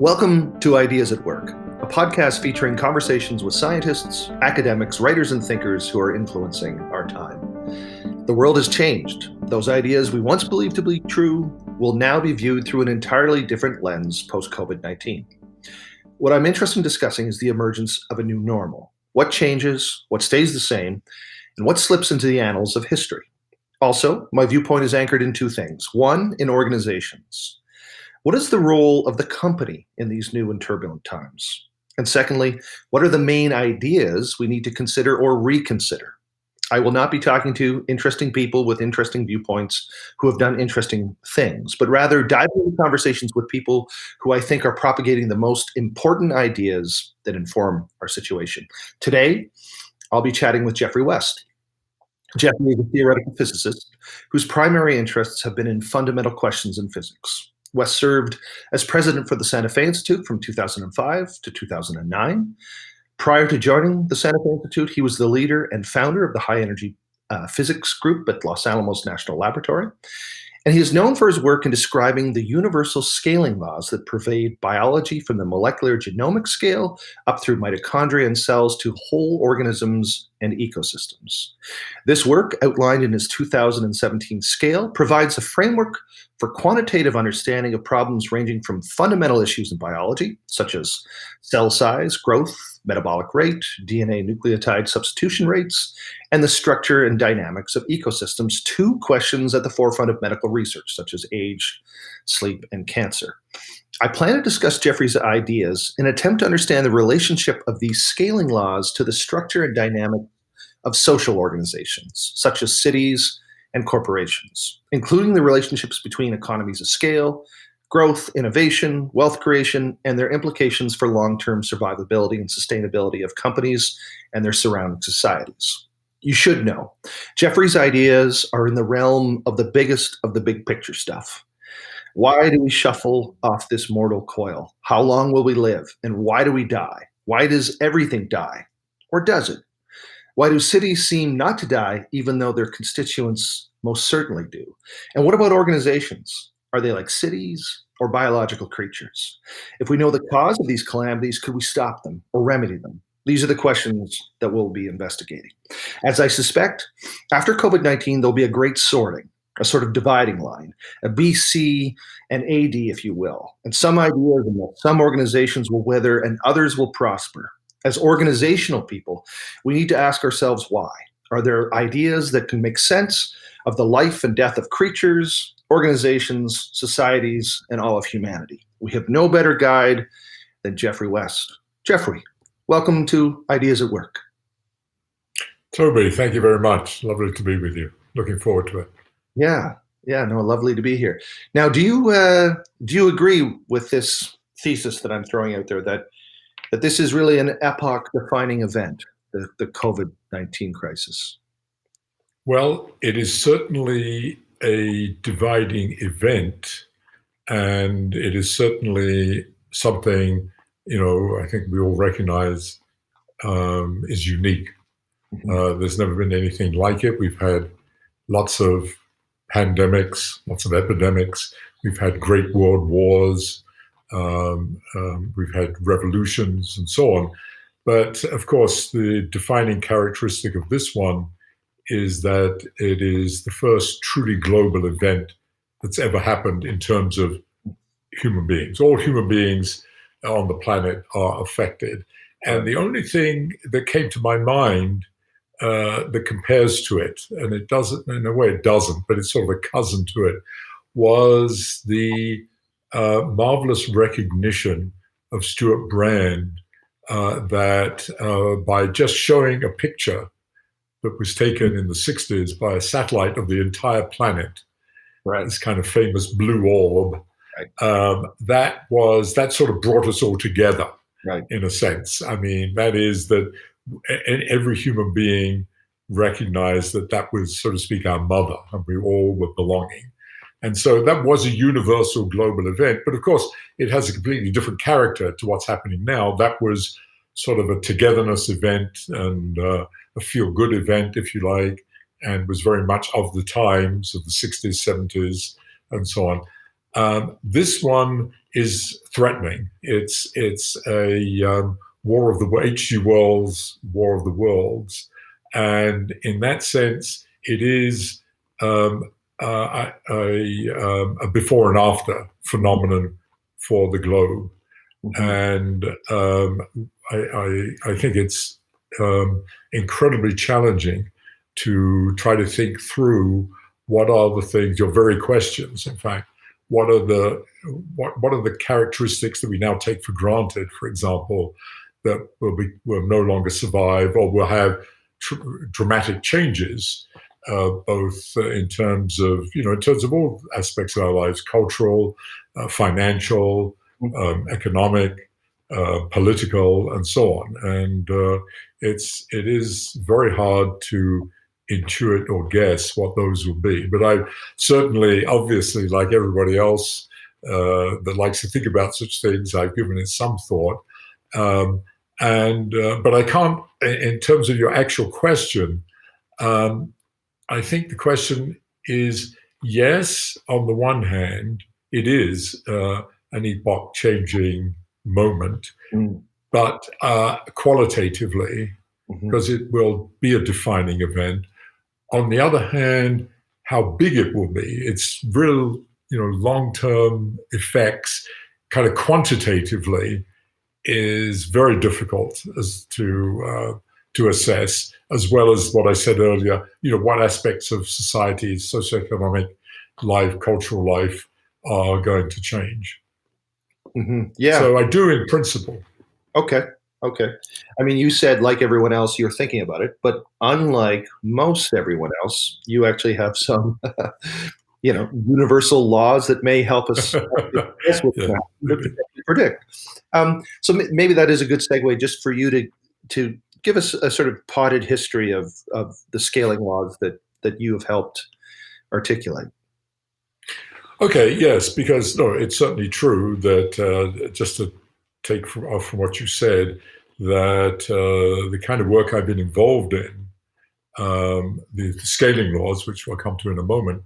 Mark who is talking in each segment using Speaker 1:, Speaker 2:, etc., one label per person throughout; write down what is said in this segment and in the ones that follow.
Speaker 1: Welcome to Ideas at Work, a podcast featuring conversations with scientists, academics, writers, and thinkers who are influencing our time. The world has changed. Those ideas we once believed to be true will now be viewed through an entirely different lens post-COVID-19. What I'm interested in discussing is the emergence of a new normal. What changes, what stays the same, and what slips into the annals of history. Also, my viewpoint is anchored in two things. One, in organizations. What is the role of the company in these new and turbulent times? And secondly, what are the main ideas we need to consider or reconsider? I will not be talking to interesting people with interesting viewpoints who have done interesting things, but rather dive into conversations with people who I think are propagating the most important ideas that inform our situation. Today, I'll be chatting with Geoffrey West. Geoffrey is a theoretical physicist whose primary interests have been in fundamental questions in physics. West served as president for the Santa Fe Institute from 2005 to 2009. Prior to joining the Santa Fe Institute, he was the leader and founder of the high-energy physics group at Los Alamos National Laboratory. And he is known for his work in describing the universal scaling laws that pervade biology from the molecular genomic scale up through mitochondria and cells to whole organisms and ecosystems. This work, outlined in his 2017 scale, provides a framework for quantitative understanding of problems ranging from fundamental issues in biology, such as cell size, growth, metabolic rate, DNA nucleotide substitution rates, and the structure and dynamics of ecosystems, to questions at the forefront of medical research, such as age, sleep, and cancer. I plan to discuss Geoffrey's ideas in an attempt to understand the relationship of these scaling laws to the structure and dynamic of social organizations, such as cities and corporations, including the relationships between economies of scale, growth, innovation, wealth creation, and their implications for long-term survivability and sustainability of companies and their surrounding societies. You should know, Geoffrey's ideas are in the realm of the biggest of the big picture stuff. Why do we shuffle off this mortal coil? How long will we live? And why do we die? Why does everything die? Or does it? Why do cities seem not to die, even though their constituents most certainly do? And what about organizations? Are they like cities or biological creatures? If we know the cause of these calamities, could we stop them or remedy them? These are the questions that we'll be investigating. As I suspect, after COVID-19, there'll be a great sorting, a sort of dividing line, a BC and AD, if you will. And some ideas and some organizations will wither and others will prosper. As organizational people, we need to ask ourselves why. Are there ideas that can make sense of the life and death of creatures, organizations, societies, and all of humanity? We have no better guide than Geoffrey West. Geoffrey, welcome to Ideas at Work.
Speaker 2: Toby, thank you very much. Lovely to be with you. Looking forward to it.
Speaker 1: Yeah, lovely to be here. Now, do you agree with this thesis that I'm throwing out there that this is really an epoch-defining event, the COVID-19 crisis?
Speaker 2: Well, it is certainly a dividing event, and it is certainly something, I think we all recognize is unique. There's never been anything like it. We've had lots of pandemics, lots of epidemics. We've had great world wars. We've had revolutions and so on. But of course, the defining characteristic of this one is that it is the first truly global event that's ever happened in terms of human beings. All human beings on the planet are affected. And the only thing that came to my mind that compares to it, and it doesn't, in a way it doesn't, but it's sort of a cousin to it, was the marvelous recognition of Stuart Brand that by just showing a picture that was taken in the 60s by a satellite of the entire planet,
Speaker 1: right,
Speaker 2: this kind of famous blue orb, right, that sort of brought us all together,
Speaker 1: right,
Speaker 2: in a sense. I mean, that is that every human being recognized that was, so to speak, our mother, and we all were belonging. And so that was a universal global event. But of course, it has a completely different character to what's happening now. That was sort of a togetherness event and a feel-good event, if you like, and was very much of the times of the 60s, 70s, and so on. This one is threatening. It's a war of the H.G. Wells' War of the Worlds, and in that sense, it is a before and after phenomenon for the globe.
Speaker 1: Mm-hmm.
Speaker 2: And I think it's incredibly challenging to try to think through what are the things, your very questions, in fact, what are the characteristics that we now take for granted, for example, that will no longer survive or will have dramatic changes, both in terms of all aspects of our lives, cultural, financial, economic, political, and so on. And it is very hard to intuit or guess what those will be. But I certainly, obviously, like everybody else that likes to think about such things, I've given it some thought. But I can't, in terms of your actual question, I think the question is, yes, on the one hand, it is an epoch-changing moment, but qualitatively, because it will be a defining event. On the other hand, how big it will be, its real, long-term effects, kind of quantitatively, is very difficult to assess, as well as what I said earlier. What aspects of society, socioeconomic life, cultural life, are going to change.
Speaker 1: Mm-hmm. Yeah.
Speaker 2: So I do, in principle.
Speaker 1: Okay. I mean, you said, like everyone else, you're thinking about it, but unlike most everyone else, you actually have some, universal laws that may help us guess what's going to predict. So maybe that is a good segue, just for you to give us a sort of potted history of the scaling laws that you have helped articulate.
Speaker 2: Okay. Yes, because it's certainly true that just to take from what you said, that the kind of work I've been involved in, the scaling laws, which we'll come to in a moment,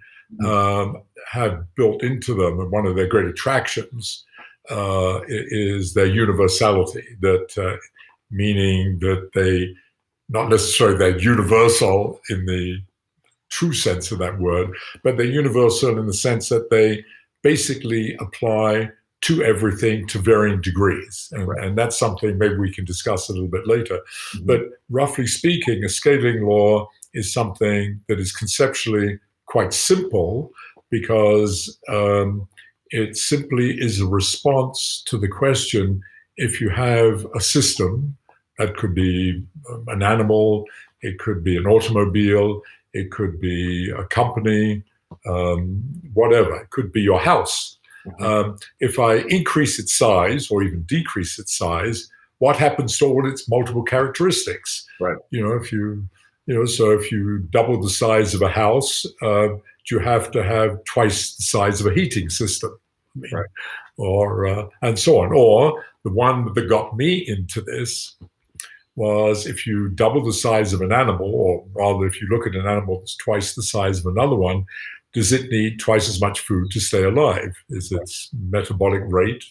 Speaker 2: have built into them, and one of their great attractions is their universality, that meaning that they, not necessarily they're universal in the true sense of that word, but they're universal in the sense that they basically apply to everything to varying degrees. And that's something maybe we can discuss a little bit later. But roughly speaking, a scaling law is something that is conceptually quite simple, because it simply is a response to the question: if you have a system, that could be an animal, it could be an automobile, it could be a company, whatever, it could be your house. If I increase its size or even decrease its size, what happens to all its multiple characteristics? Right. If you double the size of a house, you have to have twice the size of a heating system, or and so on. Or the one that got me into this was, if you double the size of an animal, or rather, if you look at an animal that's twice the size of another one, does it need twice as much food to stay alive? Is its metabolic rate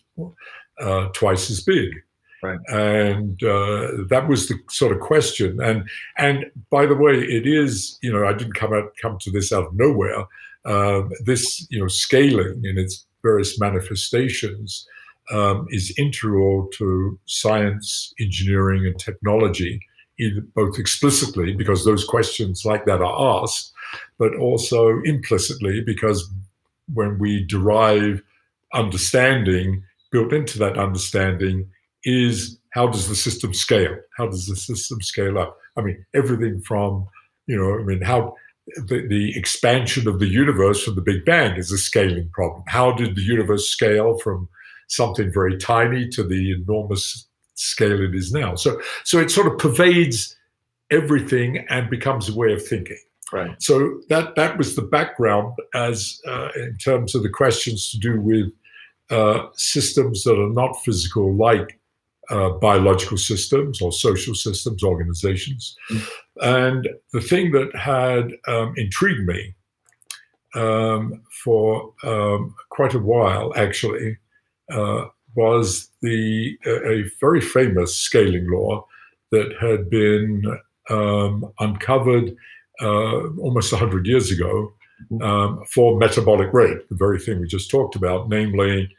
Speaker 2: twice as big? Right. And that was the sort of question. And by the way, it is, I didn't come to this out of nowhere. This, scaling in its various manifestations is integral to science, engineering, and technology, both explicitly, because those questions like that are asked, but also implicitly, because when we derive understanding, built into that understanding is, how does the system scale? How does the system scale up? I mean, everything from, how the expansion of the universe from the Big Bang is a scaling problem. How did the universe scale from something very tiny to the enormous scale it is now? So it sort of pervades everything and becomes a way of thinking. Right. So that was the background, as in terms of the questions to do with systems that are not physical, like biological systems or social systems, organizations. And the thing that had intrigued me for quite a while, actually, was a very famous scaling law that had been uncovered almost 100 years ago for metabolic rate, the very thing we just talked about, namely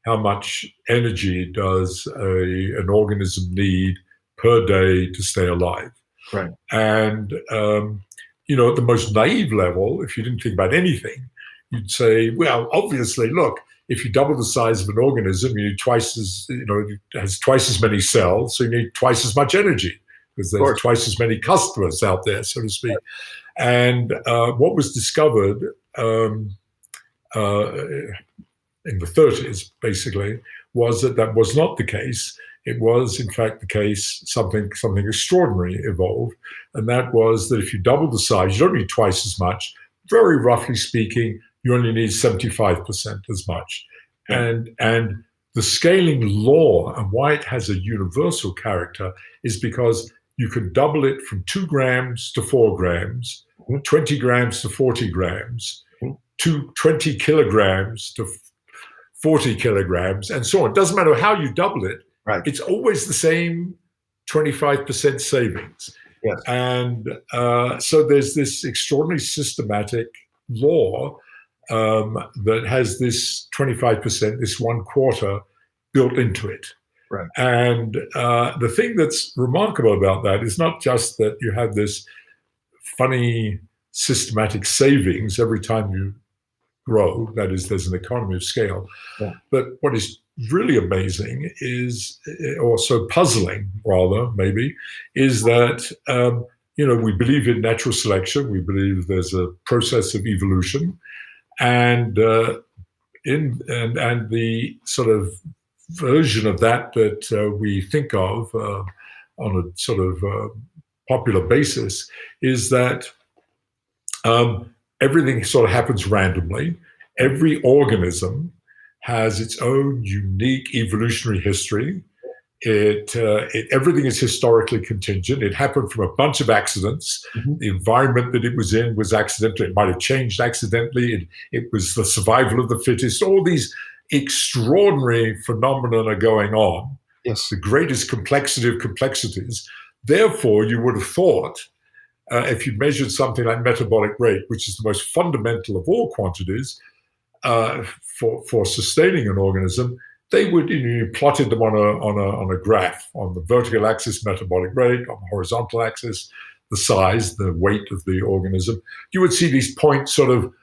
Speaker 2: how much energy does an organism need per day to stay alive.
Speaker 1: Right.
Speaker 2: And, at the most naive level, if you didn't think about anything, you'd say, well, obviously, look, if you double the size of an organism, you need it has twice as many cells, so you need twice as much energy because there's twice as many customers out there, so to speak. And what was discovered in the 30s, basically, was that was not the case. It was, in fact, the case something extraordinary evolved, and that was that if you double the size, you don't need twice as much. Very roughly speaking, you only need 75% as much. Yeah. And the scaling law and why it has a universal character is because you can double it from 2 grams to 4 grams, 20 grams to 40 grams, to 20 kilograms to 40 kilograms, and so on. It doesn't matter how you double it.
Speaker 1: Right.
Speaker 2: It's always the same 25% savings.
Speaker 1: Yes.
Speaker 2: And so there's this extraordinary systematic law that has this 25%, this 1/4 built into it.
Speaker 1: Right.
Speaker 2: And the thing that's remarkable about that is not just that you have this funny systematic savings every time you grow, that is, there's an economy of scale.
Speaker 1: Yeah.
Speaker 2: But what is really amazing is, or so puzzling rather, maybe, is that, we believe in natural selection. We believe there's a process of evolution. And the sort of version of that we think of on a sort of popular basis is that everything sort of happens randomly. Every organism has its own unique evolutionary history. Everything is historically contingent. It happened from a bunch of accidents. Mm-hmm. The environment that it was in was accidental. It might have changed accidentally. It was the survival of the fittest. All these extraordinary phenomena are going on.
Speaker 1: Yes.
Speaker 2: The greatest complexity of complexities. Therefore, you would have thought, if you measured something like metabolic rate, which is the most fundamental of all quantities for sustaining an organism, they would, you plotted them on a graph, on the vertical axis, metabolic rate, on the horizontal axis, the size, the weight of the organism. You would see these points sort of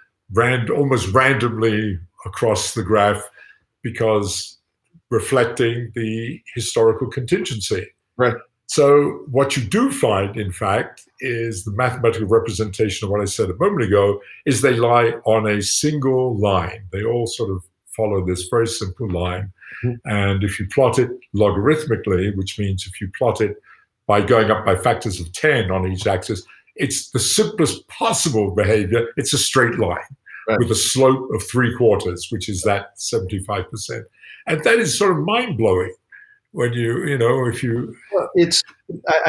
Speaker 2: almost randomly across the graph because reflecting the historical contingency.
Speaker 1: Right.
Speaker 2: So what you do find, in fact, is the mathematical representation of what I said a moment ago, is they lie on a single line. They all sort of follow this very simple line. Mm-hmm. And if you plot it logarithmically, which means if you plot it by going up by factors of 10 on each axis, it's the simplest possible behavior. It's a straight line. Right. With a slope of 3/4, which is that 75%. And that is sort of mind-blowing. When
Speaker 1: I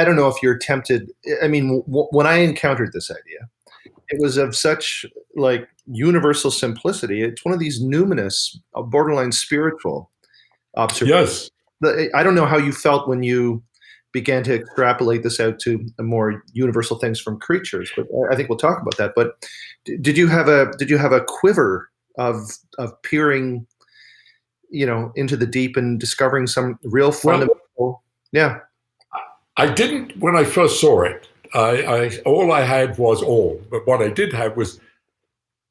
Speaker 1: don't know if you're tempted. I mean, when I encountered this idea, it was of such like universal simplicity. It's one of these numinous, borderline spiritual observations.
Speaker 2: Yes.
Speaker 1: I don't know how you felt when you began to extrapolate this out to more universal things from creatures, but I think we'll talk about that. But did you have a quiver of peering, into the deep and discovering some real fundamental?
Speaker 2: Well,
Speaker 1: yeah.
Speaker 2: I didn't when I first saw it. All I had was awe, but what I did have was,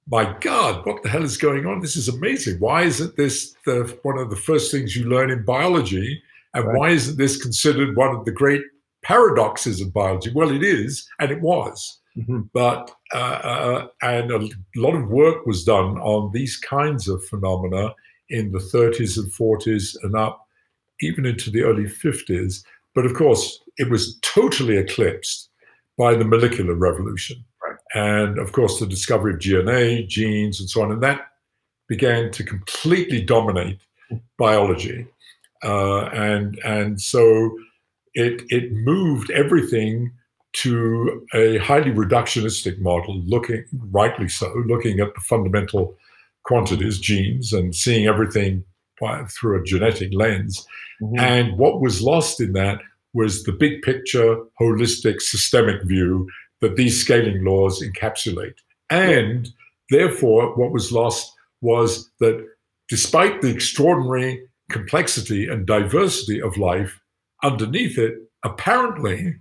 Speaker 2: my God, what the hell is going on? This is amazing. Why isn't this one of the first things you learn in biology? And right. Why isn't this considered one of the great paradoxes of biology? Well, it is, and it was. Mm-hmm. But and a lot of work was done on these kinds of phenomena in the 30s and 40s and up, even into the early 50s. But of course, it was totally eclipsed by the molecular revolution. Right. And of course, the discovery of DNA, genes, and so on. And that began to completely dominate biology. And so it moved everything to a highly reductionistic model, rightly so, looking at the fundamental quantities, genes, and seeing everything through a genetic lens.
Speaker 1: Mm-hmm.
Speaker 2: And what was lost in that was the big picture, holistic, systemic view that these scaling laws encapsulate. And therefore, what was lost was that despite the extraordinary complexity and diversity of life underneath it, apparently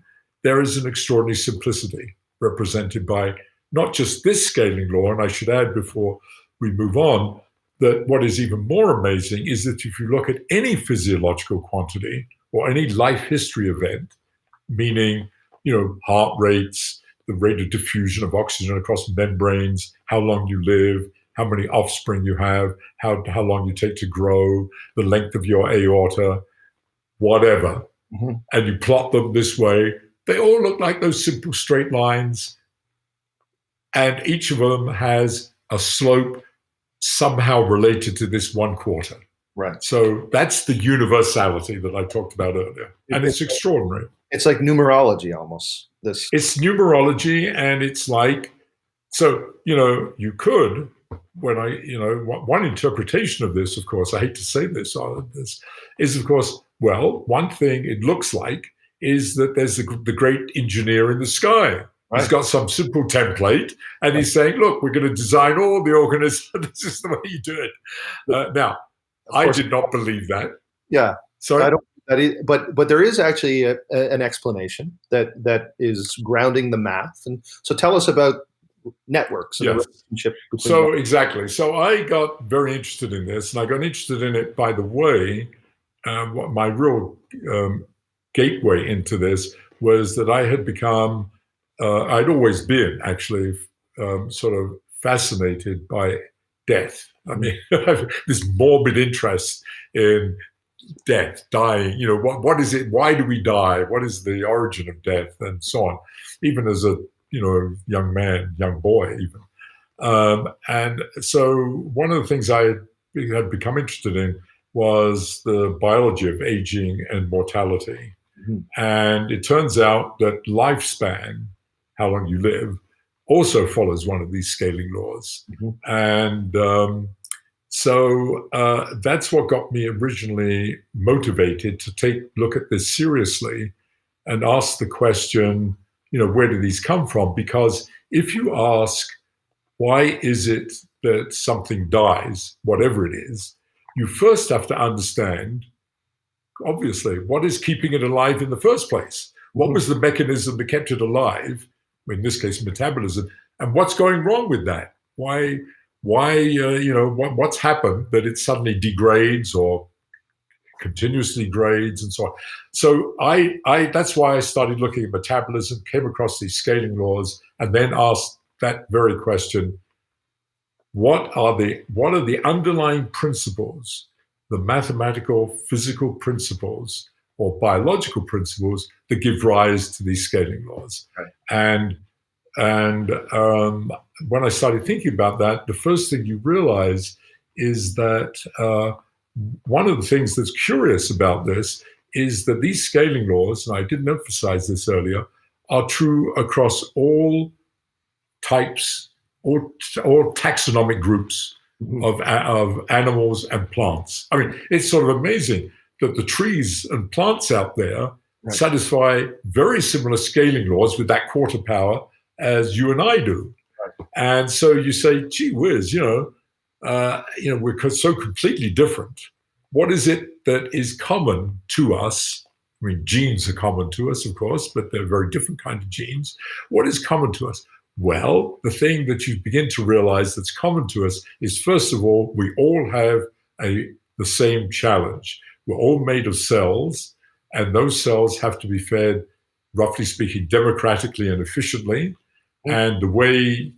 Speaker 2: there is an extraordinary simplicity represented by not just this scaling law, and I should add before we move on, that what is even more amazing is that if you look at any physiological quantity or any life history event, meaning, heart rates, the rate of diffusion of oxygen across membranes, how long you live, how many offspring you have, how long you take to grow, the length of your aorta, whatever, and you plot them this way, they all look like those simple straight lines, and each of them has a slope somehow related to this 1/4.
Speaker 1: Right.
Speaker 2: So that's the universality that I talked about earlier. And it's extraordinary.
Speaker 1: It's like numerology almost.
Speaker 2: It's numerology, and it's like, so, you could, one interpretation of this, of course, I hate to say this, is, of course, well, one thing it looks like is that there's the great engineer in the sky. Right. He's got some simple template, and he's saying, look, we're going to design all the organisms. This is the way you do it. Now, I did not believe that.
Speaker 1: Yeah.
Speaker 2: So
Speaker 1: I don't. But there is actually an explanation that is grounding the math. And so tell us about networks and the relationship between
Speaker 2: So them. Exactly. So I got very interested in this, and I got interested in it, by the way, my real gateway into this was that I had become, I'd always been actually sort of fascinated by death. I mean, this morbid interest in death, dying, what is it? Why do we die? What is the origin of death? And so on, even as a, young boy, even. And so one of the things I had become interested in was the biology of aging and mortality. And it turns out that lifespan, how long you live, also follows one of these scaling laws. And so that's what got me originally motivated to take a look at this seriously and ask the question, where do these come from? Because if you ask, why is it that something dies, whatever it is, you first have to understand, obviously, what is keeping it alive in the first place? What was the mechanism that kept it alive? In this case, metabolism. And what's going wrong with that? Why, what's happened that it suddenly degrades or continuously degrades and so on? So that's why I started looking at metabolism, came across these scaling laws, and then asked that very question: what are the underlying principles, the mathematical, physical principles, or biological principles that give rise to these scaling laws?
Speaker 1: Right.
Speaker 2: And when I started thinking about that, the first thing you realize is that one of the things that's curious about this is that these scaling laws, and I didn't emphasize this earlier, are true across all types or taxonomic groups of animals and plants. I mean, it's sort of amazing that the trees and plants out there satisfy very similar scaling laws with that quarter power as you and I do. Right. And so you say, gee whiz, we're so completely different. What is it that is common to us? I mean, genes are common to us, of course, but they're very different kind of genes. What is common to us? Well, the thing that you begin to realize that's common to us is, first of all, we all have the same challenge. We're all made of cells, and those cells have to be fed, roughly speaking, democratically and efficiently. And the way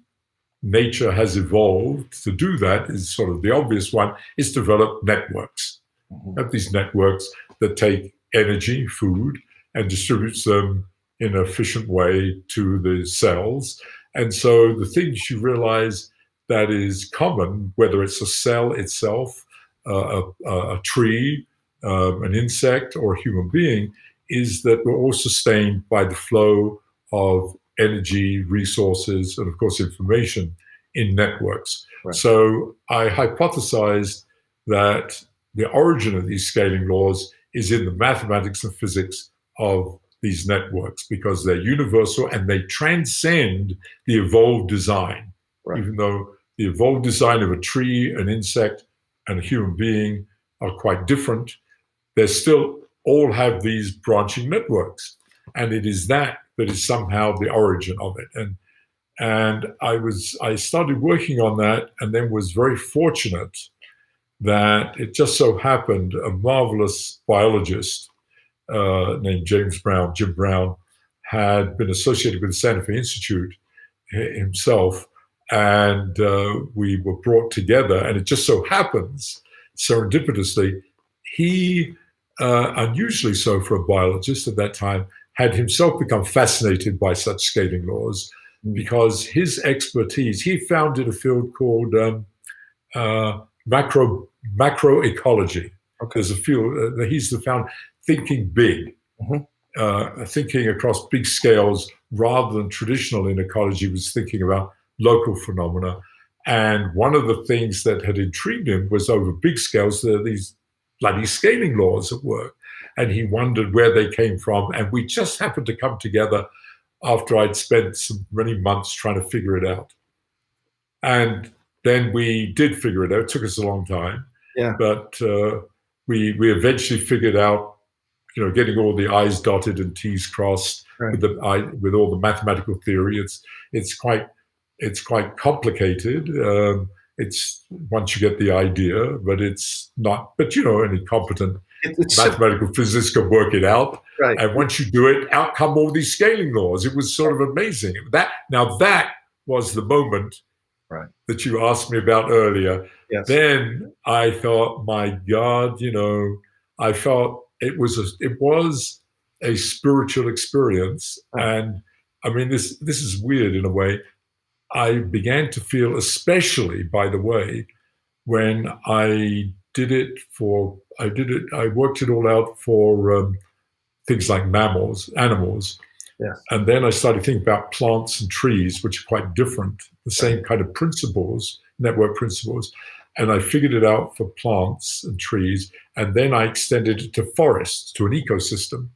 Speaker 2: nature has evolved to do that is sort of the obvious one, is develop networks. Have these networks that take energy, food, and distributes them in an efficient way to the cells. And so the things you realize that is common, whether it's a cell itself, a tree, an insect, or a human being, is that we're all sustained by the flow of energy, resources, and of course information in networks.
Speaker 1: Right.
Speaker 2: So I hypothesized that the origin of these scaling laws is in the mathematics and physics of these networks, because they're universal and they transcend the evolved design.
Speaker 1: Right.
Speaker 2: Even though the evolved design of a tree, an insect, and a human being are quite different, they still all have these branching networks. And it is that is somehow the origin of it. And I started working on that, and then was very fortunate that it just so happened a marvelous biologist named Jim Brown, had been associated with the Santa Fe Institute himself, and we were brought together. And it just so happens, serendipitously, he, unusually so for a biologist at that time, had himself become fascinated by such scaling laws, because his expertise, he founded a field called macroecology.
Speaker 1: Okay.
Speaker 2: There's a field, he's the founder, thinking big, thinking across big scales rather than traditional in ecology, was thinking about local phenomena. And one of the things that had intrigued him was, over big scales, there are these bloody scaling laws at work. And he wondered where they came from. And we just happened to come together after I'd spent many months trying to figure it out. And then we did figure it out. It took us a long time.
Speaker 1: Yeah.
Speaker 2: But we eventually figured out, getting all the I's dotted and T's crossed,
Speaker 1: right,
Speaker 2: with all the mathematical theory. It's quite complicated. It's once you get the idea, but it's not. But any competent mathematical physicist can work it out.
Speaker 1: Right.
Speaker 2: And once you do it, out come all these scaling laws. It was sort of amazing. That was the moment,
Speaker 1: right,
Speaker 2: that you asked me about earlier.
Speaker 1: Yes.
Speaker 2: Then I thought, my God, I felt it was a spiritual experience. And I mean, this is weird in a way. I began to feel, especially, by the way, when I worked it all out for things like animals.
Speaker 1: Yes.
Speaker 2: And then I started thinking about plants and trees, which are quite different, the same kind of principles, network principles. And I figured it out for plants and trees. And then I extended it to forests, to an ecosystem,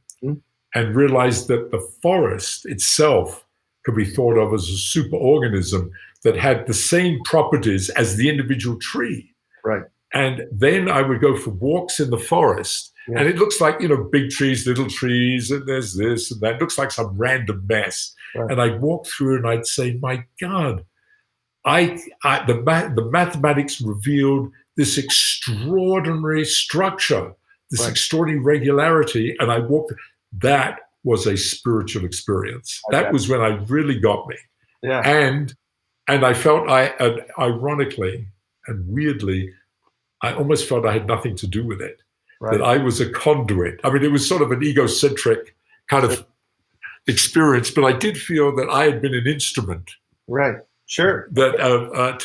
Speaker 2: and realized that the forest itself could be thought of as a superorganism that had the same properties as the individual tree.
Speaker 1: Right.
Speaker 2: And then I would go for walks in the forest, and it looks like, big trees, little trees, and there's this and that. It looks like some random mess. Right. And I'd walk through and I'd say, my God, the mathematics revealed this extraordinary structure, this extraordinary regularity. And I walked. That was a spiritual experience. That was when I really got me.
Speaker 1: Yeah.
Speaker 2: And I felt ironically and weirdly, I almost felt I had nothing to do with it. Right. That I was a conduit. I mean, it was sort of an egocentric kind of experience, but I did feel that I had been an instrument.
Speaker 1: Right. Sure.
Speaker 2: That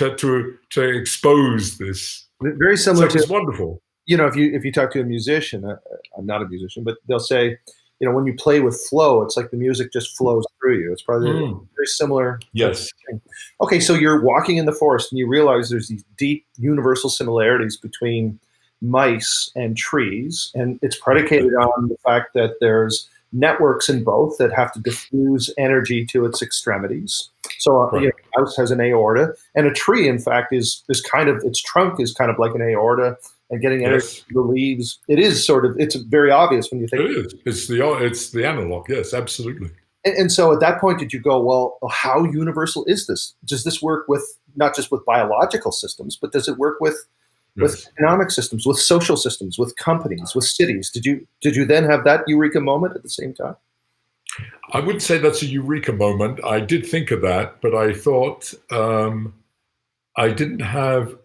Speaker 2: to expose this.
Speaker 1: Very similar
Speaker 2: to. It's wonderful.
Speaker 1: If you talk to a musician, I'm not a musician, but they'll say, when you play with flow, it's like the music just flows through you. It's probably very similar.
Speaker 2: Yes.
Speaker 1: Okay, so you're walking in the forest and you realize there's these deep universal similarities between mice and trees, and it's predicated on the fact that there's networks in both that have to diffuse energy to its extremities. So a mouse has an aorta, and a tree, in fact, is kind of, its trunk is kind of like an aorta, and getting energy from the leaves. It's very obvious when you think.
Speaker 2: It is. It's the analog. Yes, absolutely.
Speaker 1: And so at that point, did you go, well, how universal is this? Does this work with not just with biological systems, but does it work with economic systems, with social systems, with companies, with cities? Did you then have that eureka moment at the same time?
Speaker 2: I wouldn't say that's a eureka moment. I did think of that, but I thought I didn't have,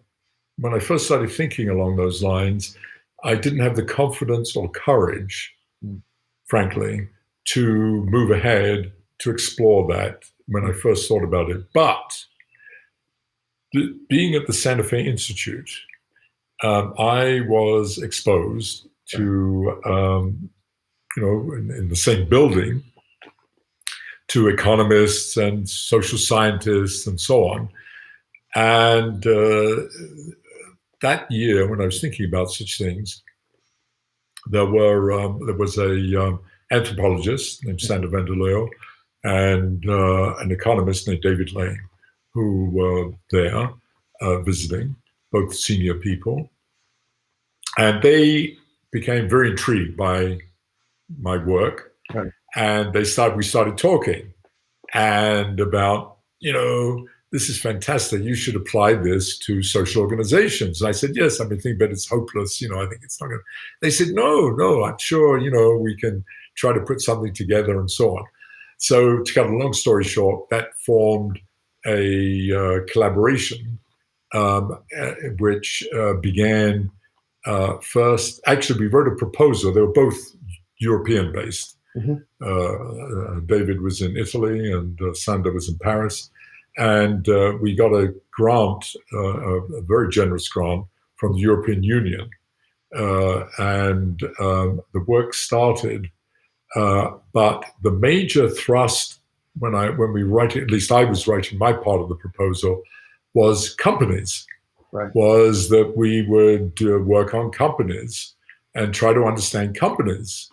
Speaker 2: when I first started thinking along those lines, I didn't have the confidence or courage, frankly, to move ahead to explore that when I first thought about it. But being at the Santa Fe Institute, I was exposed to, in the same building, to economists and social scientists and so on. And that year, when I was thinking about such things, there was a anthropologist named Sander van der Leeuw and an economist named David Lane, who were there visiting, both senior people. And they became very intrigued by my work.
Speaker 1: Right.
Speaker 2: And we started talking and about, this is fantastic. You should apply this to social organizations. And I said, yes, I've been thinking, but it's hopeless. I think it's not going to. They said, no, I'm sure, we can try to put something together and so on. So to cut a long story short, that formed a collaboration, which began first. Actually, we wrote a proposal. They were both European based. Mm-hmm. David was in Italy and Sander was in Paris. And we got a grant, a very generous grant from the European Union. And the work started. But the major thrust when we write it, at least I was writing my part of the proposal, was companies. Right. Was that we would work on companies and try to understand companies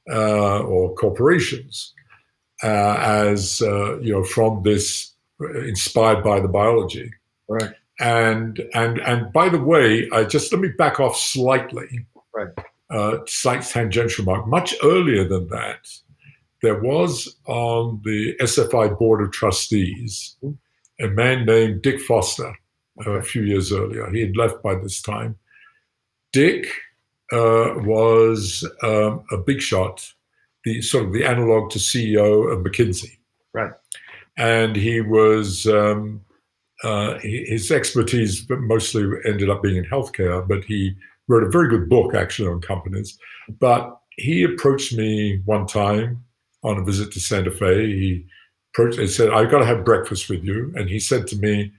Speaker 2: or corporations as from this, inspired by the biology.
Speaker 1: Right.
Speaker 2: And by the way, let me back off slightly.
Speaker 1: Right.
Speaker 2: Slight tangential remark. Much earlier than that, there was on the SFI Board of Trustees a man named Dick Foster. A few years earlier, he had left by this time. Dick was a big shot, the sort of the analog to CEO of McKinsey.
Speaker 1: Right.
Speaker 2: And he was his expertise mostly ended up being in healthcare, but he wrote a very good book actually on companies. But he approached me one time on a visit to Santa Fe. He said, "I've got to have breakfast with you," and he said to me,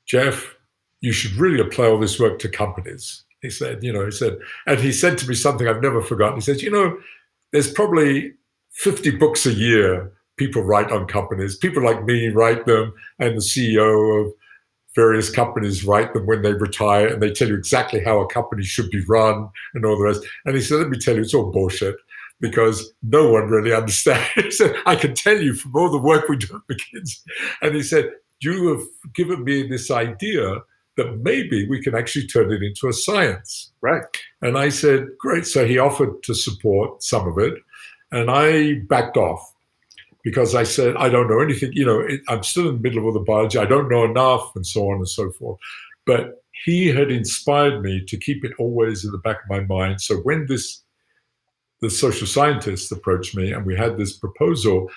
Speaker 2: "Jeff, you should really apply all this work to companies." He said, and he said to me something I've never forgotten. He says, there's probably 50 books a year people write on companies. People like me write them, and the CEO of various companies write them when they retire, and they tell you exactly how a company should be run and all the rest. And he said, let me tell you, it's all bullshit, because no one really understands. He said, I can tell you from all the work we do at McKinsey. And he said, you have given me this idea that maybe we can actually turn it into a science.
Speaker 1: Right.
Speaker 2: And I said, great. So he offered to support some of it. And I backed off because I said, I don't know anything. I'm still in the middle of all the biology. I don't know enough, and so on and so forth. But he had inspired me to keep it always in the back of my mind. So when the social scientists approached me and we had this proposal,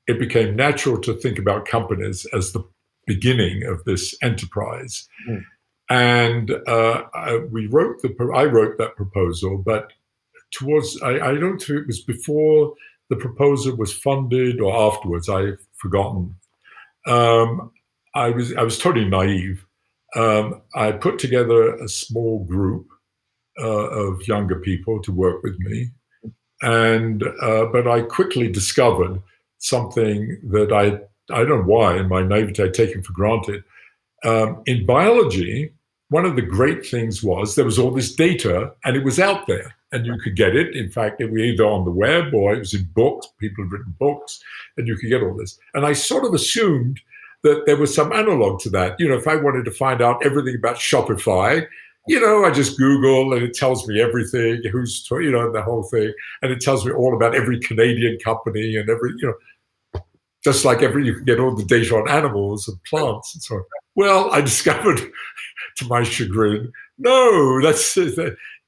Speaker 2: it became natural to think about companies as the beginning of this enterprise. Mm. And I wrote that proposal, but I don't think it was before the proposal was funded or afterwards. I've forgotten. I was totally naive. I put together a small group of younger people to work with me, and but I quickly discovered something that I don't know why, in my naivety, I'd taken for granted. In biology, one of the great things was there was all this data and it was out there and you could get it. In fact, it was either on the web or it was in books. People had written books and you could get all this. And I sort of assumed that there was some analog to that. If I wanted to find out everything about Shopify, I just Google and it tells me everything, the whole thing. And it tells me all about every Canadian company and every, just like you can get all the data on animals and plants and so on. Well, I discovered, to my chagrin, no, of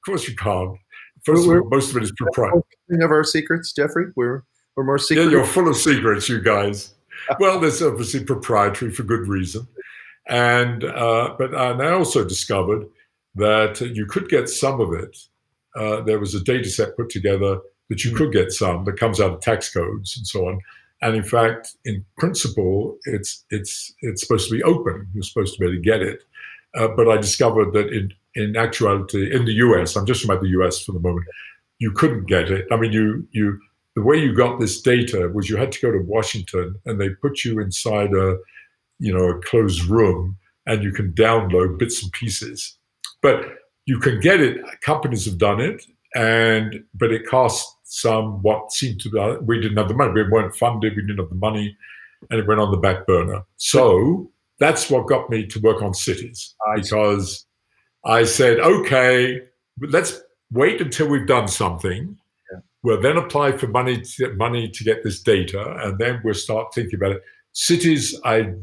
Speaker 2: course you can't. First of all, most of it is proprietary.
Speaker 1: Of our secrets, Geoffrey, we're more secret.
Speaker 2: Yeah, you're full of secrets, you guys. Well, there's obviously proprietary for good reason, and but I also discovered that you could get some of it. There was a data set put together that you could get some that comes out of tax codes and so on. And in fact, in principle, it's supposed to be open. You're supposed to be able to get it. But I discovered that in actuality, in the US, I'm just talking about the US for the moment, you couldn't get it. I mean, the way you got this data was you had to go to Washington and they put you inside a closed room and you can download bits and pieces. But you can get it. Companies have done it, but it costs some what seemed to be. We didn't have the money. We weren't funded. We didn't have the money, and it went on the back burner. So that's what got me to work on cities, because I said, okay, let's wait until we've done something. We'll then apply for money to get this data, and then we'll start thinking about it. Cities, it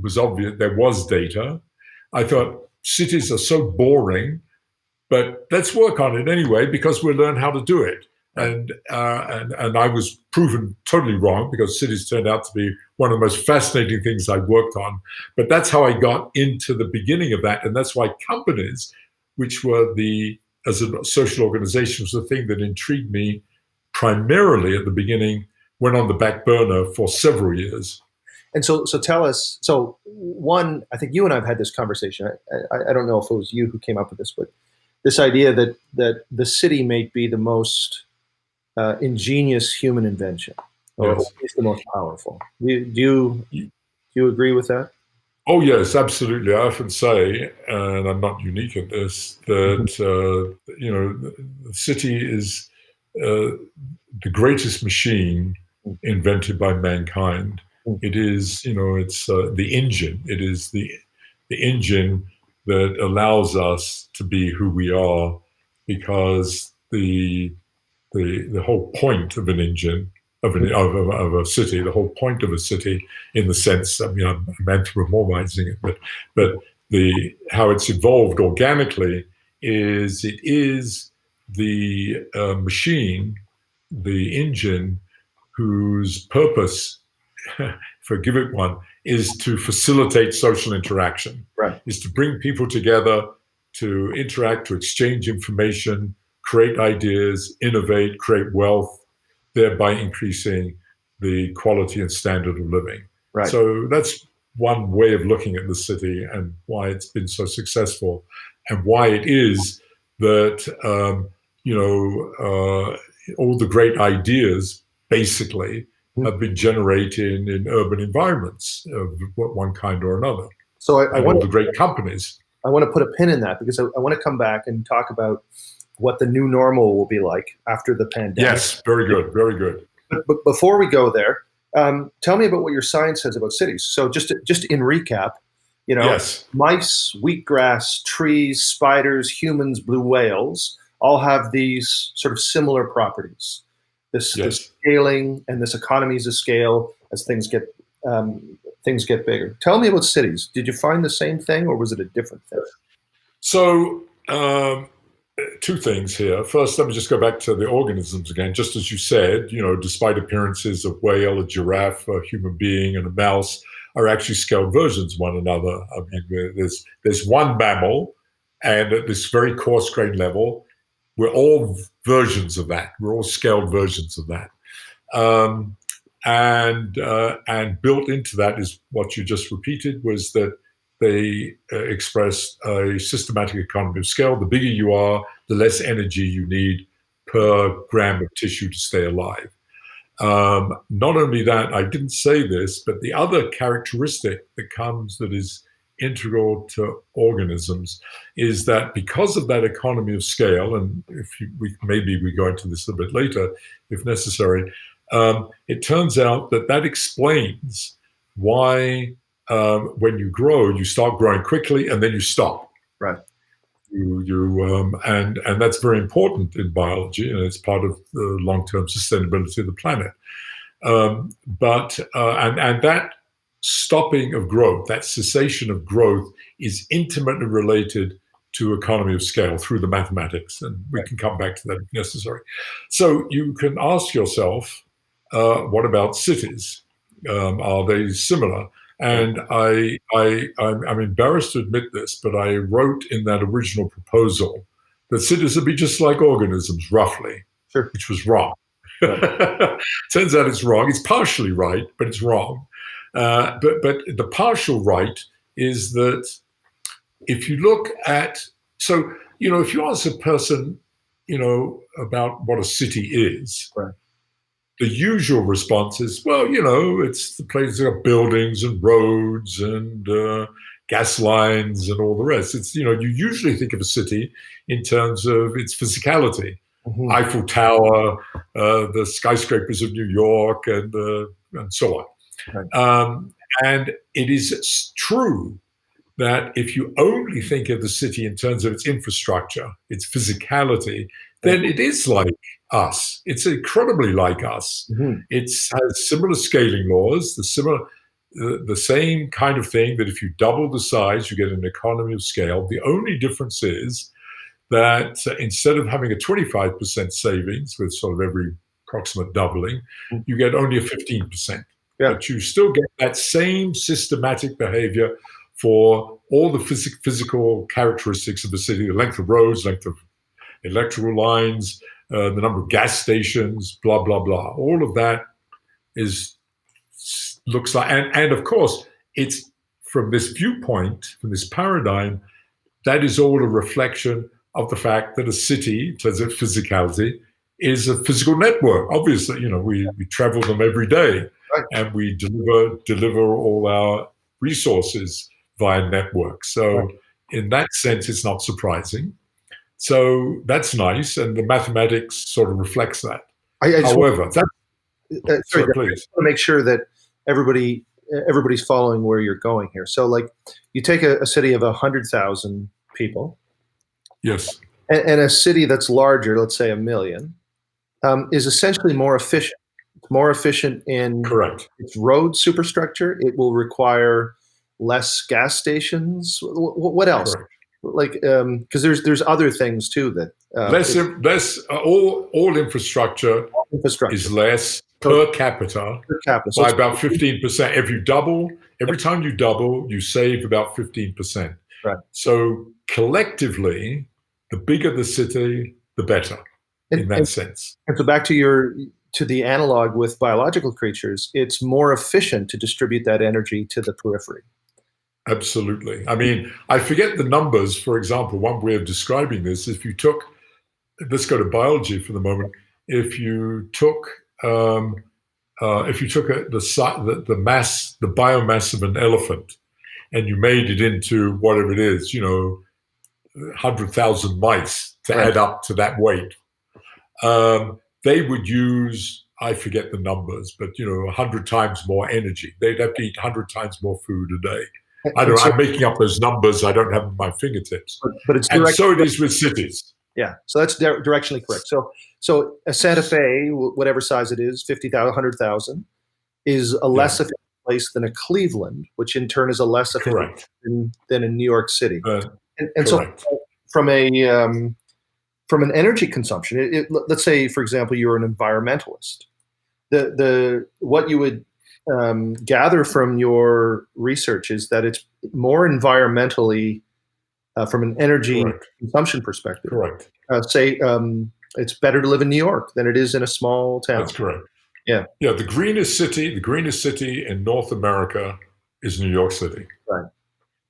Speaker 2: was obvious there was data. I thought cities are so boring, but let's work on it anyway because we'll learn how to do it. And I was proven totally wrong, because cities turned out to be one of the most fascinating things I worked on. But that's how I got into the beginning of that, and that's why companies, which were as a social organization, was the thing that intrigued me primarily at the beginning, went on the back burner for several years.
Speaker 1: And so tell us, one, I think you and I have had this conversation. I don't know if it was you who came up with this, but this idea that the city may be the most ingenious human invention, or at least the most powerful. Do you agree with that?
Speaker 2: Oh, yes, absolutely. I often say, and I'm not unique in this, that, the city is the greatest machine invented by mankind. It is, it's the engine. It is the engine that allows us to be who we are, because the whole point of an engine, of a city, the whole point of a city, in the sense, I'm anthropomorphizing it, but how it's evolved organically is it is the machine, the engine, whose purpose, forgive it one, is to facilitate social interaction.
Speaker 1: Right.
Speaker 2: Is to bring people together, to interact, to exchange information, create ideas, innovate, create wealth, thereby increasing the quality and standard of living.
Speaker 1: Right.
Speaker 2: So that's one way of looking at the city, and why it's been so successful, and why it is that all the great ideas basically have been generated in urban environments of one kind or another.
Speaker 1: So I want
Speaker 2: all the great companies.
Speaker 1: I want to put a pin in that, because I want to come back and talk about what the new normal will be like after the pandemic.
Speaker 2: Yes, very good, very good.
Speaker 1: But before we go there, tell me about what your science says about cities. So just in recap,
Speaker 2: yes.
Speaker 1: Mice, wheatgrass, trees, spiders, humans, blue whales all have these sort of similar properties. This scaling and this economies of scale as things get bigger. Tell me about cities. Did you find the same thing, or was it a different thing?
Speaker 2: So two things here. First, let me just go back to the organisms again. Just as you said, despite appearances of whale, a giraffe, a human being, and a mouse are actually scaled versions of one another. I mean, there's one mammal, and at this very coarse-grained level, we're all versions of that. We're all scaled versions of that. And built into that is what you just repeated, was that they express a systematic economy of scale. The bigger you are, the less energy you need per gram of tissue to stay alive. Not only that, I didn't say this, but the other characteristic that is integral to organisms is that because of that economy of scale, and maybe we go into this a bit later if necessary, it turns out that explains why when you grow, you start growing quickly and then you stop.
Speaker 1: Right.
Speaker 2: And that's very important in biology, and it's part of the long-term sustainability of the planet. But that stopping of growth, that cessation of growth, is intimately related to economy of scale through the mathematics, and we can come back to that if necessary. So you can ask yourself, what about cities? Are they similar? And I'm embarrassed to admit this, but I wrote in that original proposal that cities would be just like organisms, roughly,
Speaker 1: sure.
Speaker 2: Which was wrong. Right. Turns out it's wrong. It's partially right, but it's wrong. But the partial right is that if you look at, if you ask a person, about what a city is,
Speaker 1: right.
Speaker 2: the usual response is, well, it's the place that got buildings and roads and gas lines and all the rest. It's, you usually think of a city in terms of its physicality.
Speaker 1: Mhm.
Speaker 2: Eiffel Tower, the skyscrapers of New York, and so on.
Speaker 1: Right.
Speaker 2: And it is true that if you only think of the city in terms of its infrastructure, its physicality, then it is like us. It's incredibly like us.
Speaker 1: Mhm.
Speaker 2: It has similar scaling laws, the same kind of thing that if you double the size, you get an economy of scale. The only difference is that instead of having a 25% savings with sort of every approximate doubling, you get only a 15%.
Speaker 1: Yeah.
Speaker 2: But you still get that same systematic behavior for all the physical characteristics of the city, the length of roads, length of electrical lines, the number of gas stations, blah, blah, blah. All of that looks like, and of course, it's from this viewpoint, from this paradigm, that is all a reflection of the fact that a city, in terms of physicality, is a physical network. Obviously, we travel them every day,
Speaker 1: Right.
Speaker 2: and we deliver all our resources via networks. So
Speaker 1: Right.
Speaker 2: in that sense, it's not surprising. So that's nice, and the mathematics sort of reflects that. However,
Speaker 1: sorry,
Speaker 2: please.
Speaker 1: I just want to make sure that everybody's following where you're going here. So, like, you take a city of 100,000 people,
Speaker 2: Yes.
Speaker 1: and a city that's larger, let's say a million, is essentially more efficient. It's more efficient in
Speaker 2: Correct.
Speaker 1: its road superstructure. It will require less gas stations. What else?
Speaker 2: Correct.
Speaker 1: Like, because there's other things too that
Speaker 2: all infrastructure is less per capita
Speaker 1: So
Speaker 2: by about 15%. Every time you double, you save about 15%.
Speaker 1: Right.
Speaker 2: So collectively, the bigger the city, the better in that sense.
Speaker 1: And so back to the analog with biological creatures, it's more efficient to distribute that energy to the periphery.
Speaker 2: Absolutely. I mean, I forget the numbers. For example, one way of describing this, let's go to biology for the moment. If you took the biomass of an elephant, and you made it into whatever it is, 100,000 mice to add up to that weight, they would use, I forget the numbers, but 100 times more energy. They'd have to eat 100 times more food a day. I'm making up those numbers. I don't have them at my fingertips.
Speaker 1: But it's
Speaker 2: and so it is with cities.
Speaker 1: Yeah, so that's directionally correct. So a Santa Fe, whatever size it is, 50,000, 100,000, is a less efficient place than a Cleveland, which in turn is a less efficient than in New York City. And so from an energy consumption, let's say, for example, you're an environmentalist. What you would gather from your research is that it's more environmentally, from an energy consumption perspective.
Speaker 2: Correct.
Speaker 1: It's better to live in New York than it is in a small town.
Speaker 2: That's correct.
Speaker 1: Yeah.
Speaker 2: Yeah. The greenest city in North America is New York City.
Speaker 1: Right.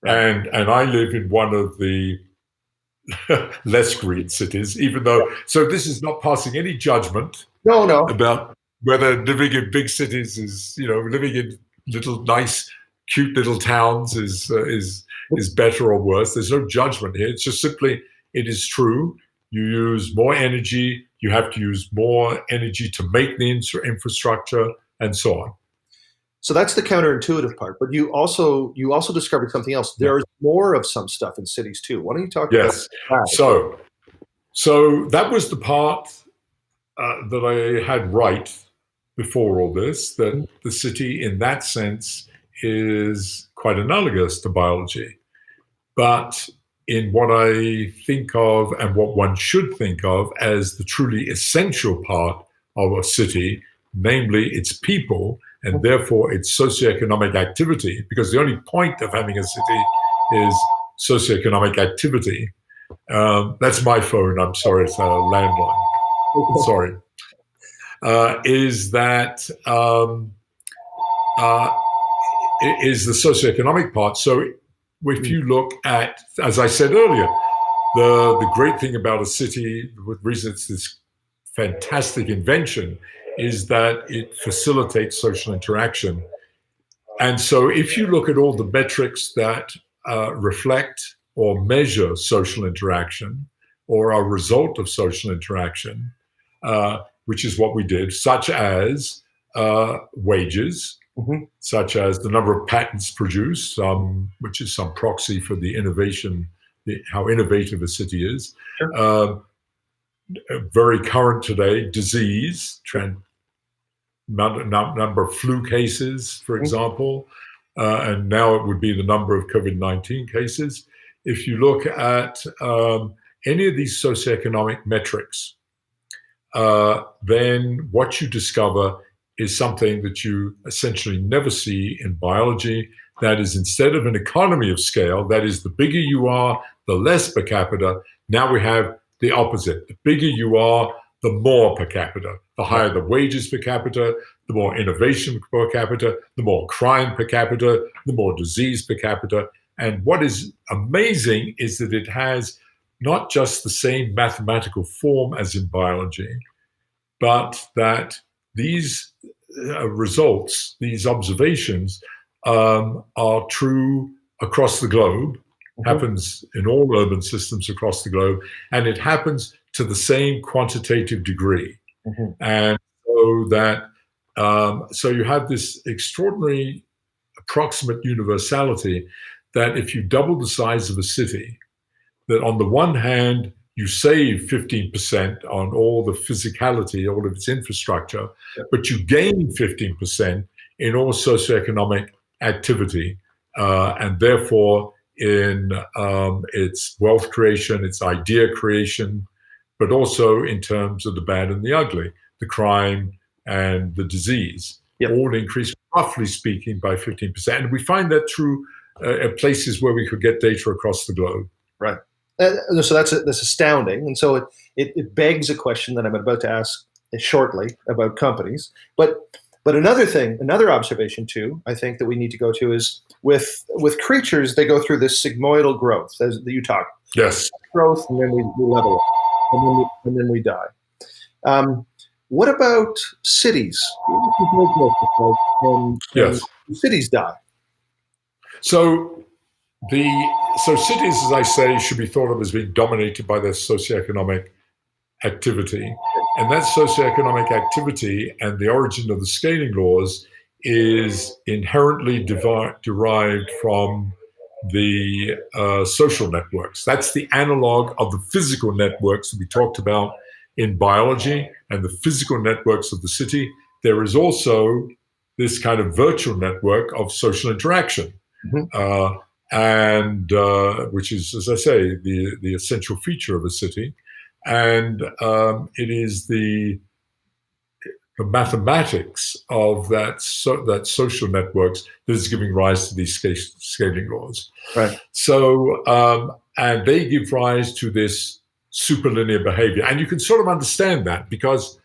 Speaker 2: And I live in one of the less green cities, even though. So this is not passing any judgment.
Speaker 1: No.
Speaker 2: About whether living in big cities is, living in little nice, cute little towns is better or worse. There's no judgment here. It's just simply, it is true. You use more energy. You have to use more energy to make the infrastructure and so on.
Speaker 1: So that's the counterintuitive part. But you also discovered something else. There's more of some stuff in cities too. Why don't you talk about that?
Speaker 2: So that was the part that I had right before all this, that the city in that sense is quite analogous to biology. But in what I think of and what one should think of as the truly essential part of a city, namely its people, and therefore its socioeconomic activity, because the only point of having a city is socioeconomic activity. That's my phone. I'm sorry, it's a landline. Sorry. Is the socioeconomic part. So if you look at, as I said earlier, the great thing about a city, with reason it's this fantastic invention, is that it facilitates social interaction. And so if you look at all the metrics that reflect or measure social interaction or are a result of social interaction, which is what we did, such as wages, such as the number of patents produced, which is some proxy for the innovation, how innovative a city is.
Speaker 1: Sure.
Speaker 2: Very current today, disease, number of flu cases, for example, and now it would be the number of COVID-19 cases. If you look at any of these socioeconomic metrics, then what you discover is something that you essentially never see in biology. That is, instead of an economy of scale, that is, the bigger you are, the less per capita, now we have the opposite. The bigger you are, the more per capita. The higher the wages per capita, the more innovation per capita, the more crime per capita, the more disease per capita. And what is amazing is that it has not just the same mathematical form as in biology, but that these results, these observations, are true across the globe, happens in all urban systems across the globe, and it happens to the same quantitative degree. And so that so you have this extraordinary approximate universality that if you double the size of a city, that on the one hand, you save 15% on all the physicality, all of its infrastructure, but you gain 15% in all socioeconomic activity, and therefore in its wealth creation, its idea creation, but also in terms of the bad and the ugly, the crime and the disease, all increase, roughly speaking, by 15%. And we find that through places where we could get data across the globe.
Speaker 1: Right. So that's astounding. And so it begs a question that I'm about to ask shortly about companies. But another observation too, I think that we need to go to is with creatures, they go through this sigmoidal growth, as you talk.
Speaker 2: Yes.
Speaker 1: Growth, and then we level up, and then we die. What about cities?
Speaker 2: Yes.
Speaker 1: Cities die.
Speaker 2: So cities, as I say, should be thought of as being dominated by their socioeconomic activity. And that socioeconomic activity and the origin of the scaling laws is inherently derived from the social networks. That's the analog of the physical networks that we talked about in biology and the physical networks of the city. There is also this kind of virtual network of social interaction. And which is, as I say, the essential feature of a city. And it is the mathematics of that social networks that is giving rise to these scaling laws.
Speaker 1: Right.
Speaker 2: So, and they give rise to this superlinear behavior. And you can sort of understand that because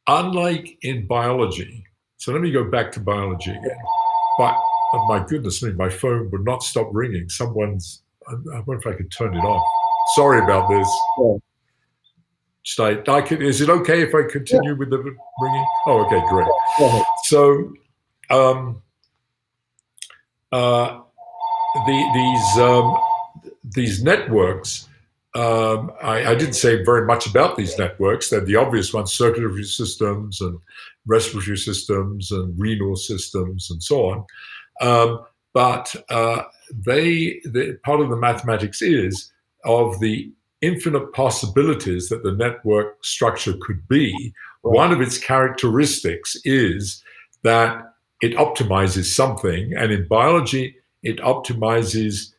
Speaker 2: unlike in biology, so let me go back to biology again. But oh my goodness me, my phone would not stop ringing. I wonder if I could turn it off. Sorry about this. Is it okay if I continue with the ringing? Oh, okay, great. So these networks, I didn't say very much about these networks. They're the obvious ones: circulatory systems and respiratory systems and renal systems and so on. But the part of the mathematics is of the infinite possibilities that the network structure could be. Right. One of its characteristics is that it optimizes something, and in biology, it optimizes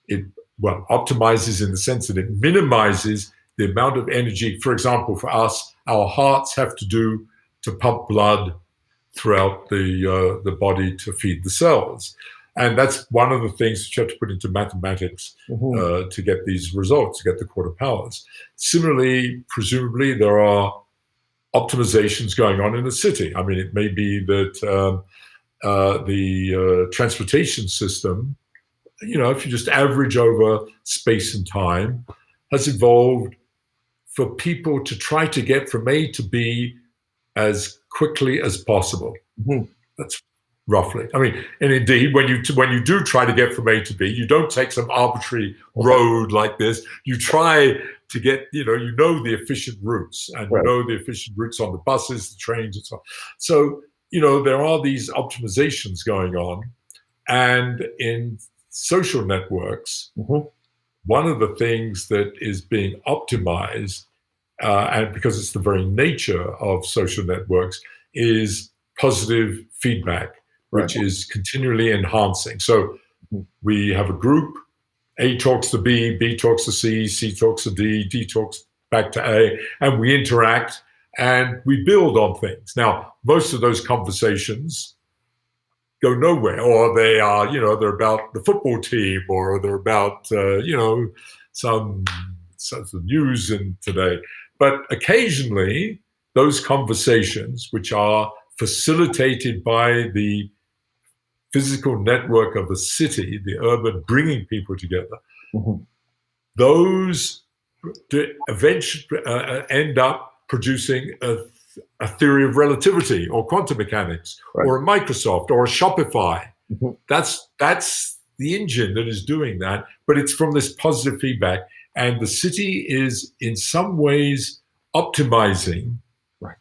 Speaker 2: in the sense that it minimizes the amount of energy. For example, for us, our hearts have to pump blood throughout the body to feed the cells. And that's one of the things that you have to put into mathematics to get these results, to get the quarter powers. Similarly, presumably, there are optimizations going on in a city. I mean, it may be that the transportation system, if you just average over space and time, has evolved for people to try to get from A to B as quickly as possible.
Speaker 1: Mhm.
Speaker 2: That's roughly. I mean, and indeed, when you do try to get from A to B, you don't take some arbitrary road like this. You try to get, you know the efficient routes, and you
Speaker 1: Right.
Speaker 2: know the efficient routes on the buses, the trains, and so on. So, there are these optimizations going on, and in social networks,
Speaker 1: Mhm.
Speaker 2: one of the things that is being optimized, and because it's the very nature of social networks, is positive feedback,
Speaker 1: Right.
Speaker 2: which is continually enhancing. So
Speaker 1: Mhm.
Speaker 2: we have a group, A talks to B, B talks to C, C talks to D, D talks back to A, and we interact and we build on things. Now, most of those conversations go nowhere, or they are, they're about the football team, or they're about, some of the news in today. But occasionally, those conversations, which are facilitated by the physical network of the city, the urban bringing people together,
Speaker 1: Mhm.
Speaker 2: those eventually end up producing a theory of relativity, or quantum mechanics,
Speaker 1: Right.
Speaker 2: or a Microsoft, or a Shopify.
Speaker 1: Mhm.
Speaker 2: That's the engine that is doing that, but it's from this positive feedback. And the city is in some ways optimizing
Speaker 1: Right.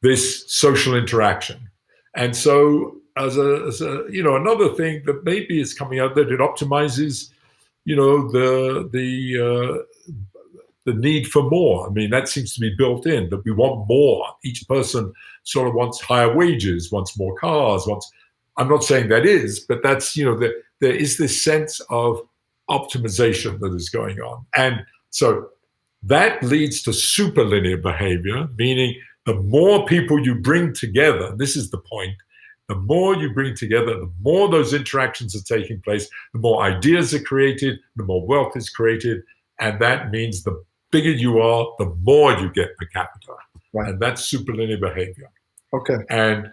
Speaker 2: this social interaction. And so as a another thing that maybe is coming out, that it optimizes, the need for more. I mean, that seems to be built in, that we want more. Each person sort of wants higher wages, wants more cars, I'm not saying that is, but that's, there is this sense of optimization that is going on. And so that leads to superlinear behavior, meaning the more people you bring together, this is the point, the more you bring together, the more those interactions are taking place, the more ideas are created, the more wealth is created. And that means the bigger you are, the more you get per capita.
Speaker 1: Right.
Speaker 2: And that's superlinear behavior.
Speaker 1: Okay.
Speaker 2: And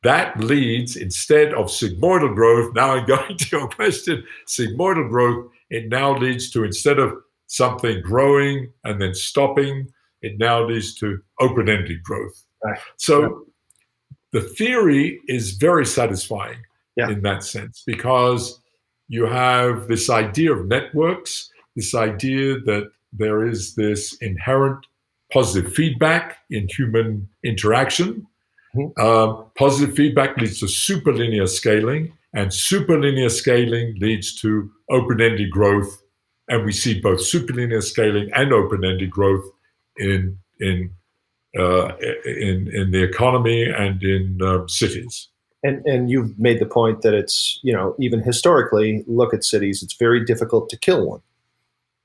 Speaker 2: that leads, instead of sigmoidal growth, now I'm going to your question, sigmoidal growth, it now leads to, instead of something growing and then stopping, it now leads to open-ended growth.
Speaker 1: Right.
Speaker 2: So the theory is very satisfying
Speaker 1: Yeah.
Speaker 2: in that sense, because you have this idea of networks, this idea that there is this inherent positive feedback in human interaction. Positive feedback leads to superlinear scaling, and superlinear scaling leads to open-ended growth. And we see both superlinear scaling and open-ended growth in the economy and in cities.
Speaker 1: And you've made the point that it's, even historically, look at cities, it's very difficult to kill one.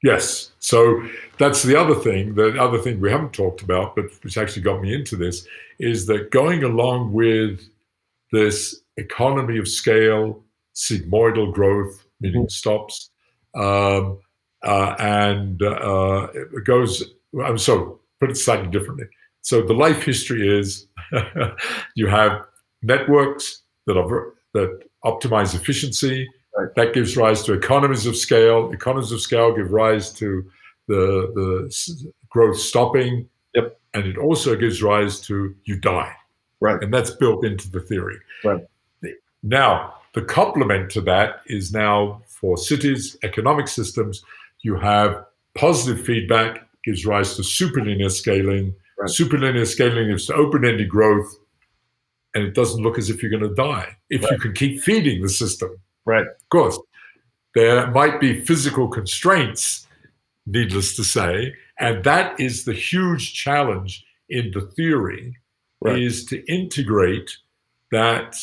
Speaker 2: Yes. So that's the other thing. The other thing we haven't talked about, but which actually got me into this, is that going along with this economy of scale, sigmoidal growth, meaning stops, and it goes. So put it slightly differently. So the life history is you have networks that optimize efficiency.
Speaker 1: Right.
Speaker 2: That gives rise to economies of scale. Economies of scale give rise to the growth stopping.
Speaker 1: Yep.
Speaker 2: And it also gives rise to you die.
Speaker 1: Right.
Speaker 2: And that's built into the theory.
Speaker 1: Right.
Speaker 2: Now, the complement to that is, now for cities, economic systems, you have positive feedback gives rise to superlinear scaling.
Speaker 1: Right.
Speaker 2: Superlinear scaling gives to open-ended growth, and it doesn't look as if you're going to die if you can keep feeding the system.
Speaker 1: Right.
Speaker 2: Of course, there might be physical constraints, needless to say, and that is the huge challenge in the theory, is to integrate that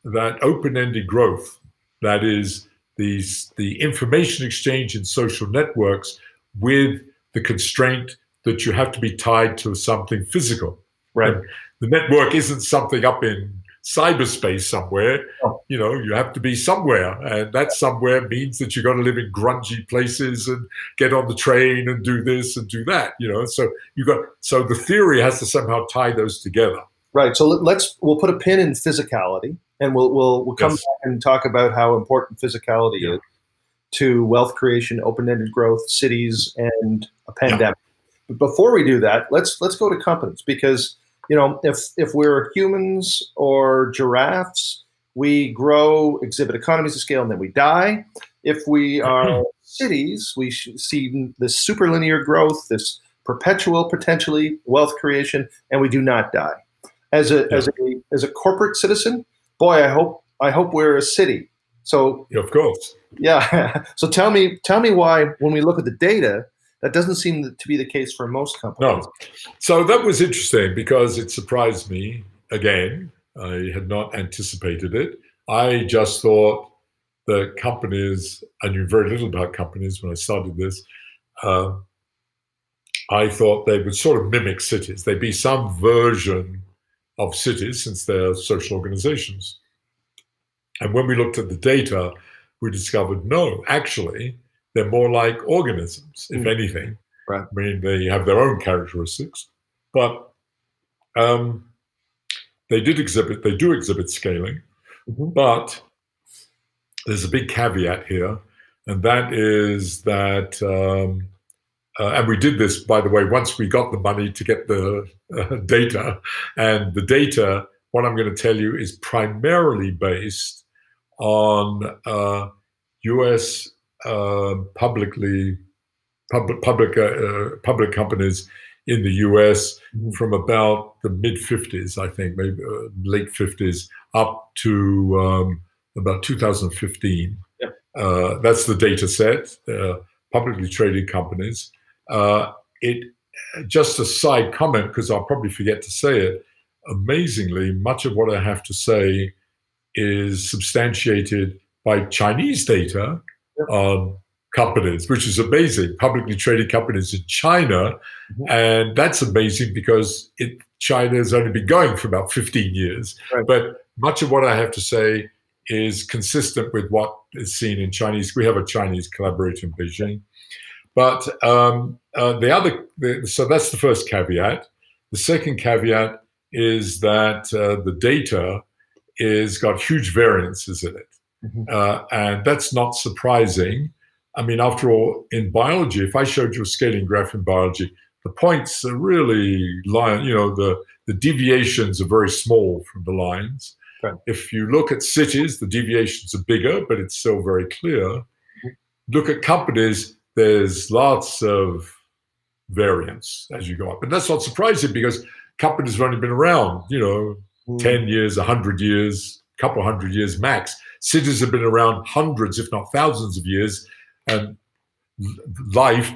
Speaker 2: open-ended growth, that is the information exchange in social networks, with the constraint that you have to be tied to something physical.
Speaker 1: Right.
Speaker 2: And the network isn't something up in cyberspace somewhere.
Speaker 1: Oh.
Speaker 2: You have to be somewhere, and that somewhere means that you got to live in grungy places and get on the train and do this and do that. So the theory has to somehow tie those together.
Speaker 1: Right. So we'll put a pin in physicality, and we'll come back and talk about how important physicality is to wealth creation, open-ended growth, cities, and a pandemic. But before we do that, let's go to companies, because if we're humans or giraffes, we grow, exhibit economies of scale, and then we die. If we are cities, we see this superlinear growth, this perpetual, potentially, wealth creation, and we do not die. As a corporate citizen, boy, I hope we're a city. So
Speaker 2: Yeah, of course.
Speaker 1: yeah. So tell me why, when we look at the data, that doesn't seem to be the case for most companies.
Speaker 2: No. So that was interesting because it surprised me again. I had not anticipated it. I just thought that companies, I knew very little about companies when I started this. I thought they would sort of mimic cities. They'd be some version of cities since they're social organizations. And when we looked at the data, we discovered no, actually, they're more like organisms, if anything.
Speaker 1: Right.
Speaker 2: I mean, they have their own characteristics, but they do exhibit scaling. But there's a big caveat here, and that is that, and we did this, by the way, once we got the money to get the data, and the data, what I'm going to tell you, is primarily based on U.S. public companies in the U.S. from about the mid 50s, I think, maybe late 50s, up to about 2015. Yeah. That's the data set. Publicly traded companies. It just a side comment, because I'll probably forget to say it. Amazingly, much of what I have to say is substantiated by Chinese data on companies, which is amazing. Publicly traded companies in China, and that's amazing because China has only been going for about 15 years. Right. But much of what I have to say is consistent with what is seen in Chinese. We have a Chinese collaborator in Beijing. But so that's the first caveat. The second caveat is that the data is got huge variances in it. And that's not surprising. I mean, after all, in biology, if I showed you a scaling graph in biology, the points are really the deviations are very small from the lines. Right. If you look at cities, the deviations are bigger, but it's still very clear. Look at companies, there's lots of variance as you go up. And that's not surprising because companies have only been around, 10 years, 100 years, a couple of 100 years max. Cities have been around hundreds, if not thousands of years. And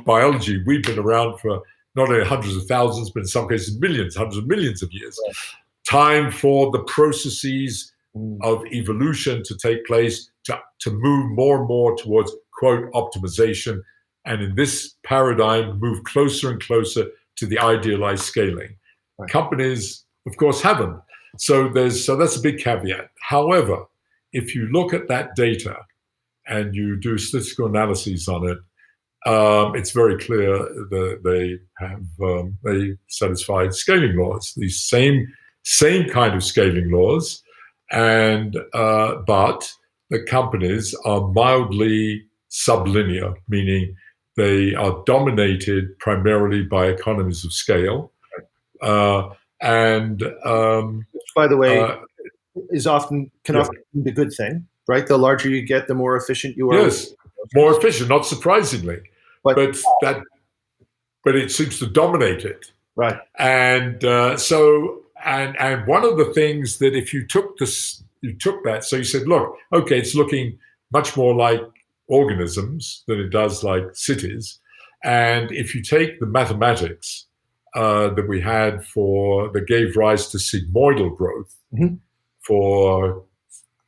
Speaker 2: biology, we've been around for not only hundreds of thousands, but in some cases millions, hundreds of millions of years. Right. Time for the processes of evolution to take place, to move more and more towards, quote, optimization. And in this paradigm, move closer and closer to the idealized scaling. Right. Companies, of course, haven't. So that's a big caveat. However, if you look at that data and you do statistical analyses on it, it's very clear that they satisfy scaling laws, these same kind of scaling laws, and but the companies are mildly sublinear, meaning they are dominated primarily by economies of scale. And
Speaker 1: by the way, often be a good thing, right? The larger you get, the more efficient you are.
Speaker 2: Yes, more efficient, not surprisingly, but it seems to dominate it,
Speaker 1: right?
Speaker 2: And and one of the things that if you took that, so you said, look, okay, it's looking much more like organisms than it does like cities, and if you take the mathematics that we had that gave rise to sigmoidal growth for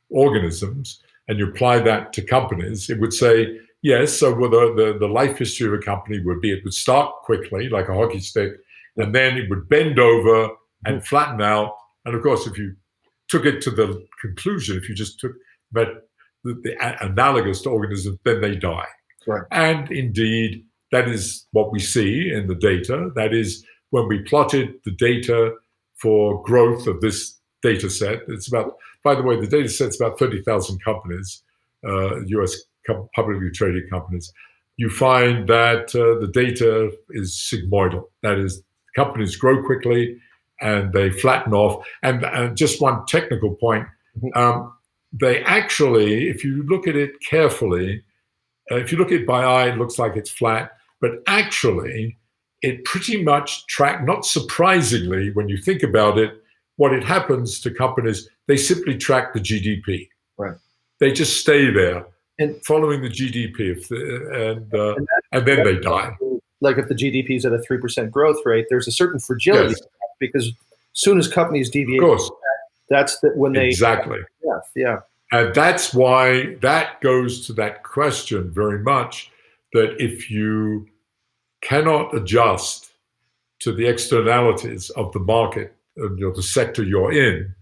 Speaker 2: organisms, and you apply that to companies, it would say, yes, so the life history of a company would be, it would start quickly, like a hockey stick, and then it would bend over and flatten out. And of course, if you took it to the conclusion, if you just took the analogous to organisms, then they die.
Speaker 1: Right. And
Speaker 2: indeed, that is what we see in the data. That is, when we plotted the data for growth of this data set, it's about, by the way, the data set's about 30,000 companies, US publicly traded companies. You find that the data is sigmoidal. That is, companies grow quickly and they flatten off. And just one technical point, they actually, if you look at it carefully, if you look at it by eye, it looks like it's flat, but actually it pretty much not surprisingly, when you think about it, what it happens to companies, they simply track the GDP.
Speaker 1: Right.
Speaker 2: They just stay there
Speaker 1: and
Speaker 2: following the GDP, and then they die.
Speaker 1: Like if the GDP is at a 3% growth rate, there's a certain fragility,
Speaker 2: Yes.
Speaker 1: Because as soon as companies deviate,
Speaker 2: of course,
Speaker 1: that's when they
Speaker 2: exactly.
Speaker 1: Yeah.
Speaker 2: And that's why that goes to that question very much, that if you cannot adjust to the externalities of the market, the sector you're in,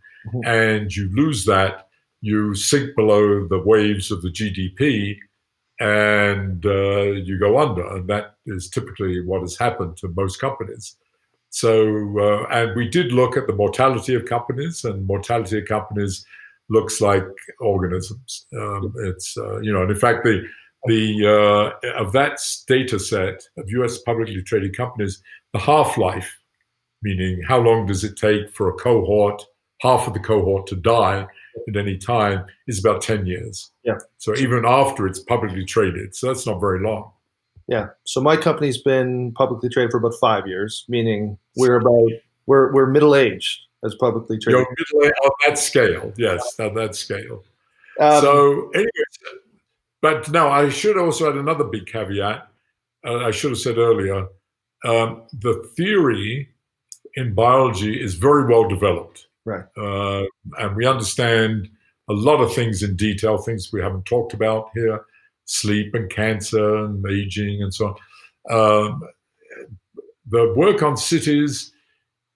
Speaker 2: and you lose that, you sink below the waves of the GDP, and you go under. And that is typically what has happened to most companies. So, and we did look at the mortality of companies, and mortality of companies looks like organisms. It's and in fact, the of that data set of U.S. publicly traded companies, the half-life, meaning how long does it take for a cohort, half of the cohort, to die at any time, is about 10 years.
Speaker 1: Yeah.
Speaker 2: So even after it's publicly traded, so that's not very long.
Speaker 1: Yeah. So my company's been publicly traded for about 5 years, meaning we're middle-aged as publicly traded.
Speaker 2: You're middle on that scale, yes, on that scale. So anyway, but now I should also add another big caveat. I should have said earlier, the theory in biology is very well developed.
Speaker 1: Right.
Speaker 2: And we understand a lot of things in detail, things we haven't talked about here, sleep and cancer and aging and so on. The work on cities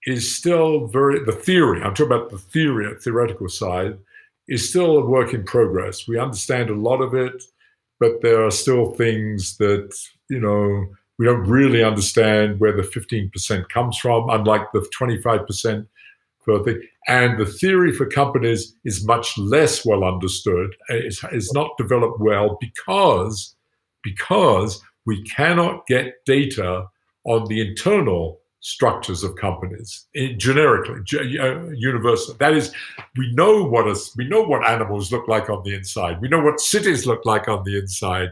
Speaker 2: is still the theory, I'm talking about the theoretical side, is still a work in progress. We understand a lot of it, but there are still things that, we don't really understand where the 15% comes from, unlike the 25% for the, and the theory for companies is much less well understood. It's not developed well because we cannot get data on the internal structures of companies generically, universal. That is, we know what animals look like on the inside. We know what cities look like on the inside,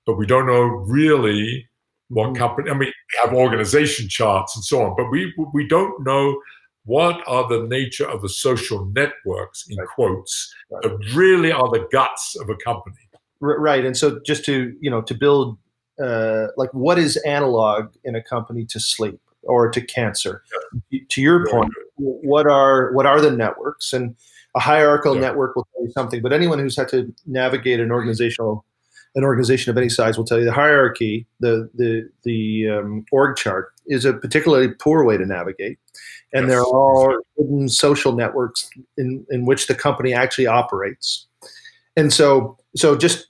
Speaker 2: but we don't know really what company. I mean, we have organization charts and so on, but we don't know what are the nature of the social networks, in quotes, that really are the guts of a company.
Speaker 1: Right. And so just to build, like, what is analog in a company to sleep or to cancer? Yeah. To your point, what are the networks? And a hierarchical network will tell you something, but anyone who's had to navigate an organization of any size will tell you the hierarchy, the org chart, is a particularly poor way to navigate. And there are hidden social networks in which the company actually operates. And so just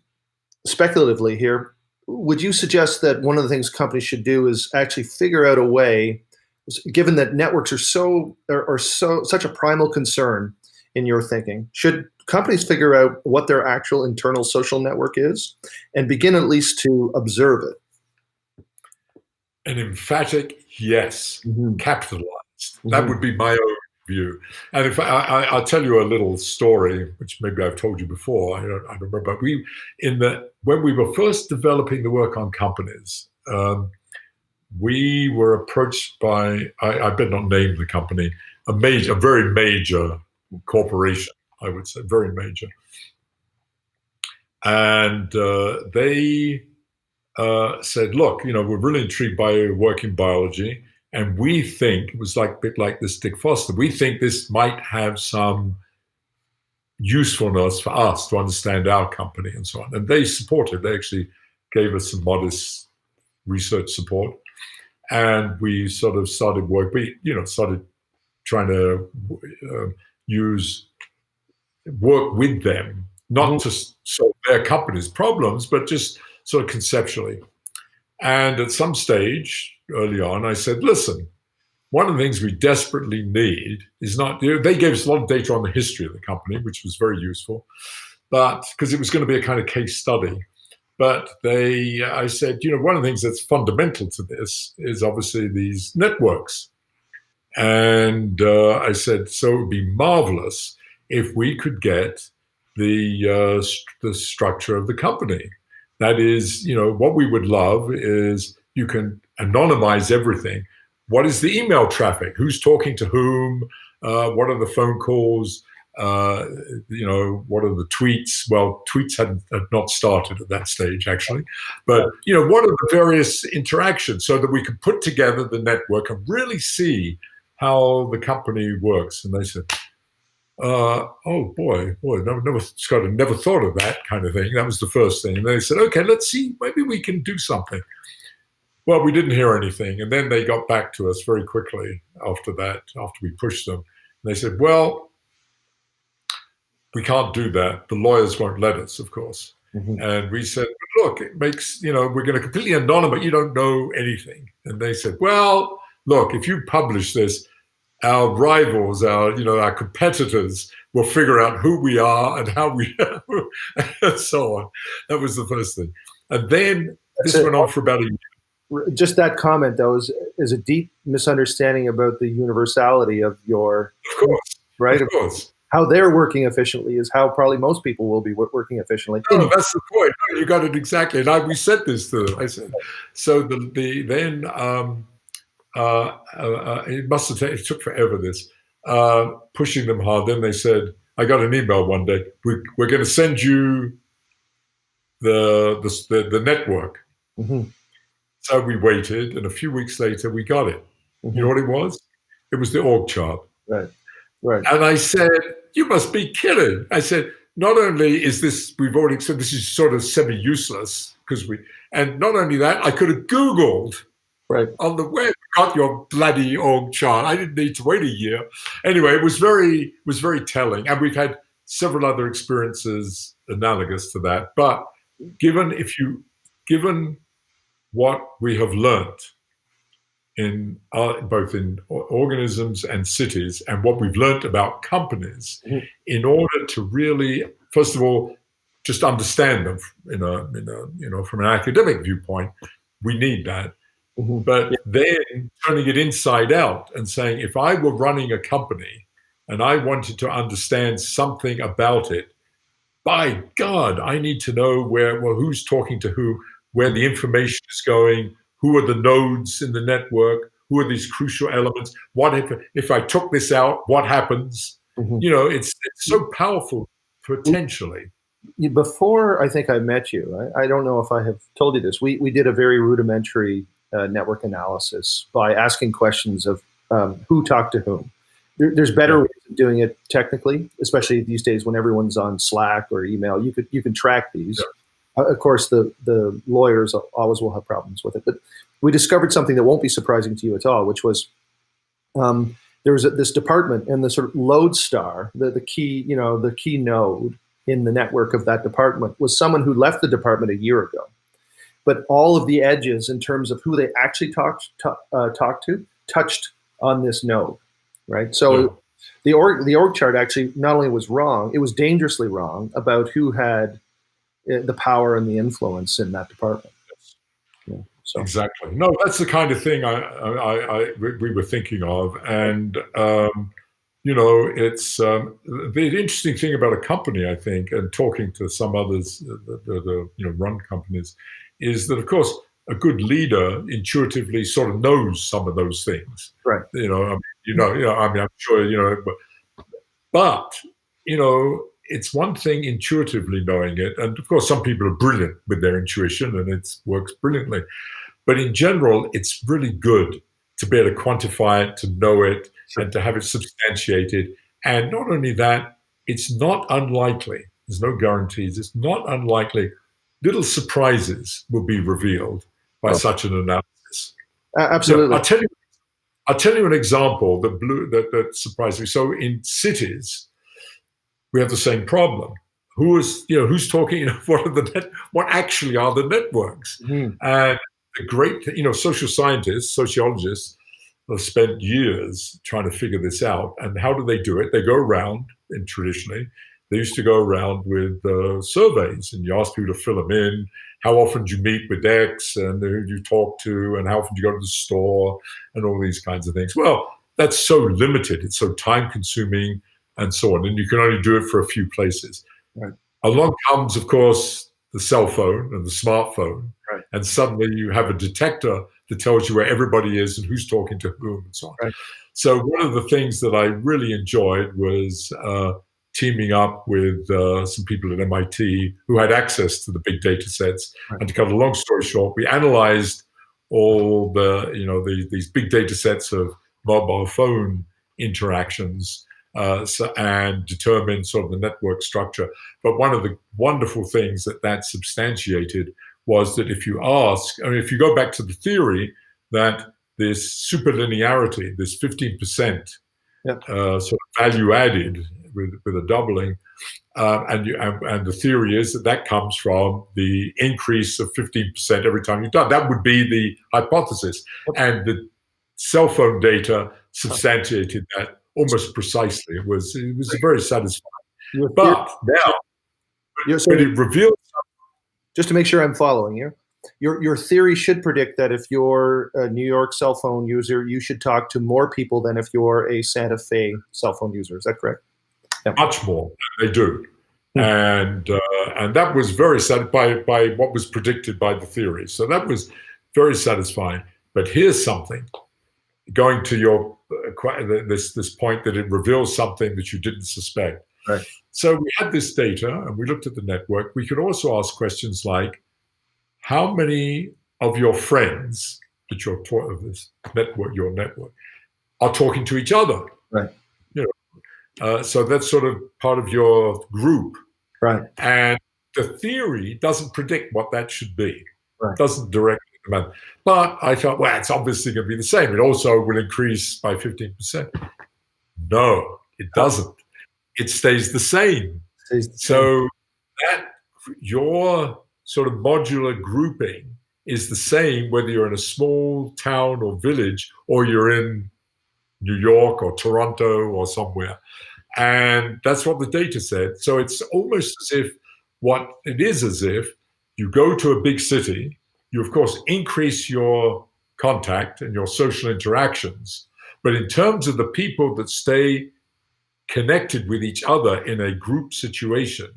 Speaker 1: speculatively here, would you suggest that one of the things companies should do is actually figure out a way, given that networks are such a primal concern in your thinking, should companies figure out what their actual internal social network is and begin at least to observe it?
Speaker 2: An emphatic yes, capitalized. That would be my own view. And if I'll tell you a little story, which maybe I've told you before. I don't remember. But when we were first developing the work on companies, we were approached by, I better not name the company, a very major corporation, I would say, very major. And they said, look, we're really intrigued by your work in biology, and we think, it was like a bit like this Dick Foster, we think this might have some usefulness for us to understand our company and so on. And they supported, they actually gave us some modest research support. And we sort of started started trying to work with them, not to solve their company's problems, but just sort of conceptually. And at some stage early on, I said, listen, one of the things we desperately need is not, they gave us a lot of data on the history of the company, which was very useful, but because it was going to be a kind of case study. But I said, one of the things that's fundamental to this is obviously these networks. And I said, so it would be marvelous if we could get the structure of the company. That is, what we would love is you can anonymize everything. What is the email traffic? Who's talking to whom? What are the phone calls? What are the tweets? Well, tweets had not started at that stage, actually. But, what are the various interactions so that we can put together the network and really see how the company works? And they said, oh boy, never thought of that kind of thing. That was the first thing. And they said, okay, let's see, maybe we can do something. Well, we didn't hear anything. And then they got back to us very quickly after that, after we pushed them. And they said, well, we can't do that. The lawyers won't let us, of course. Mm-hmm. And we said, look, it makes, we're going to completely anonymous. You don't know anything. And they said, well, look, if you publish this, our rivals, our competitors will figure out who we are and how we and so on. That was the first thing. And then this went on for about a year.
Speaker 1: Just that comment, though, is a deep misunderstanding about the universality of your,
Speaker 2: of course,
Speaker 1: right?
Speaker 2: Of course.
Speaker 1: How they're working efficiently is how probably most people will be working efficiently.
Speaker 2: No, that's the point. You got it exactly. And we said this to them. I said, so then it must have it took forever, this pushing them hard. Then they said, I got an email one day, we're going to send you the network. Mm-hmm. So we waited, and a few weeks later we got it. Mm-hmm. You know what it was? It was the org chart.
Speaker 1: Right.
Speaker 2: And I said, you must be kidding. I said, not only is this, we've already said this is sort of semi-useless, and not only that, I could have Googled on the web, got your bloody org chart. I didn't need to wait a year. Anyway, it was very telling. And we've had several other experiences analogous to that. But given what we have learned in both in organisms and cities, and what we've learned about companies, mm-hmm. in order to really, first of all, just understand them from an academic viewpoint, we need that. Mm-hmm. But then turning it inside out and saying, if I were running a company and I wanted to understand something about it, by God, I need to know who's talking to who, where the information is going, who are the nodes in the network, who are these crucial elements, what if I took this out, what happens? Mm-hmm. It's so powerful potentially.
Speaker 1: Before I think I met you, I don't know if I have told you this, we did a very rudimentary network analysis by asking questions of who talked to whom. There's better ways of doing it technically, especially these days when everyone's on Slack or email. You can track these. Yeah. Of course, the lawyers always will have problems with it. But we discovered something that won't be surprising to you at all, which was there was this department, and the sort of lodestar, the key node in the network of that department was someone who left the department a year ago. But all of the edges in terms of who they actually talked to touched on this node, right? So the org chart actually not only was wrong, it was dangerously wrong about who had the power and the influence in that department. Yeah, so.
Speaker 2: Exactly. No, that's the kind of thing we were thinking of, and it's the interesting thing about a company, I think, and talking to some others that run companies, is that of course a good leader intuitively sort of knows some of those things,
Speaker 1: right?
Speaker 2: I'm sure but it's one thing intuitively knowing it, and of course some people are brilliant with their intuition and it works brilliantly, but in general it's really good to be able to quantify it, to know it, sure. And to have it substantiated. And not only that, it's not unlikely, there's no guarantees, it's not unlikely little surprises will be revealed by such an analysis.
Speaker 1: Absolutely.
Speaker 2: I'll tell you an example that surprised me. So in cities, we have the same problem. Who's talking? What actually are the networks? Mm-hmm. And the great, sociologists have spent years trying to figure this out. And how do they do it? They go around, and traditionally, they used to go around with surveys, and you ask people to fill them in. How often do you meet with X, and who do you talk to, and how often do you go to the store, and all these kinds of things. Well, that's so limited. It's so time consuming and so on. And you can only do it for a few places.
Speaker 1: Right.
Speaker 2: Along comes, of course, the cell phone and the smartphone.
Speaker 1: Right.
Speaker 2: And suddenly you have a detector that tells you where everybody is and who's talking to whom and so on.
Speaker 1: Right.
Speaker 2: So one of the things that I really enjoyed was teaming up with some people at MIT who had access to the big data sets.
Speaker 1: Right.
Speaker 2: And to cut a long story short, we analyzed all these big data sets of mobile phone interactions and determined sort of the network structure. But one of the wonderful things that substantiated was that if you go back to the theory that this superlinearity, this 15% sort of value added with a doubling, and the theory is that comes from the increase of 15% every time you've done. That would be the hypothesis. And the cell phone data substantiated that almost precisely. It was very satisfying. But now, but it revealed something.
Speaker 1: Just to make sure I'm following you, your theory should predict that if you're a New York cell phone user, you should talk to more people than if you're a Santa Fe cell phone user. Is that correct?
Speaker 2: Yeah. Much more. They do. And that was very satisfied by what was predicted by the theory. So that was very satisfying. But here's something. Going to your this point that it reveals something that you didn't suspect.
Speaker 1: Right.
Speaker 2: So we had this data and we looked at the network. We could also ask questions like, how many of your friends that you're taught of this network, your network, are talking to each other?
Speaker 1: Right.
Speaker 2: So that's sort of part of your group.
Speaker 1: Right.
Speaker 2: And the theory doesn't predict what that should be.
Speaker 1: Right.
Speaker 2: It doesn't directly command. But I thought, well, it's obviously going to be the same. It also will increase by 15%. No, it doesn't. It stays the same. So that your sort of modular grouping is the same whether you're in a small town or village or you're in New York or Toronto or somewhere. And that's what the data said. So it's almost as if you go to a big city, you of course increase your contact and your social interactions. But in terms of the people that stay connected with each other in a group situation,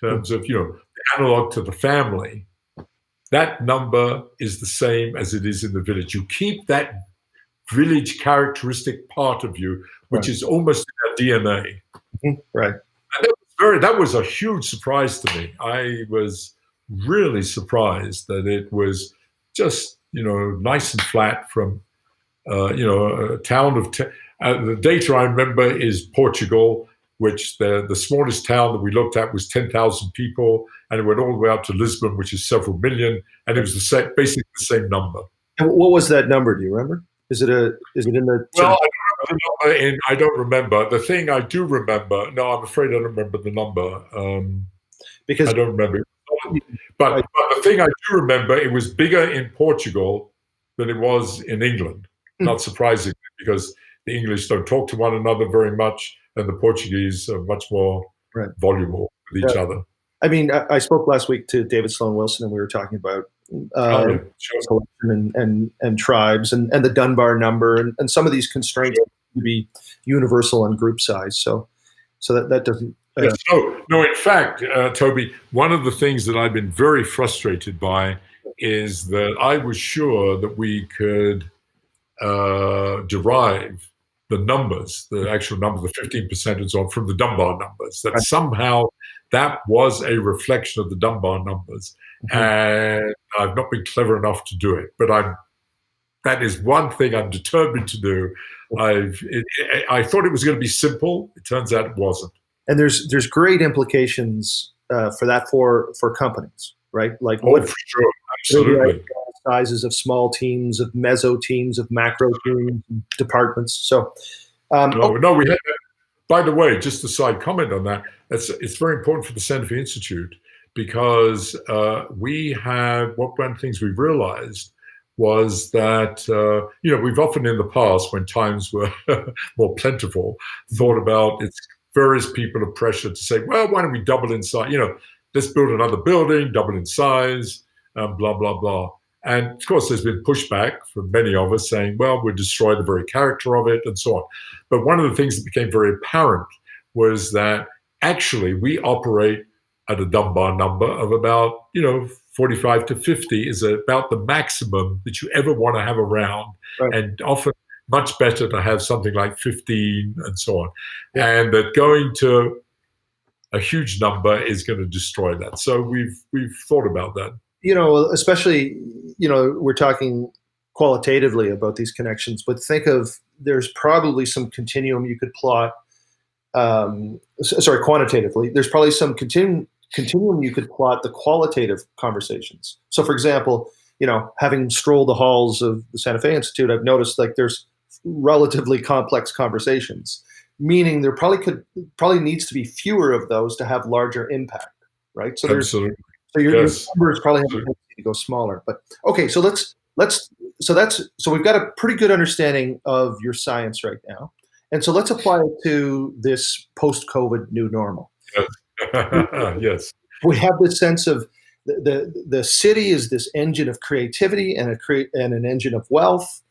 Speaker 2: in terms of, the analog to the family, that number is the same as it is in the village. You keep that village characteristic part of you, which is almost in our DNA.
Speaker 1: Mm-hmm. Right.
Speaker 2: And that was a huge surprise to me. I was really surprised that it was just, nice and flat from, a town of, the data I remember is Portugal, which the smallest town that we looked at was 10,000 people, and it went all the way up to Lisbon, which is several million, and it was basically the same number.
Speaker 1: And what was that number? Do you remember? Is it in the?
Speaker 2: Well, I don't remember. The thing I do remember, no, I'm afraid I don't remember the number. Because I don't remember. But the thing I do remember, it was bigger in Portugal than it was in England. Not surprisingly, because the English don't talk to one another very much, and the Portuguese are much more voluble with each other.
Speaker 1: I mean, I spoke last week to David Sloan Wilson, and we were talking about and tribes and the Dunbar number and some of these constraints to be universal on group size. So that doesn't.
Speaker 2: No, in fact, Toby, one of the things that I've been very frustrated by is that I was sure that we could derive the numbers, the actual number, the 15% and so on, from the Dunbar numbers, that somehow that was a reflection of the Dunbar numbers. And I've not been clever enough to do it, but that is one thing I'm determined to do. I thought it was going to be simple. It turns out it wasn't.
Speaker 1: And there's great implications for that for companies, right? Like
Speaker 2: for sure, absolutely.
Speaker 1: Sizes of small teams, of meso teams, of macro teams, departments. So,
Speaker 2: no, we had. By the way, just a side comment on that. It's very important for the Santa Fe Institute because we have one of the things we realized was that we've often in the past, when times were more plentiful, thought about it's various people of pressure to say, well, why don't we double in size? Let's build another building, double in size, blah blah blah. And of course, there's been pushback from many of us saying, well, we'll destroy the very character of it and so on. But one of the things that became very apparent was that actually we operate at a Dunbar number of about, 45 to 50 is about the maximum that you ever want to have around.
Speaker 1: Right.
Speaker 2: And often much better to have something like 15 and so on. Yeah. And that going to a huge number is going to destroy that. So we've thought about that.
Speaker 1: Especially, we're talking qualitatively about these connections, but think of, there's probably some continuum you could plot. Quantitatively, there's probably some continuum you could plot the qualitative conversations. So for example, having strolled the halls of the Santa Fe Institute, I've noticed like there's relatively complex conversations, meaning there probably needs to be fewer of those to have larger impact, right? So
Speaker 2: Absolutely.
Speaker 1: So your numbers probably have a tendency to go smaller. But okay, so so we've got a pretty good understanding of your science right now. And so let's apply it to this post-COVID new normal.
Speaker 2: Yes. Yes.
Speaker 1: We have this sense of the city is this engine of creativity and an engine of wealth,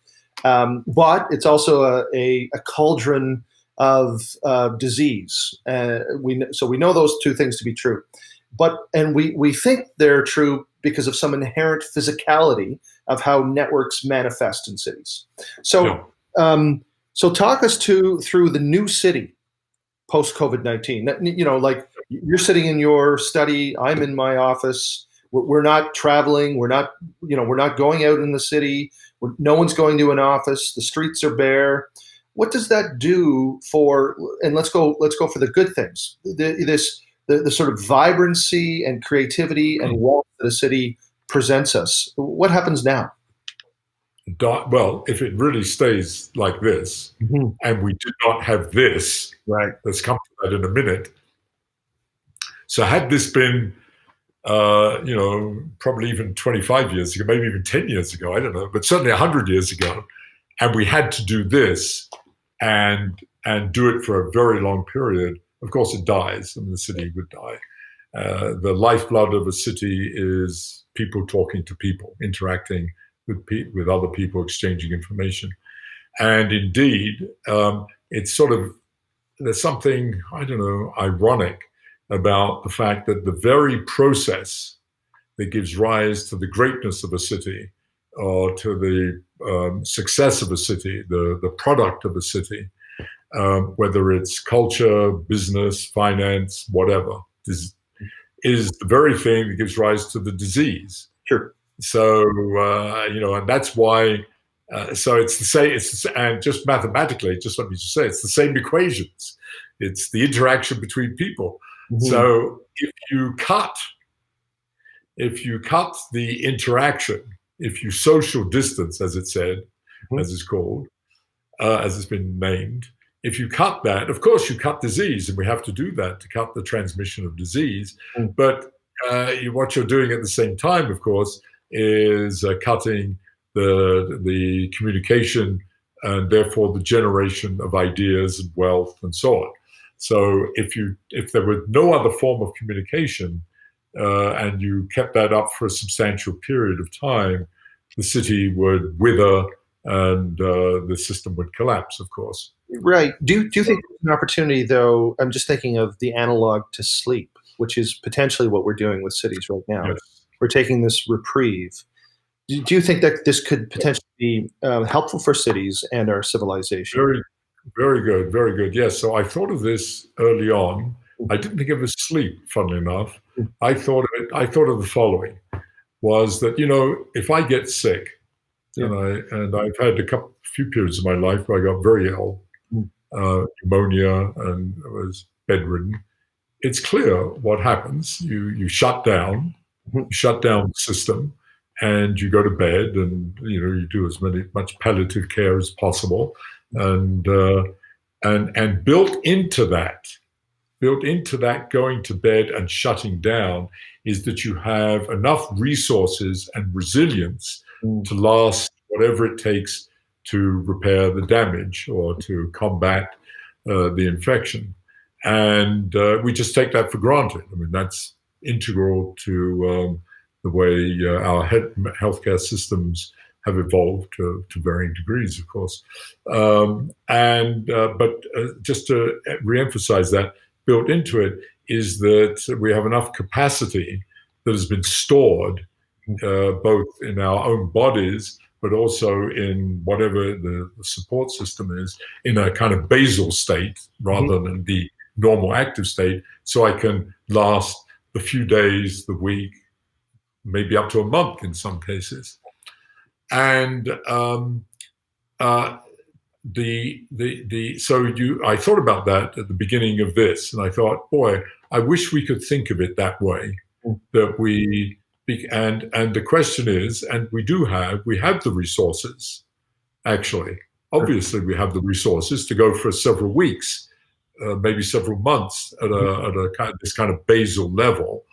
Speaker 1: but it's also a cauldron of disease. We know those two things to be true, and we think they're true because of some inherent physicality of how networks manifest in cities. So. Yeah. So talk us through the new city post COVID-19. Like you're sitting in your study, I'm in my office. We're not traveling. We're not going out in the city. No one's going to an office. The streets are bare. What does that do for? And let's go for the good things. The sort of vibrancy and creativity and wealth that a city presents us. What happens now?
Speaker 2: Well, if it really stays like this, mm-hmm. and we do not have this,
Speaker 1: right?
Speaker 2: Let's come to that in a minute. So had this been, probably even 25 years ago, maybe even 10 years ago, I don't know, but certainly 100 years ago, and we had to do this and do it for a very long period, of course it dies, and the city would die. The lifeblood of a city is people talking to people, interacting with other people, exchanging information. And indeed, it's there's something, ironic about the fact that the very process that gives rise to the greatness of a city or to the success of a city, the product of a city, whether it's culture, business, finance, whatever, is the very thing that gives rise to the disease.
Speaker 1: Sure.
Speaker 2: So, and that's why, so it's the same, and just mathematically, just let me just say, it's the same equations. It's the interaction between people. Mm-hmm. So if you cut the interaction, if you social distance, as it said, mm-hmm. as it's called, as it's been named, if you cut that, of course you cut disease, and we have to do that to cut the transmission of disease. Mm-hmm. But what you're doing at the same time, of course, is cutting the communication and therefore the generation of ideas and wealth and so on. So if there were no other form of communication and you kept that up for a substantial period of time, the city would wither and the system would collapse, of course.
Speaker 1: Right. Do you think there's an opportunity, though? I'm just thinking of the analog to sleep, which is potentially what we're doing with cities right now.
Speaker 2: Yes.
Speaker 1: We're taking this reprieve. Do you think that this could potentially be helpful for cities and our civilization?
Speaker 2: Very, very good, very good. Yes. So I thought of this early on. I didn't think of it as sleep, funnily enough. I thought of the following: was that if I get sick, yeah. and I've had a few periods of my life where I got very ill, pneumonia, and I was bedridden. It's clear what happens. You shut down. You shut down the system, and you go to bed, and you do as much palliative care as possible, and built into that going to bed and shutting down is that you have enough resources and resilience to last whatever it takes to repair the damage or to combat the infection, and we just take that for granted. I mean, that's integral to the way our healthcare systems have evolved to varying degrees, of course. But just to reemphasize that, built into it is that we have enough capacity that has been stored both in our own bodies, but also in whatever the support system is, in a kind of basal state rather than the normal active state, so I can last the few days, the week, maybe up to a month in some cases. And I thought about that at the beginning of this, and I thought, boy, I wish we could think of it that way. That and the question is, and we have the resources. Actually, obviously, we have the resources to go for several weeks, maybe several months at this kind of basal level.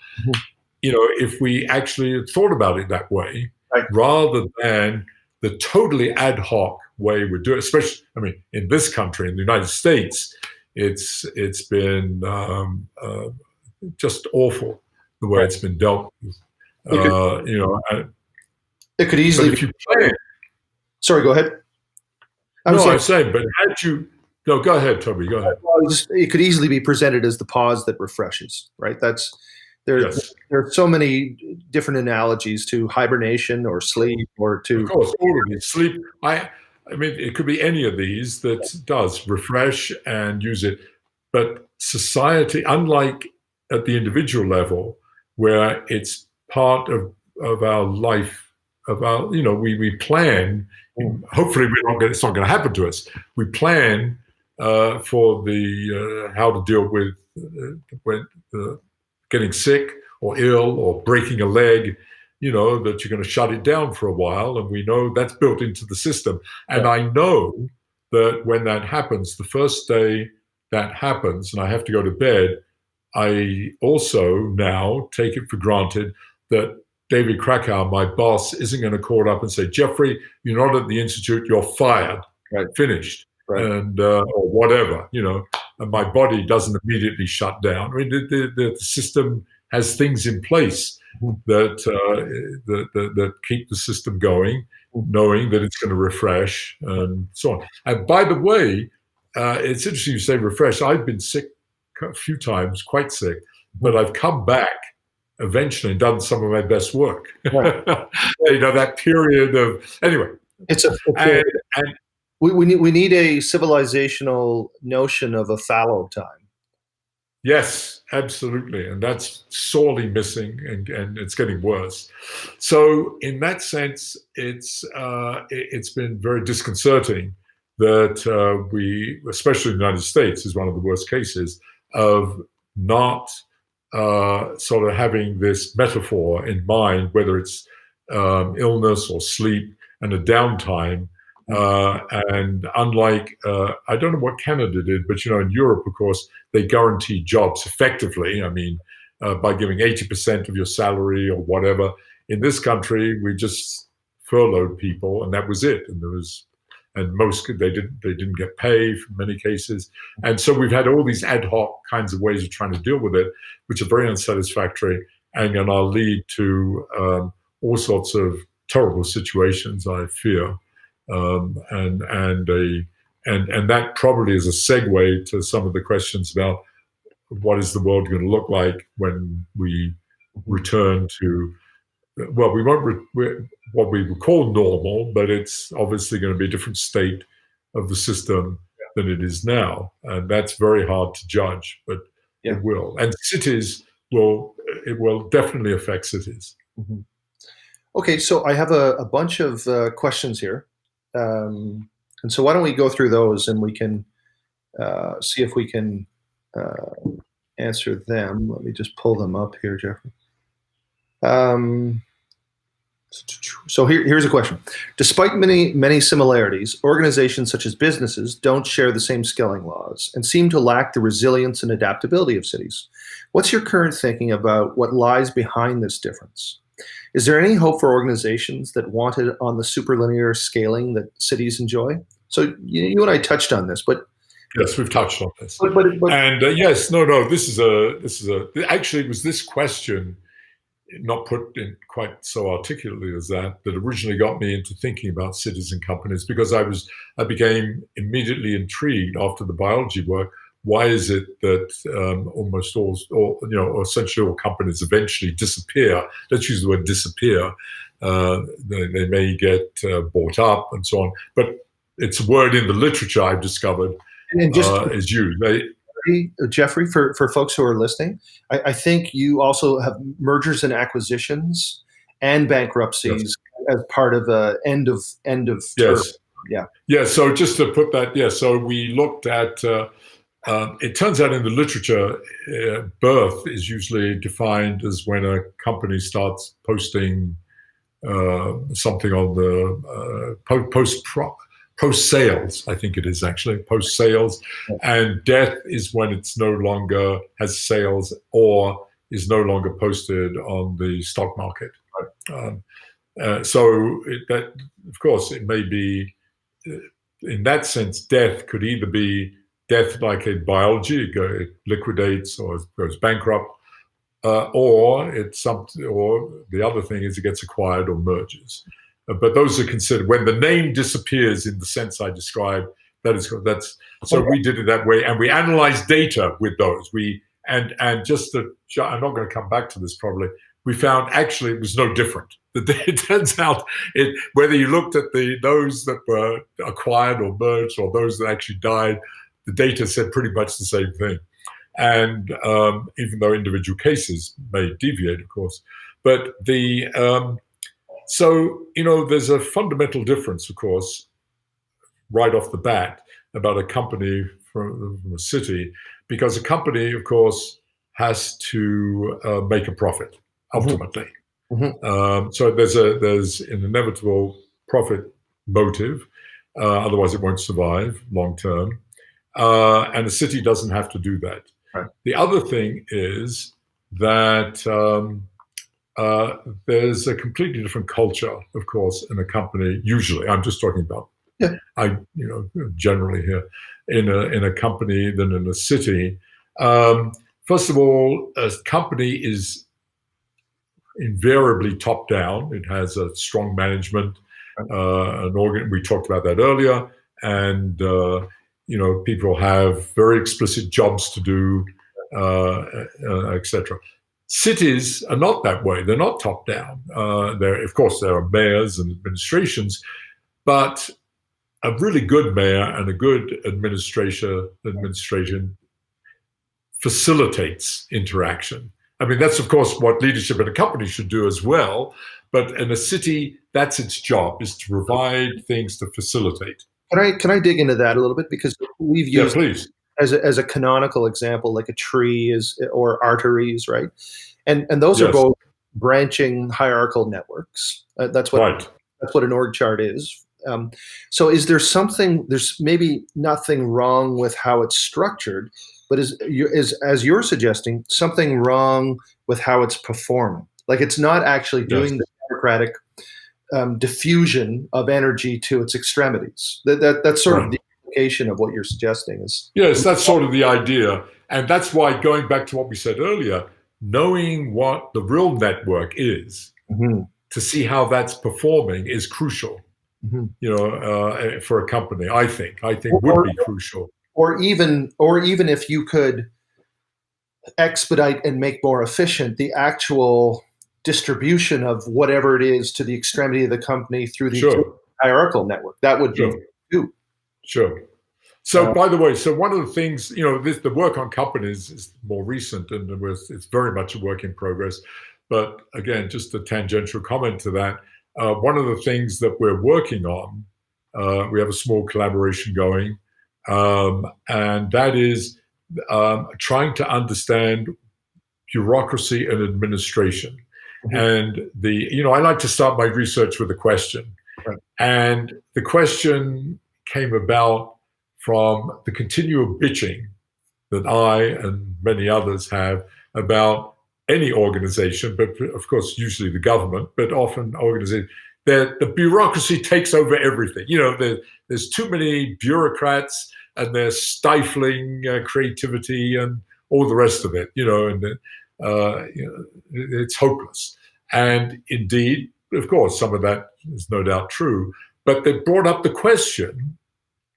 Speaker 2: If we actually thought about it that way, right, rather than the totally ad hoc way we do it, especially, in this country, in the United States, it's been just awful the way it's been dealt with.
Speaker 1: It could easily.
Speaker 2: But if you plan,
Speaker 1: sorry, go ahead.
Speaker 2: I'm saying, but go ahead, Toby. Go ahead.
Speaker 1: It could easily be presented as the pause that refreshes, right? There are so many different analogies to hibernation or sleep or to.
Speaker 2: Of course, all of these sleep. It could be any of these that does refresh and use it. But society, unlike at the individual level, where it's part of our life, we plan. Hopefully, it's not going to happen to us. We plan for how to deal with getting sick or ill or breaking a leg. That you're going to shut it down for a while, and we know that's built into the system. And I know that when that happens, the first day that happens, and I have to go to bed, I also now take it for granted that David Krakow, my boss, isn't going to call up and say, Geoffrey, you're not at the Institute, you're fired, finished, and or whatever, and my body doesn't immediately shut down. The system has things in place that keep the system going, knowing that it's going to refresh and so on. And by the way, it's interesting you say refresh. I've been sick a few times, quite sick, but I've come back eventually and done some of my best work. Right. That period of anyway.
Speaker 1: We need a civilizational notion of a fallow time.
Speaker 2: Yes, absolutely, and that's sorely missing, and it's getting worse. So, in that sense, it's been very disconcerting that we, especially in the United States, is one of the worst cases of not sort of having this metaphor in mind, whether it's illness or sleep and a downtime. And unlike, I don't know what Canada did, but in Europe, of course, they guarantee jobs effectively. By giving 80% of your salary or whatever. In this country, we just furloughed people, and that was it. And they didn't get pay in many cases. And so we've had all these ad hoc kinds of ways of trying to deal with it, which are very unsatisfactory and are lead to all sorts of terrible situations, I fear. And that probably is a segue to some of the questions about what is the world going to look like when we return to, well, we won't what we would call normal, but it's obviously going to be a different state of the system than it is now, and that's very hard to judge, but it will. And cities will definitely affect cities.
Speaker 1: Mm-hmm. Okay, so I have a bunch of questions here. And so why don't we go through those and we can see if we can answer them. Let me just pull them up here, Geoffrey. So here's a question. Despite many similarities, organizations such as businesses don't share the same scaling laws and seem to lack the resilience and adaptability of cities. What's your current thinking about what lies behind this difference? Is there any hope for organizations that want it on the superlinear scaling that cities enjoy? So you and I touched on this, but
Speaker 2: yes, we've touched on this.
Speaker 1: But
Speaker 2: and yes, no, this is a. Actually, it was this question not put in quite so articulately as that originally got me into thinking about cities and companies, because I became immediately intrigued after the biology work. Why is it that almost all, or essentially all companies eventually disappear? Let's use the word disappear. They may get bought up and so on, but it's a word in the literature I've discovered
Speaker 1: And just
Speaker 2: is used.
Speaker 1: Geoffrey, for folks who are listening, I think you also have mergers and acquisitions and bankruptcies as part of end of term.
Speaker 2: Yes.
Speaker 1: Yeah.
Speaker 2: Yeah. So just to put that, yeah. So we looked at. It turns out in the literature, birth is usually defined as when a company starts posting something on the post sales. I think it is actually post sales, and death is when it's no longer has sales or is no longer posted on the stock market. That, of course, it may be in that sense. Death could either be death like in biology, it liquidates or goes bankrupt, or the other thing is it gets acquired or merges. But those are considered when the name disappears in the sense I described. So we did it that way, and we analyzed data with those. I'm not going to come back to this probably. We found actually it was no different. It turns out whether you looked at those that were acquired or merged or those that actually died, the data said pretty much the same thing. And even though individual cases may deviate, of course, but there's a fundamental difference, of course, right off the bat about a company from a city, because a company, of course, has to make a profit ultimately. Mm-hmm. So there's an inevitable profit motive, otherwise it won't survive long term. And the city doesn't have to do that. Right. The other thing is that there's a completely different culture, of course, in a company. Usually, I'm just talking about, generally here, in a company than in a city. First of all, a company is invariably top down. It has a strong management, an organ. We talked about that earlier, and people have very explicit jobs to do, etc. Cities are not that way. They're not top down. Of course, there are mayors and administrations, but a really good mayor and a good administration facilitates interaction. I mean, that's, of course, what leadership in a company should do as well. But in a city, that's its job, is to provide things to facilitate.
Speaker 1: Can I dig into that a little bit? Because we've used as a canonical example, like a tree or arteries, right? And those are both branching hierarchical networks. That's what an org chart is. So is there there's maybe nothing wrong with how it's structured, but as you're suggesting, something wrong with how it's performing? Like it's not actually doing the democratic diffusion of energy to its extremities. That's sort of the implication of what you're suggesting.
Speaker 2: Yes, that's sort of the idea. And that's why, going back to what we said earlier, knowing what the real network is to see how that's performing is crucial. For a company, I think would be crucial.
Speaker 1: Or even if you could expedite and make more efficient the actual distribution of whatever it is to the extremity of the company through the hierarchical network, that would be too.
Speaker 2: Sure. So, by the way, one of the things, the work on companies is more recent, and it's very much a work in progress. But again, just a tangential comment to that. One of the things that we're working on, we have a small collaboration going, and that is trying to understand bureaucracy and administration. And I like to start my research with a question. Right. And the question came about from the continual bitching that I and many others have about any organization, but of course, usually the government, but often organizations, that the bureaucracy takes over everything. There's too many bureaucrats and they're stifling creativity and all the rest of it, it's hopeless. And indeed, of course, some of that is no doubt true, but they brought up the question,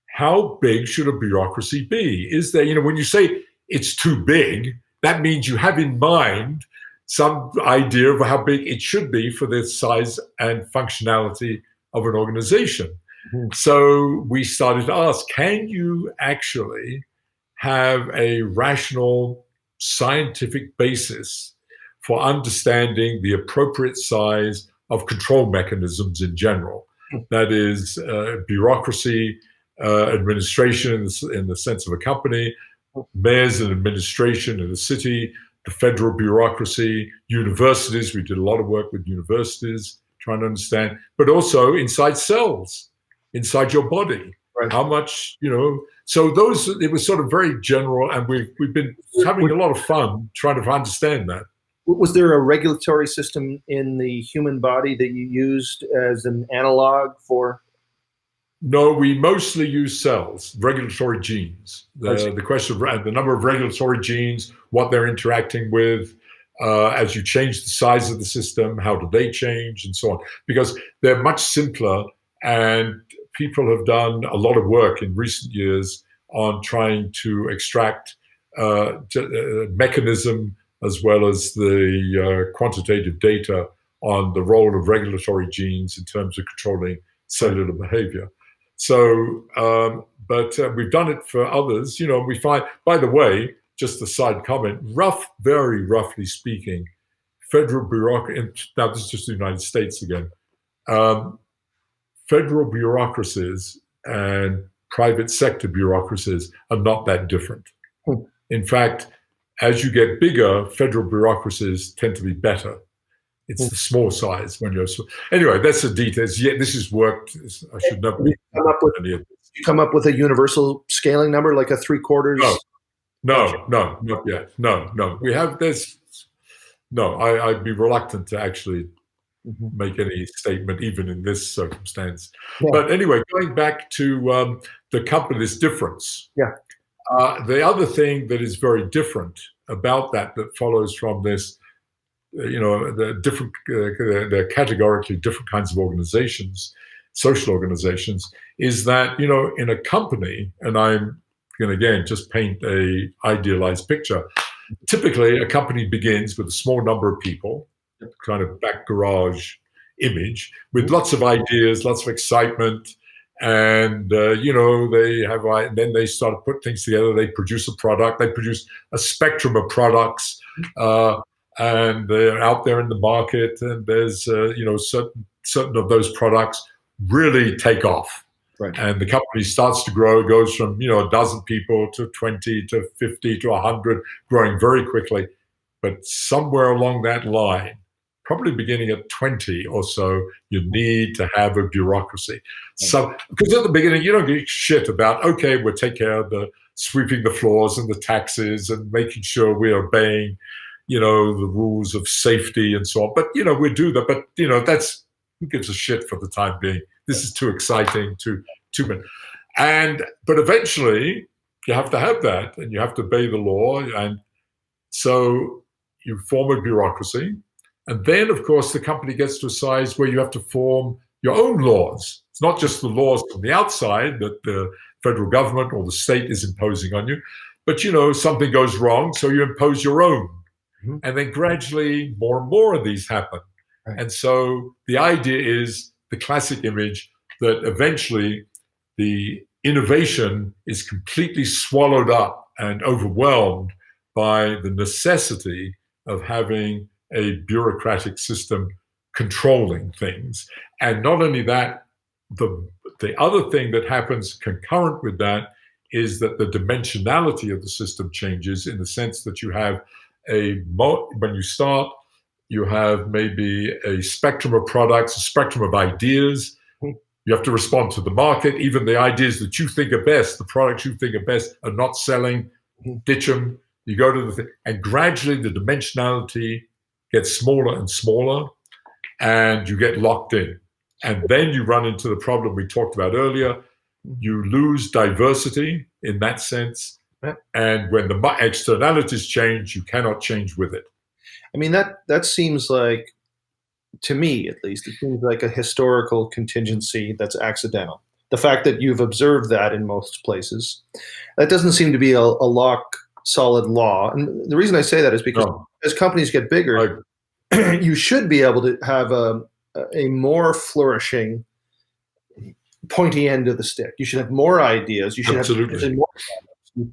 Speaker 2: how big should a bureaucracy be? Is there, when you say it's too big, that means you have in mind some idea of how big it should be for the size and functionality of an organization. Mm-hmm. So we started to ask, can you actually have a rational scientific basis for understanding the appropriate size of control mechanisms in general? That is, bureaucracy, administration in the sense of a company, mayors and administration in a city, the federal bureaucracy, universities. We did a lot of work with universities trying to understand, but also inside cells, inside your body. Right. How much, so those, it was sort of very general, and we've been having a lot of fun trying to understand that.
Speaker 1: Was there a regulatory system in the human body that you used as an analog for?
Speaker 2: No, we mostly use cells, regulatory genes. The question of the number of regulatory genes, what they're interacting with, as you change the size of the system, how do they change, and so on. Because they're much simpler, and people have done a lot of work in recent years on trying to extract mechanism as well as the quantitative data on the role of regulatory genes in terms of controlling cellular behavior. So, but we've done it for others. We find, by the way, just a side comment, very roughly speaking, federal bureaucracy, now this is just the United States again, federal bureaucracies and private sector bureaucracies are not that different. In fact, as you get bigger, federal bureaucracies tend to be better. It's the small size when you're. Anyway, that's the details. Yeah, this has worked. I should never.
Speaker 1: You come up with a universal scaling number, like a 3/4?
Speaker 2: No, not yet. No. We have this. No, I'd be reluctant to actually make any statement, even in this circumstance. Yeah. But anyway, going back to the company's difference.
Speaker 1: Yeah.
Speaker 2: The other thing that is very different about that follows from this, the different, they're categorically different kinds of organizations, social organizations, is that, in a company, and I'm going to, again, just paint a idealized picture. Typically, a company begins with a small number of people, kind of back garage image, with lots of ideas, lots of excitement, and they have, and then they start to put things together. They produce a product. They produce a spectrum of products, and they're out there in the market. And there's certain of those products really take off.
Speaker 1: Right.
Speaker 2: And the company starts to grow. It goes from a dozen people to 20 to 50 to 100, growing very quickly. But somewhere along that line, probably beginning at 20 or so, you need to have a bureaucracy. So, because at the beginning, you don't get shit about, okay, we'll take care of the sweeping the floors and the taxes and making sure we're obeying, the rules of safety and so on. But, we do that. But, that's, who gives a shit for the time being? This is too exciting, too many. But eventually, you have to have that, and you have to obey the law. And so you form a bureaucracy. And then, of course, the company gets to a size where you have to form your own laws. It's not just the laws from the outside that the federal government or the state is imposing on you, but, something goes wrong, so you impose your own. Mm-hmm. And then gradually more and more of these happen. Right. And so the idea is the classic image that eventually the innovation is completely swallowed up and overwhelmed by the necessity of having a bureaucratic system controlling things. And not only that, the other thing that happens concurrent with that is that the dimensionality of the system changes, in the sense that you have when you start, you have maybe a spectrum of products, a spectrum of ideas. You have to respond to the market. Even the ideas that you think are best, the products you think are best, are not selling. Ditch them. You go to the thing, and gradually the dimensionality gets smaller and smaller, and you get locked in. And then you run into the problem we talked about earlier. You lose diversity in that sense. And when the externalities change, you cannot change with it.
Speaker 1: I mean, that seems like to me at least, it seems like a historical contingency that's accidental. The fact that you've observed that in most places, that doesn't seem to be a lock solid law. And the reason I say that is because
Speaker 2: No,
Speaker 1: as companies get bigger,
Speaker 2: I
Speaker 1: you should be able to have a more flourishing pointy end of the stick. You should have more ideas. You should have
Speaker 2: absolutely,
Speaker 1: more.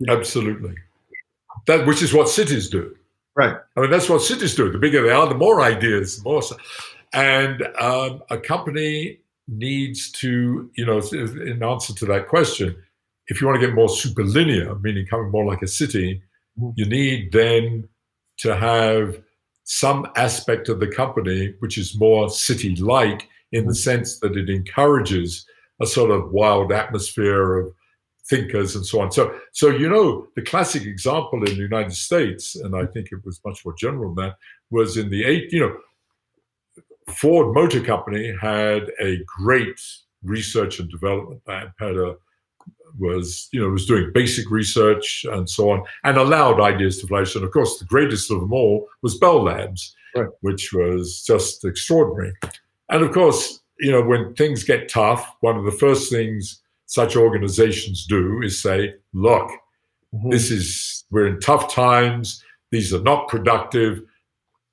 Speaker 2: absolutely. That which is what cities do.
Speaker 1: Right.
Speaker 2: I mean, that's what cities do. The bigger they are, the more ideas, the more. And a company needs to, in answer to that question, if you want to get more superlinear, meaning coming more like a city, you need then to have some aspect of the company which is more city-like in the sense that it encourages a sort of wild atmosphere of thinkers and so on. So the classic example in the United States, and I think it was much more general than that, was in the Ford Motor Company had a great research and development lab, was doing basic research and so on, and allowed ideas to flourish. And of course, the greatest of them all was Bell Labs,
Speaker 1: Right.
Speaker 2: which was just extraordinary. And of course, when things get tough, one of the first things such organizations do is say, look, we're in tough times. These are not productive.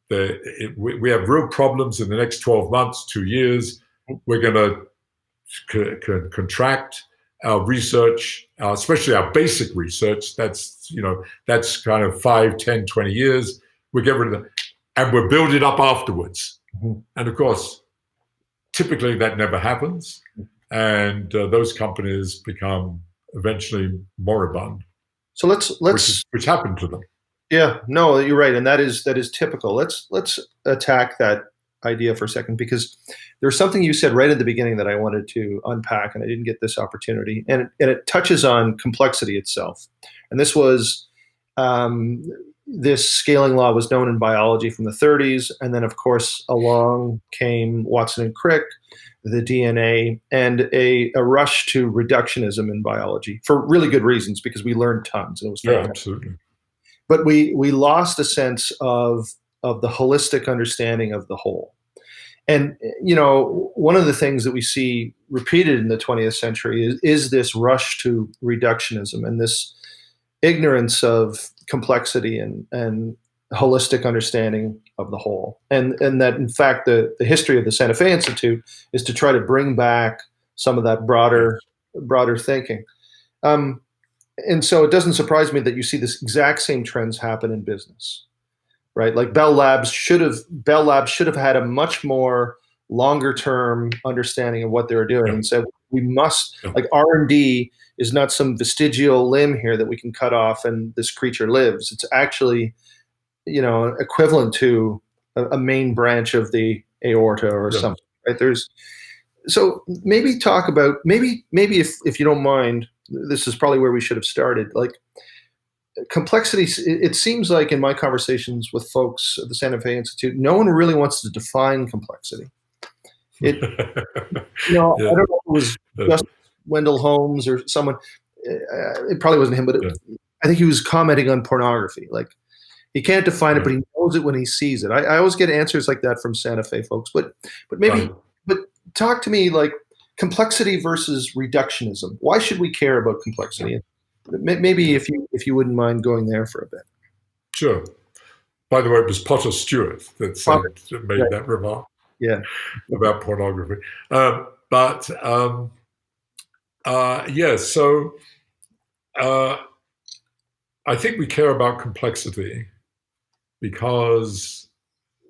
Speaker 2: We have real problems in the next 12 months, 2 years. We're going to contract our research, especially our basic research. That's kind of 5, 10, 20 years. We get rid of them, and we'll build it up afterwards. And of course, typically that never happens. And those companies become eventually moribund.
Speaker 1: So let's
Speaker 2: which happened to them.
Speaker 1: Yeah, no, you're right, and that is typical. Let's attack that idea for a second, because there's something you said right at the beginning that I wanted to unpack, and I didn't get this opportunity, and it touches on complexity itself. And this was this scaling law was known in biology from the 30s, and then of course along came Watson and Crick, the DNA, and a rush to reductionism in biology for really good reasons, because we learned tons, and it was fantastic.
Speaker 2: Yeah, absolutely.
Speaker 1: But we lost a sense of the holistic understanding of the whole. And one of the things that we see repeated in the 20th century is this rush to reductionism and this ignorance of complexity and holistic understanding of the whole. And that, in fact, the history of the Santa Fe Institute is to try to bring back some of that broader thinking. And so it doesn't surprise me that you see this exact same trends happen in business, right? Like Bell Labs should have had a much more longer term understanding of what they were doing, and said we must, like, R&D is not some vestigial limb here that we can cut off and this creature lives. It's actually, equivalent to a main branch of the aorta or something, right? So maybe talk about, maybe if you don't mind, this is probably where we should have started. Like, complexity, it seems like in my conversations with folks at the Santa Fe Institute, no one really wants to define complexity. I don't know if it was just Wendell Holmes or someone. It probably wasn't him, but I think he was commenting on pornography. Like, he can't define it, but he knows it when he sees it. I always get answers like that from Santa Fe folks. But maybe, but talk to me, like, complexity versus reductionism. Why should we care about complexity? Maybe if you wouldn't mind going there for a bit.
Speaker 2: Sure. By the way, it was Potter Stewart that made that remark.
Speaker 1: Yeah.
Speaker 2: About pornography. So I think we care about complexity because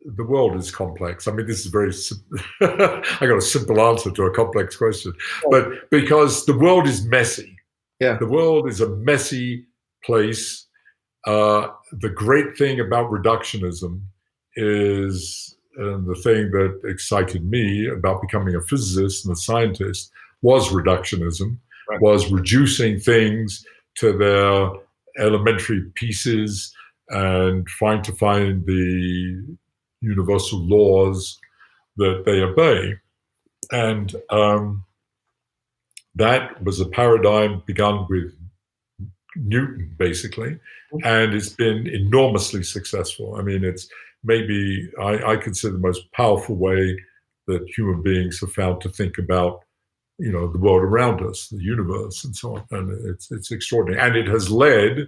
Speaker 2: the world is complex. I mean, this is I got a simple answer to a complex question, but because the world is messy.
Speaker 1: Yeah.
Speaker 2: The world is a messy place. The great thing about reductionism is, and the thing that excited me about becoming a physicist and a scientist was reductionism, was reducing things to their elementary pieces and trying to find the universal laws that they obey. And that was a paradigm begun with Newton, basically, and it's been enormously successful. I mean, maybe I consider the most powerful way that human beings have found to think about, the world around us, the universe, and so on. And it's extraordinary, and it has led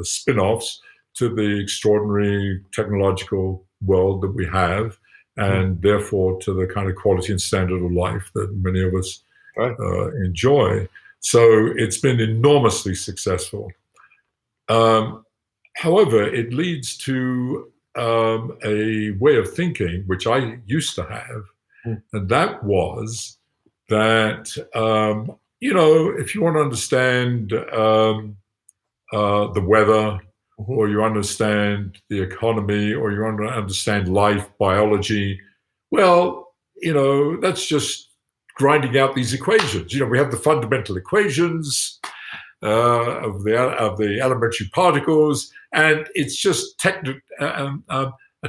Speaker 2: spin-offs to the extraordinary technological world that we have, and therefore to the kind of quality and standard of life that many of us enjoy. So it's been enormously successful. However, it leads to a way of thinking, which I used to have, and that was that, if you want to understand the weather, or you understand the economy, or you want to understand life, biology, well, that's just grinding out these equations. We have the fundamental equations of the elementary particles, and it's just a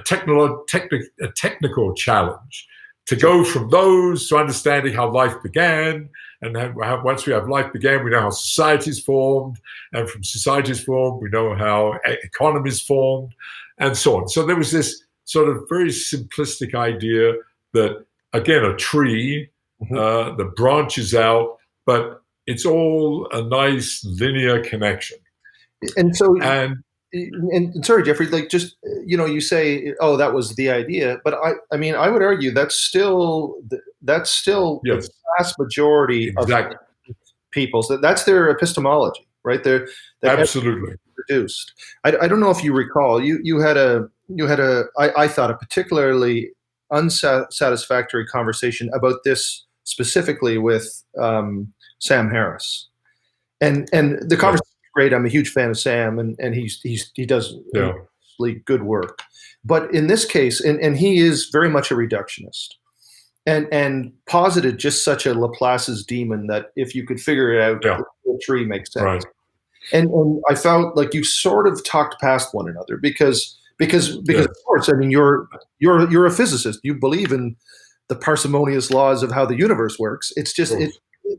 Speaker 2: technical challenge to go from those to understanding how life began, and how once we have life began, we know how societies formed, and from societies formed, we know how economies formed, and so on. So there was this sort of very simplistic idea that, again, a tree that branches out, but it's all a nice linear connection.
Speaker 1: And so, and sorry, Geoffrey, you say, oh, that was the idea, but I mean, I would argue that's still
Speaker 2: Yes.
Speaker 1: the vast majority of people's, that's their epistemology, right?
Speaker 2: Absolutely
Speaker 1: produced. I don't know if you recall, you had I thought a particularly unsatisfactory conversation about this specifically with Sam Harris, and the conversation is great. I'm a huge fan of Sam, and he does really good work. But in this case, and he is very much a reductionist, and posited just such a Laplace's demon that if you could figure it out, the tree makes sense.
Speaker 2: Right.
Speaker 1: And I felt like you sort of talked past one another because of course, I mean, you're a physicist. You believe in the parsimonious laws of how the universe works. It's just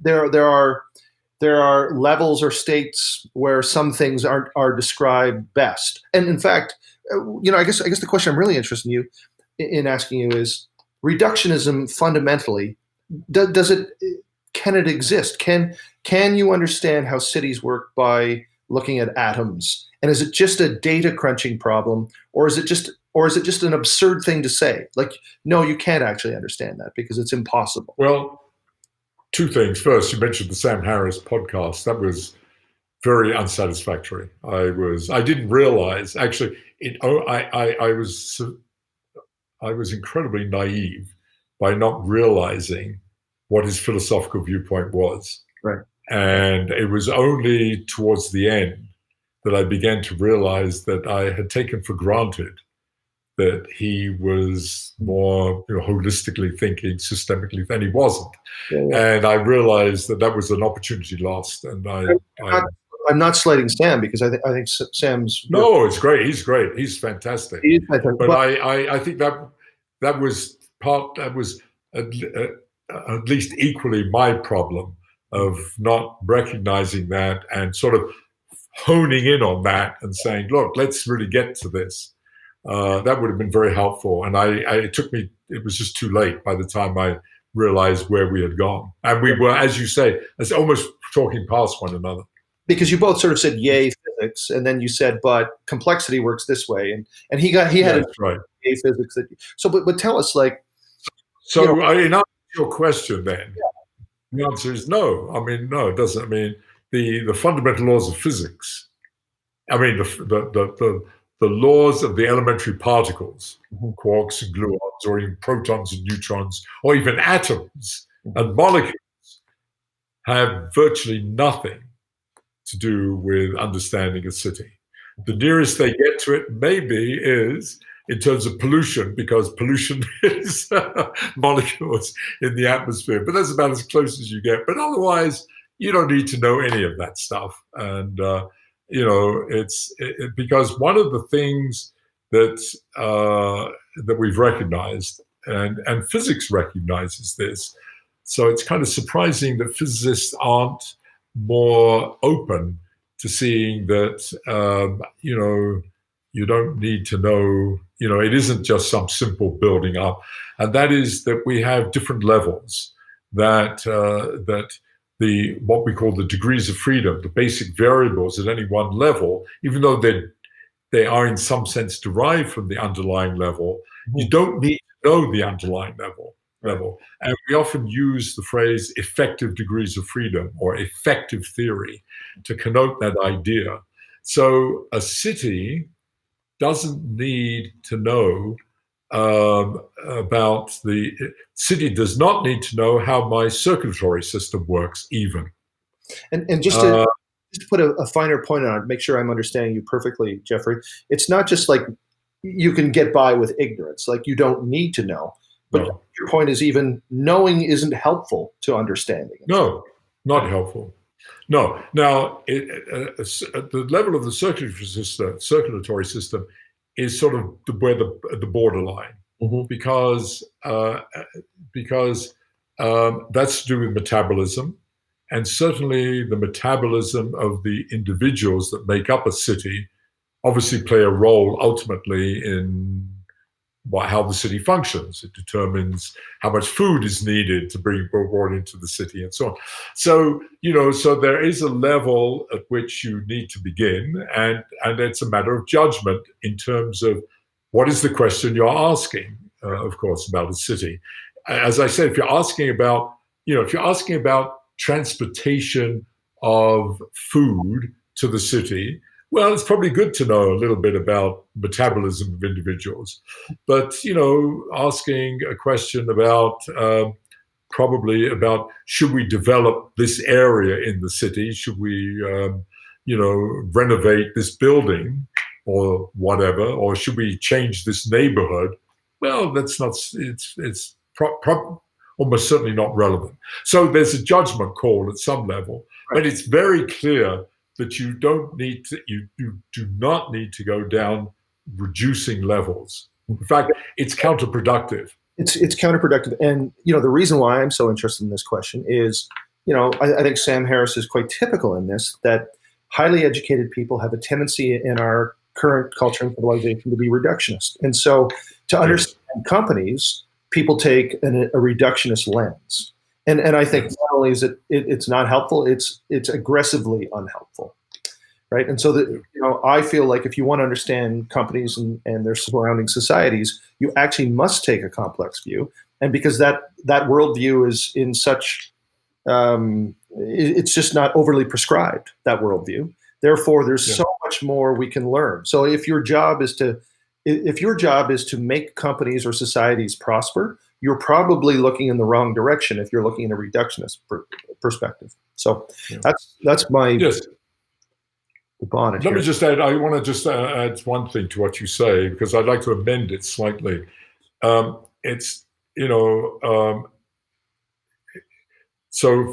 Speaker 1: there are levels or states where some things are described best. And in fact, I guess the question I'm really interested in asking you is, reductionism fundamentally, can it exist? Can you understand how cities work by looking at atoms? And is it just a data crunching problem, or is it just an absurd thing to say? Like, no, you can't actually understand that because it's impossible.
Speaker 2: Well, two things. First, you mentioned the Sam Harris podcast. That was very unsatisfactory. I didn't realize, actually, I was incredibly naive by not realizing what his philosophical viewpoint was.
Speaker 1: Right.
Speaker 2: And it was only towards the end that I began to realize that I had taken for granted that he was more holistically thinking, systemically, and he wasn't. And I realized that was an opportunity lost. And
Speaker 1: I'm not slighting Sam, because I think Sam's...
Speaker 2: No, it's great. He's great. He's fantastic. But I think that was at least equally my problem of not recognizing that and sort of honing in on that and saying, look, let's really get to this. That would have been very helpful. And it was just too late by the time I realized where we had gone. And we were, as you say, almost talking past one another.
Speaker 1: Because you both sort of said, yay, physics, and then you said, but complexity works this way. And he had yay physics. But tell us, like...
Speaker 2: So in answer to your question then, the answer is no. I mean, no, it doesn't. I mean, the fundamental laws of physics, I mean, the laws of the elementary particles, quarks and gluons, or even protons and neutrons, or even atoms and molecules, have virtually nothing to do with understanding a city. The nearest they get to it maybe is in terms of pollution, because pollution is molecules in the atmosphere, but that's about as close as you get. But otherwise, you don't need to know any of that stuff. And it's because one of the things that we've recognized, and physics recognizes this, so it's kind of surprising that physicists aren't more open to seeing that you don't need to know, it isn't just some simple building up. And that is that we have different levels, that what we call the degrees of freedom, the basic variables at any one level, even though they are in some sense derived from the underlying level, you don't need to know the underlying level. And we often use the phrase effective degrees of freedom or effective theory to connote that idea. So a city doesn't need to know about the city does not need to know how my circulatory system works even.
Speaker 1: And just to put a finer point on it, make sure I'm understanding you perfectly, Geoffrey, it's not just like you can get by with ignorance, like you don't need to know. But
Speaker 2: No.
Speaker 1: your point is even knowing isn't helpful to understanding.
Speaker 2: No, not helpful. No. Now, at the level of the circulatory system is sort of where the borderline, because that's to do with metabolism, and certainly the metabolism of the individuals that make up a city obviously play a role ultimately in how the city functions. It determines how much food is needed to bring brought into the city and so on. So, so there is a level at which you need to begin, and it's a matter of judgment in terms of what is the question you're asking, of course, about a city. As I said, if you're asking about transportation of food to the city, well, it's probably good to know a little bit about metabolism of individuals. But, asking a question about probably about should we develop this area in the city? Should we, renovate this building or whatever? Or should we change this neighborhood? Well, that's not, it's almost certainly not relevant. So there's a judgment call at some level, but it's very clear that you do not need to go down reducing levels. In fact, it's counterproductive.
Speaker 1: It's counterproductive. And, the reason why I'm so interested in this question is, I think Sam Harris is quite typical in this, that highly educated people have a tendency in our current culture and civilization to be reductionist. And so to understand companies, people take a reductionist lens. And I think not only is it's not helpful, it's aggressively unhelpful, right? And so that I feel like if you want to understand companies and their surrounding societies, you actually must take a complex view. And because that worldview is in such, it's just not overly prescribed, that worldview. Therefore, there's so much more we can learn. So if your job is to make companies or societies prosper, you're probably looking in the wrong direction if you're looking in a reductionist perspective. So that's my bonnet.
Speaker 2: Let me just add. I want to just add one thing to what you say, because I'd like to amend it slightly. So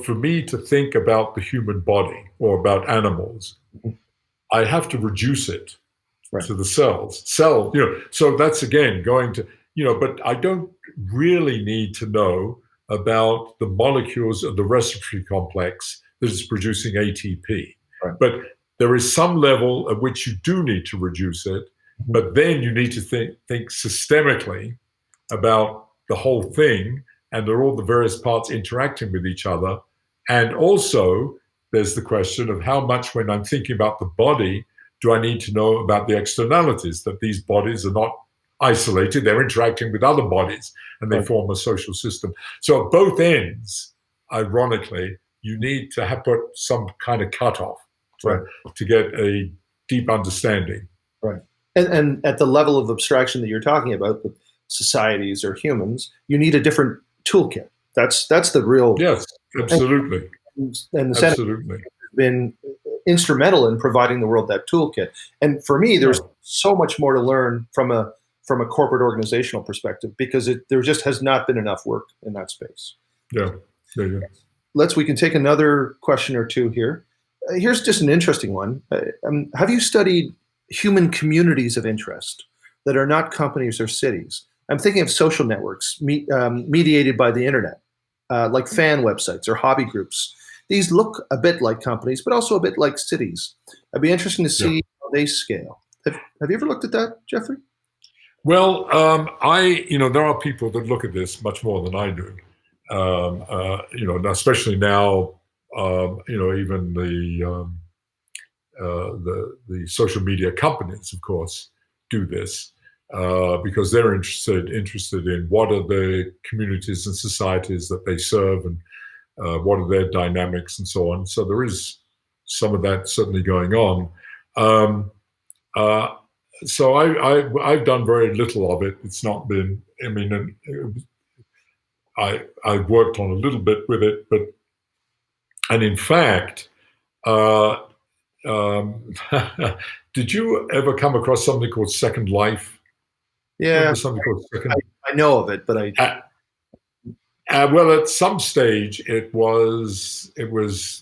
Speaker 2: for me to think about the human body or about animals, I have to reduce it to the cells. So that's again going to, but I don't really need to know about the molecules of the respiratory complex that is producing ATP. Right. But there is some level at which you do need to reduce it, but then you need to think systemically about the whole thing, and there are all the various parts interacting with each other. And also there's the question of how much, when I'm thinking about the body, do I need to know about the externalities, that these bodies are not isolated, they're interacting with other bodies and they form a social system. So at both ends, ironically, you need to have put some kind of cutoff to get a deep understanding.
Speaker 1: Right. And at the level of abstraction that you're talking about, with societies or humans, you need a different toolkit. That's the real.
Speaker 2: Yes, absolutely.
Speaker 1: And the Senate has been instrumental in providing the world that toolkit. And for me, there's so much more to learn from a corporate organizational perspective, because there just has not been enough work in that space.
Speaker 2: Yeah.
Speaker 1: We can take another question or two here. Here's just an interesting one. Have you studied human communities of interest that are not companies or cities? I'm thinking of social networks mediated by the internet, like fan websites or hobby groups. These look a bit like companies, but also a bit like cities. It'd be interesting to see how they scale. Have you ever looked at that, Geoffrey?
Speaker 2: Well, there are people that look at this much more than I do. Especially now, even the social media companies, of course, do this because they're interested in what are the communities and societies that they serve, and what are their dynamics and so on. So there is some of that certainly going on. Um, uh, so I've done very little of it. It's not been. I mean, I've worked on a little bit with it, and in fact, uh, um, did you ever come across something called Second Life?
Speaker 1: Yeah,
Speaker 2: Remember something called Second?
Speaker 1: I know of it, but I
Speaker 2: Uh, well, at some stage, it was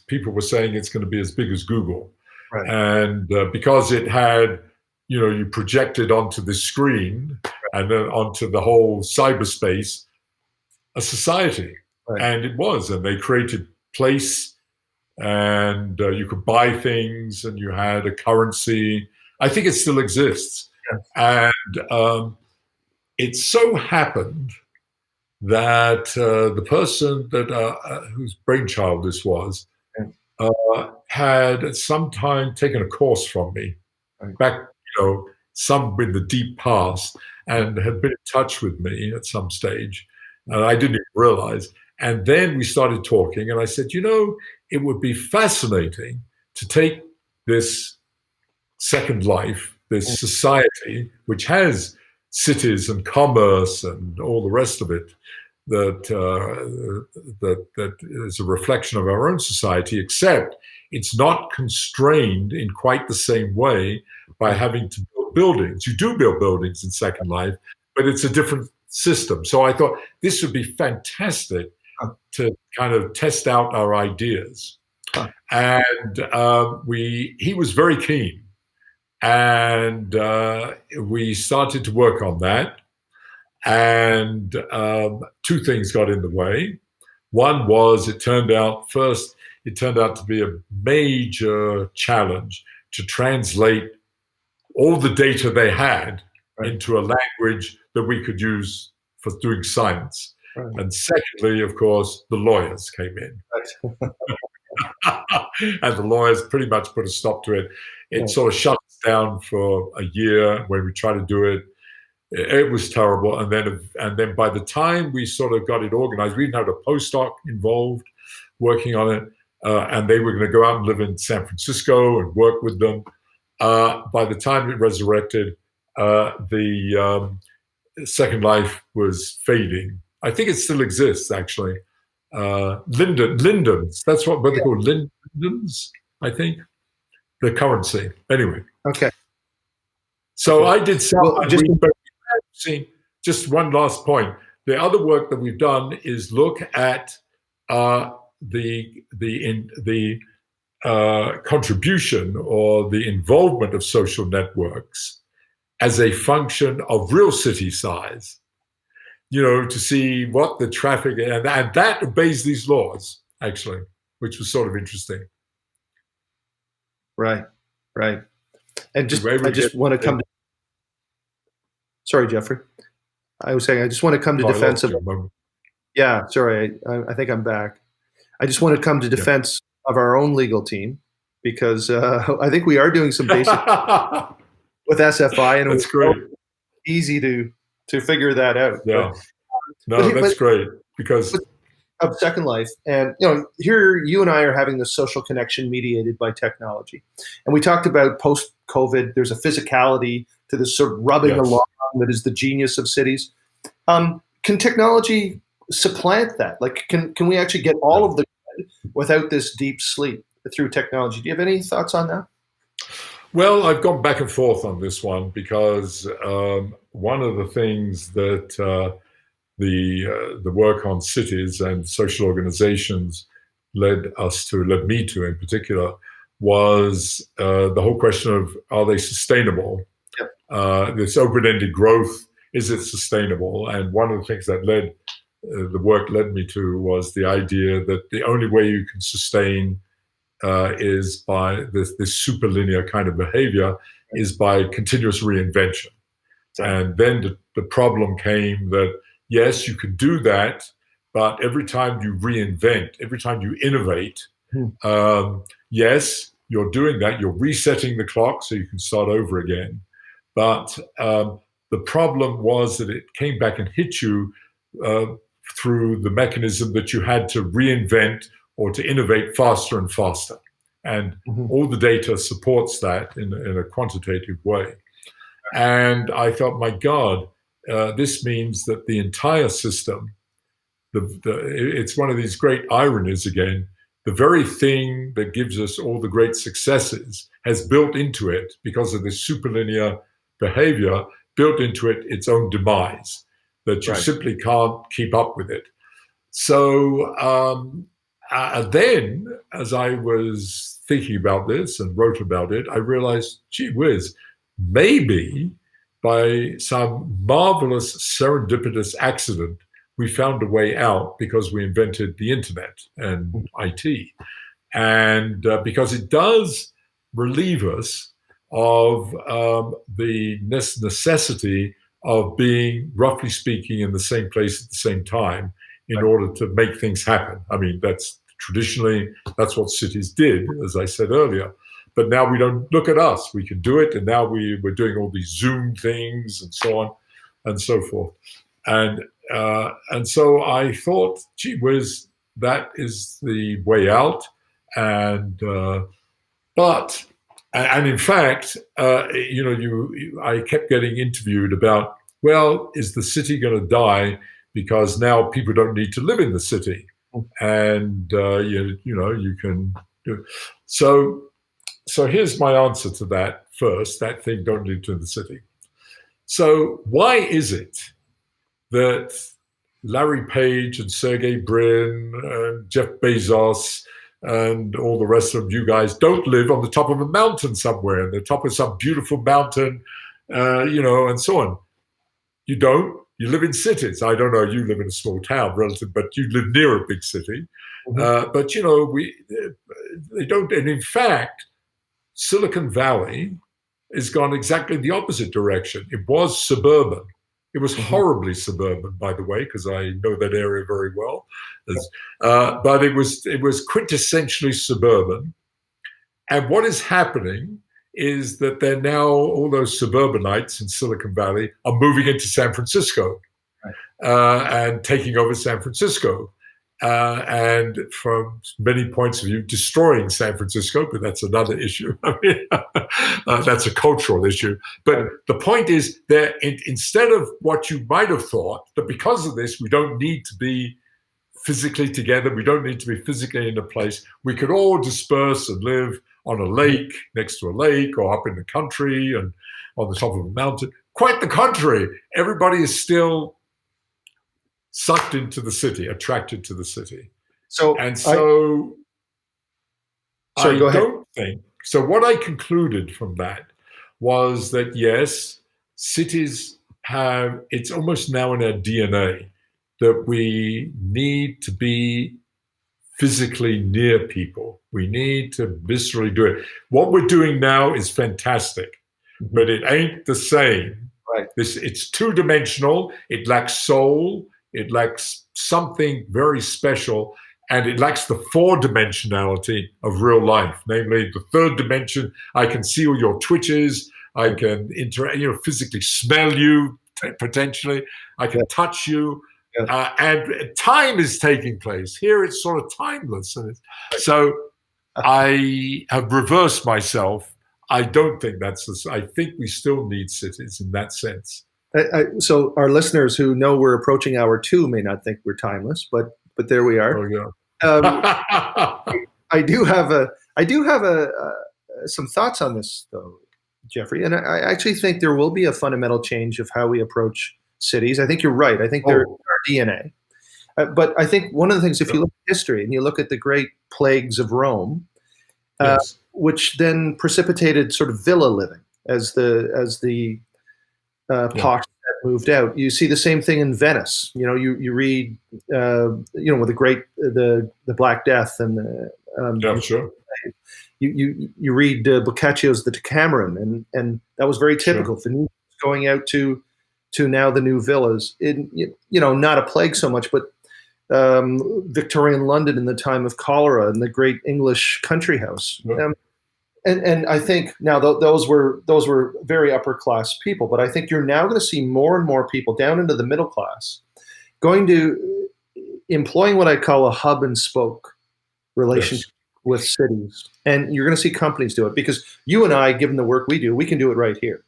Speaker 2: people were saying it's going to be as big as Google,
Speaker 1: right,
Speaker 2: and because it had, you projected onto the screen and then onto the whole cyberspace a society,
Speaker 1: right,
Speaker 2: and it was, and they created place, and you could buy things, and you had a currency. I think it still exists,
Speaker 1: yeah,
Speaker 2: and it so happened that the person that whose brainchild this was
Speaker 1: yeah,
Speaker 2: had at some time taken a course from me
Speaker 1: right,
Speaker 2: back, some in the deep past, and had been in touch with me at some stage, and I didn't even realize. And then we started talking, and I said, it would be fascinating to take this Second Life,
Speaker 1: mm,
Speaker 2: this society, which has cities and commerce and all the rest of it, that is a reflection of our own society, except it's not constrained in quite the same way by
Speaker 1: right,
Speaker 2: having to build buildings. You do build buildings in Second Life, but it's a different system. So I thought this would be fantastic
Speaker 1: huh,
Speaker 2: to kind of test out our ideas.
Speaker 1: huh,
Speaker 2: And he was very keen, and we started to work on that. And two things got in the way. One was it turned out to be a major challenge to translate all the data they had
Speaker 1: right,
Speaker 2: into a language that we could use for doing science.
Speaker 1: right,
Speaker 2: And secondly, of course, the lawyers came in.
Speaker 1: right.
Speaker 2: And the lawyers pretty much put a stop to it. It
Speaker 1: Yeah,
Speaker 2: sort of shut us down for a year when we tried to do it. It was terrible. And then by the time we sort of got it organized, we even had a postdoc involved working on it. And they were going to go out and live in San Francisco and work with them. By the time it resurrected, the Second Life was fading. I think it still exists, actually. Lindens, that's what they're called, Lindens, I think, the currency. Anyway,
Speaker 1: okay.
Speaker 2: so
Speaker 1: Okay.
Speaker 2: I did some,
Speaker 1: Well, just
Speaker 2: but see, just one last point. The other work that we've done is look at the contribution or the involvement of social networks as a function of real city size. To see what the traffic, and that obeys these laws, actually, which was sort of interesting.
Speaker 1: right, right. And
Speaker 2: Anyway,
Speaker 1: I
Speaker 2: we get.
Speaker 1: just want to come. Sorry, Geoffrey. I was saying I just want to come to
Speaker 2: Oh, I
Speaker 1: defense
Speaker 2: lost
Speaker 1: of.
Speaker 2: you a moment.
Speaker 1: Yeah, sorry. I think I'm back. I just want to come to defense of our own legal team because I think we are doing some basic
Speaker 2: Yeah.
Speaker 1: with SFI, and it
Speaker 2: That's
Speaker 1: was
Speaker 2: great.
Speaker 1: easy to figure that out.
Speaker 2: Yeah. No,
Speaker 1: But
Speaker 2: that's great because
Speaker 1: of Second Life, and here you and I are having this social connection mediated by technology, and we talked about post COVID. There's a physicality to this sort of rubbing
Speaker 2: yes.
Speaker 1: along that is the genius of cities. Can technology supplant that? Like, can we actually get all
Speaker 2: Yeah.
Speaker 1: of the good without this deep sleep through technology? Do you have any thoughts on that?
Speaker 2: Well, I've gone back and forth on this one because one of the things that the work on cities and social organizations led me to in particular, was the whole question of, are they sustainable?
Speaker 1: Yep.
Speaker 2: This open-ended growth, is it sustainable? And one of the things that the work led me to was the idea that the only way you can sustain is by this superlinear kind of behavior, is by continuous reinvention. And then the problem came that, yes, you can do that, but every time you reinvent, every time you innovate, yes, you're doing that. You're resetting the clock so you can start over again. But the problem was that it came back and hit you through the mechanism that you had to reinvent or to innovate faster and faster. And all the data supports that in a quantitative way. And I thought, my God, this means that the entire system, it's one of these great ironies again. The very thing that gives us all the great successes has built into it, because of this superlinear behavior, built into it its own demise, that you simply can't keep up with it. So then, as I was thinking about this and wrote about it, I realized, gee whiz, maybe by some marvelous serendipitous accident, we found a way out because we invented the internet and IT. And because it does relieve us of the necessity of being, roughly speaking, in the same place at the same time in order to make things happen. I mean, that's what cities did, as I said earlier. But now we don't look at us. We can do it. And now we're doing all these Zoom things and so on and so forth. And so I thought, gee whiz, that is the way out. And in fact, I kept getting interviewed about, well, is the city going to die because now people don't need to live in the city? And you can do. So here's my answer to that. First, that thing, don't live in the city. So why is it that Larry Page and Sergey Brin and Jeff Bezos and all the rest of you guys don't live on the top of a mountain somewhere, on the top of some beautiful mountain, and so on? You don't. You live in cities. I don't know. You live in a small town, relative, but you live near a big city. But they don't. And in fact, Silicon Valley has gone exactly the opposite direction. It was suburban. It was horribly suburban, by the way, because I know that area very well. But it was quintessentially suburban. And what is happening is that they're now, all those suburbanites in Silicon Valley are moving into San Francisco and taking over San Francisco. And from many points of view, destroying San Francisco, but that's another issue. I mean, that's a cultural issue. But the point is that instead of what you might have thought, that because of this, we don't need to be physically together, we don't need to be physically in a place, we could all disperse and live on a lake, next to a lake, or up in the country and on the top of a mountain. Quite the contrary. Everybody is still sucked into the city, attracted to the city. So what I concluded from that was that, yes, cities have, it's almost now in our DNA that we need to be physically near people. We need to viscerally do it. What we're doing now is fantastic, but it ain't the same. Right. It's two-dimensional. It lacks soul. It lacks something very special, and it lacks the four-dimensionality of real life, namely the third dimension. I can see all your twitches. I can physically smell you, potentially. I can touch you. And time is taking place. Here it's sort of timeless. And so I have reversed myself. I don't think I think we still need cities in that sense.
Speaker 1: So our listeners who know we're approaching hour 2 may not think we're timeless, but there we are.
Speaker 2: Oh, yeah.
Speaker 1: I do have some thoughts on this, though, Geoffrey, and I actually think there will be a fundamental change of how we approach cities. I think you're right. I think they're in our DNA. But I think one of the things, if you look at history and you look at the great plagues of Rome, which then precipitated sort of villa living as the posh moved out. You see the same thing in Venice. You read, with the Black Death and
Speaker 2: sure.
Speaker 1: you read Boccaccio's The Decameron, and that was very typical.
Speaker 2: Sure.
Speaker 1: Venetians going out to now the new villas. Not a plague so much, but Victorian London in the time of cholera and the great English country house.
Speaker 2: Sure.
Speaker 1: And I think now those were very upper class people, but I think you're now going to see more and more people down into the middle class going to employing what I call a hub and spoke relationship with cities. And you're going to see companies do it because you and I, given the work we do, we can do it right here.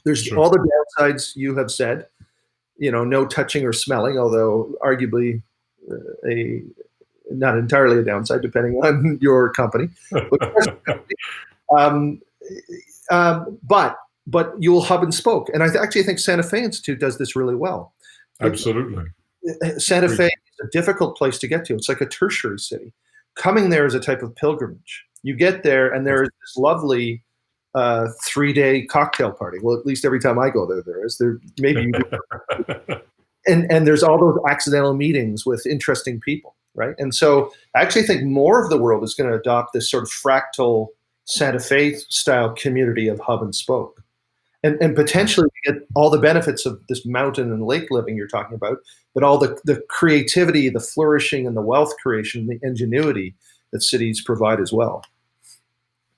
Speaker 1: There's all the downsides you have said, no touching or smelling, although arguably not entirely a downside, depending on your company. But you'll hub and spoke. And I actually think Santa Fe Institute does this really well.
Speaker 2: Absolutely.
Speaker 1: Santa Fe is a difficult place to get to. It's like a tertiary city. Coming there is a type of pilgrimage. You get there, and there's this lovely 3-day cocktail party. Well, at least every time I go there is. Maybe you do. And there's all those accidental meetings with interesting people, right? And so I actually think more of the world is going to adopt this sort of fractal Santa Fe style community of hub and spoke. And potentially get all the benefits of this mountain and lake living you're talking about, but all the creativity, the flourishing, and the wealth creation, the ingenuity that cities provide as well.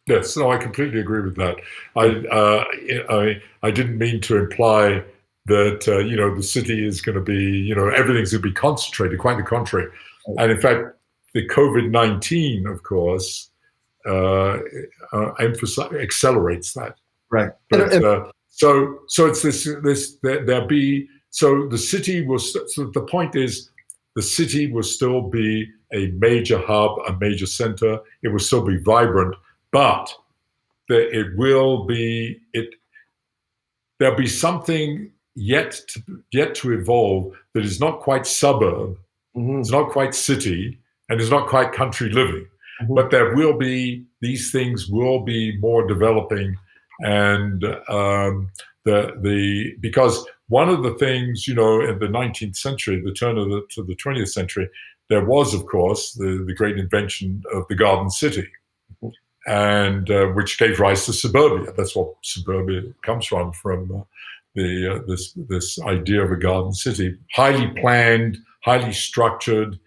Speaker 2: Yes, no, I completely agree with that. I didn't mean to imply that the city is going to be everything's going to be concentrated. Quite the contrary, and in fact, the COVID-19, of course, accelerates that.
Speaker 1: Right.
Speaker 2: But, so it's there'll be the city will. So the point is, the city will still be a major hub, a major center. It will still be vibrant, but there'll be something yet to evolve that is not quite suburb, it's not quite city, and it's not quite country living. But there will be, these things will be more developing, and because one of the things, in the 19th century, the turn of to the 20th century, there was, of course, the great invention of the garden city, and which gave rise to suburbia. That's what suburbia comes from this idea of a garden city, highly planned, highly structured,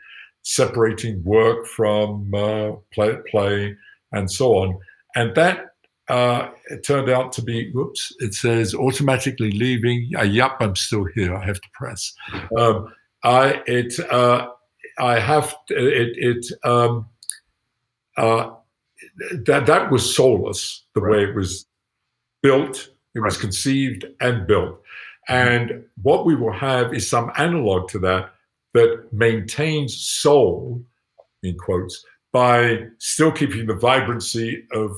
Speaker 2: separating work from play, and so on. And that it turned out to be, whoops, it says automatically leaving. Yup, I'm still here. I have to press. That was soulless, the way it was built. It was conceived and built. And what we will have is some analog to that maintains soul, in quotes, by still keeping the vibrancy of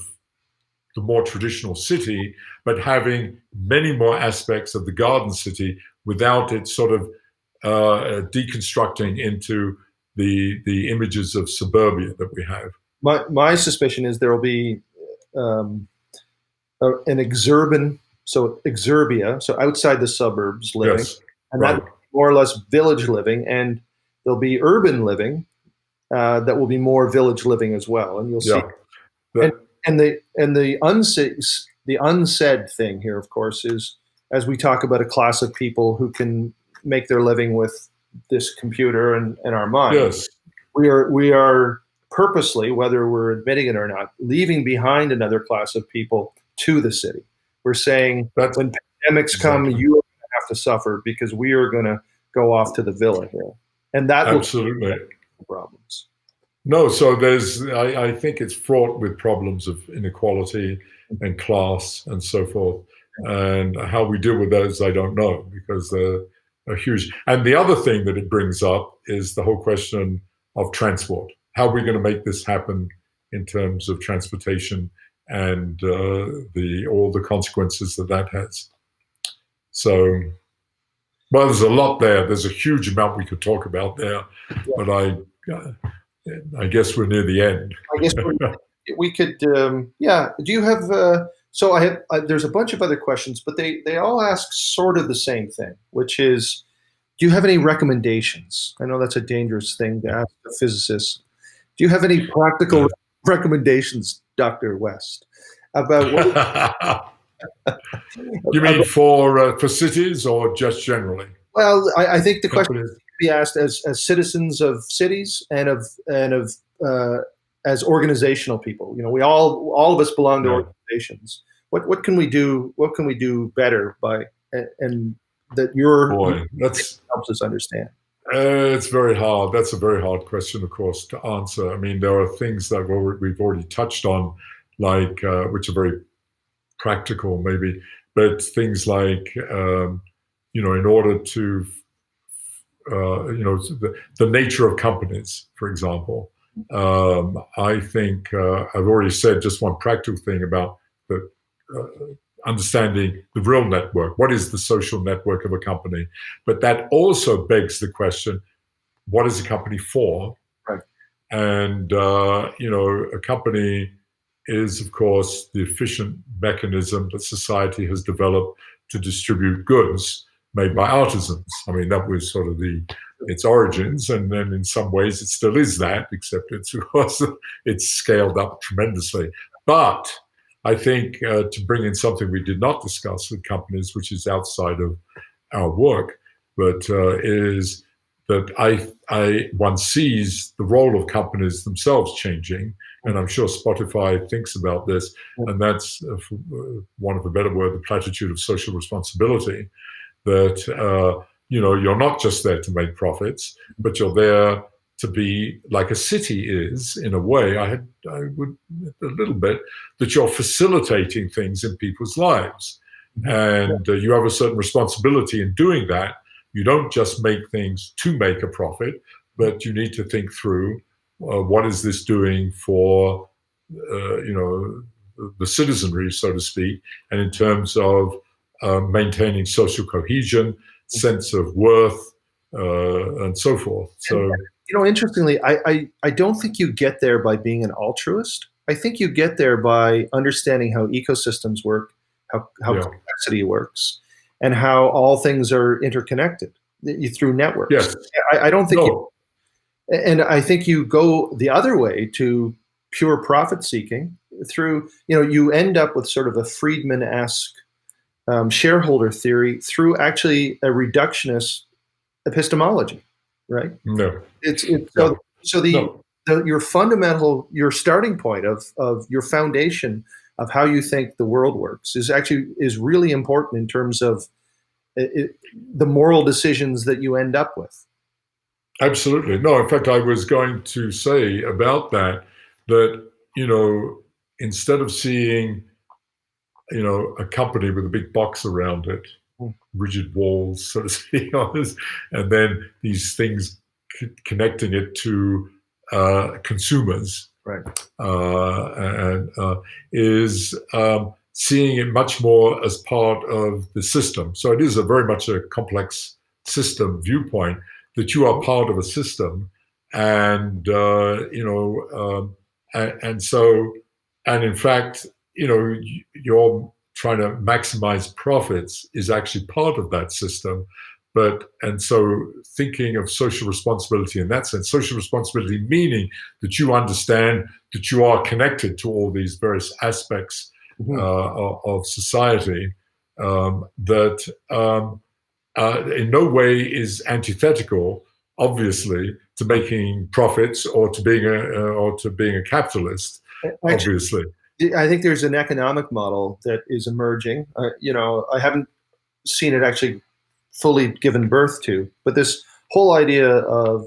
Speaker 2: the more traditional city, but having many more aspects of the garden city without it sort of deconstructing into the images of suburbia that we have.
Speaker 1: My suspicion is there will be an exurbia, so outside the suburbs living, and that more or less village living, and there'll be urban living that will be more village living as well, and you'll see. And the unsaid thing here, of course, is as we talk about a class of people who can make their living with this computer and our mind.
Speaker 2: Yes,
Speaker 1: we are purposely, whether we're admitting it or not, leaving behind another class of people to the city. We're saying that when pandemics come, you are going to have to suffer because we are going to go off to the villa here, and that
Speaker 2: absolutely
Speaker 1: will problems.
Speaker 2: No, so I think it's fraught with problems of inequality and class and so forth. And how we deal with those, I don't know, because they're huge. And the other thing that it brings up is the whole question of transport. How are we going to make this happen in terms of transportation and all the consequences that has? So, well, there's a lot there. There's a huge amount we could talk about there, but I guess we're near the end.
Speaker 1: I guess we could, Do you have? So I have. There's a bunch of other questions, but they all ask sort of the same thing, which is, do you have any recommendations? I know that's a dangerous thing to ask a physicist. Do you have any practical recommendations Dr. West, about what,
Speaker 2: You mean for cities or just generally?
Speaker 1: well, I think the question
Speaker 2: Companies?
Speaker 1: should be asked as citizens of cities and of as organizational people. We all of us belong to
Speaker 2: Yeah.
Speaker 1: organizations. What can we do? What can we do better by and that your
Speaker 2: Boy, that's
Speaker 1: helps us understand?
Speaker 2: it's very hard. That's a very hard question, of course, to answer. I mean, there are things that we've already touched on, like which are very practical, maybe, but things like in order to the nature of companies, for example. I think I've already said just one practical thing about the understanding the real network. What is the social network of a company? But that also begs the question: what is a company for?
Speaker 1: Right.
Speaker 2: And a company is, of course, the efficient mechanism that society has developed to distribute goods made by artisans. I mean, that was sort of its origins, and then in some ways it still is that, except it's scaled up tremendously. But I think to bring in something we did not discuss with companies, which is outside of our work, but is that one sees the role of companies themselves changing, and I'm sure Spotify thinks about this, and that's, for want of a better word, the platitude of social responsibility. That you're not just there to make profits, but you're there to be like a city is, in a way. I would a little bit that you're facilitating things in people's lives, and you have a certain responsibility in doing that. You don't just make things to make a profit, but you need to think through what is this doing for the citizenry, so to speak, and in terms of maintaining social cohesion, sense of worth, and so forth. So,
Speaker 1: Interestingly, I don't think you get there by being an altruist. I think you get there by understanding how ecosystems work, how
Speaker 2: yeah.
Speaker 1: complexity works, and how all things are interconnected through networks.
Speaker 2: Yes.
Speaker 1: I don't think
Speaker 2: No.
Speaker 1: and I think you go the other way to pure profit seeking through, you end up with sort of a Friedman-esque shareholder theory through actually a reductionist epistemology, right?
Speaker 2: No.
Speaker 1: It's
Speaker 2: No.
Speaker 1: so
Speaker 2: No.
Speaker 1: your starting point of your foundation of how you think the world works is really important in terms of the moral decisions that you end up with.
Speaker 2: Absolutely. No, in fact, I was going to say about that, instead of seeing, a company with a big box around it, rigid walls, so to speak, and then these things connecting it to consumers,
Speaker 1: Right.
Speaker 2: Is seeing it much more as part of the system. So it is very much a complex system viewpoint, that you are part of a system, and and in fact, you're trying to maximize profits is actually part of that system. And so thinking of social responsibility in that sense, social responsibility meaning that you understand that you are connected to all these various aspects of society, that in no way is antithetical, obviously, to making profits or to being a capitalist. Obviously,
Speaker 1: I think there's an economic model that is emerging. I haven't seen it actually fully given birth to, but this whole idea of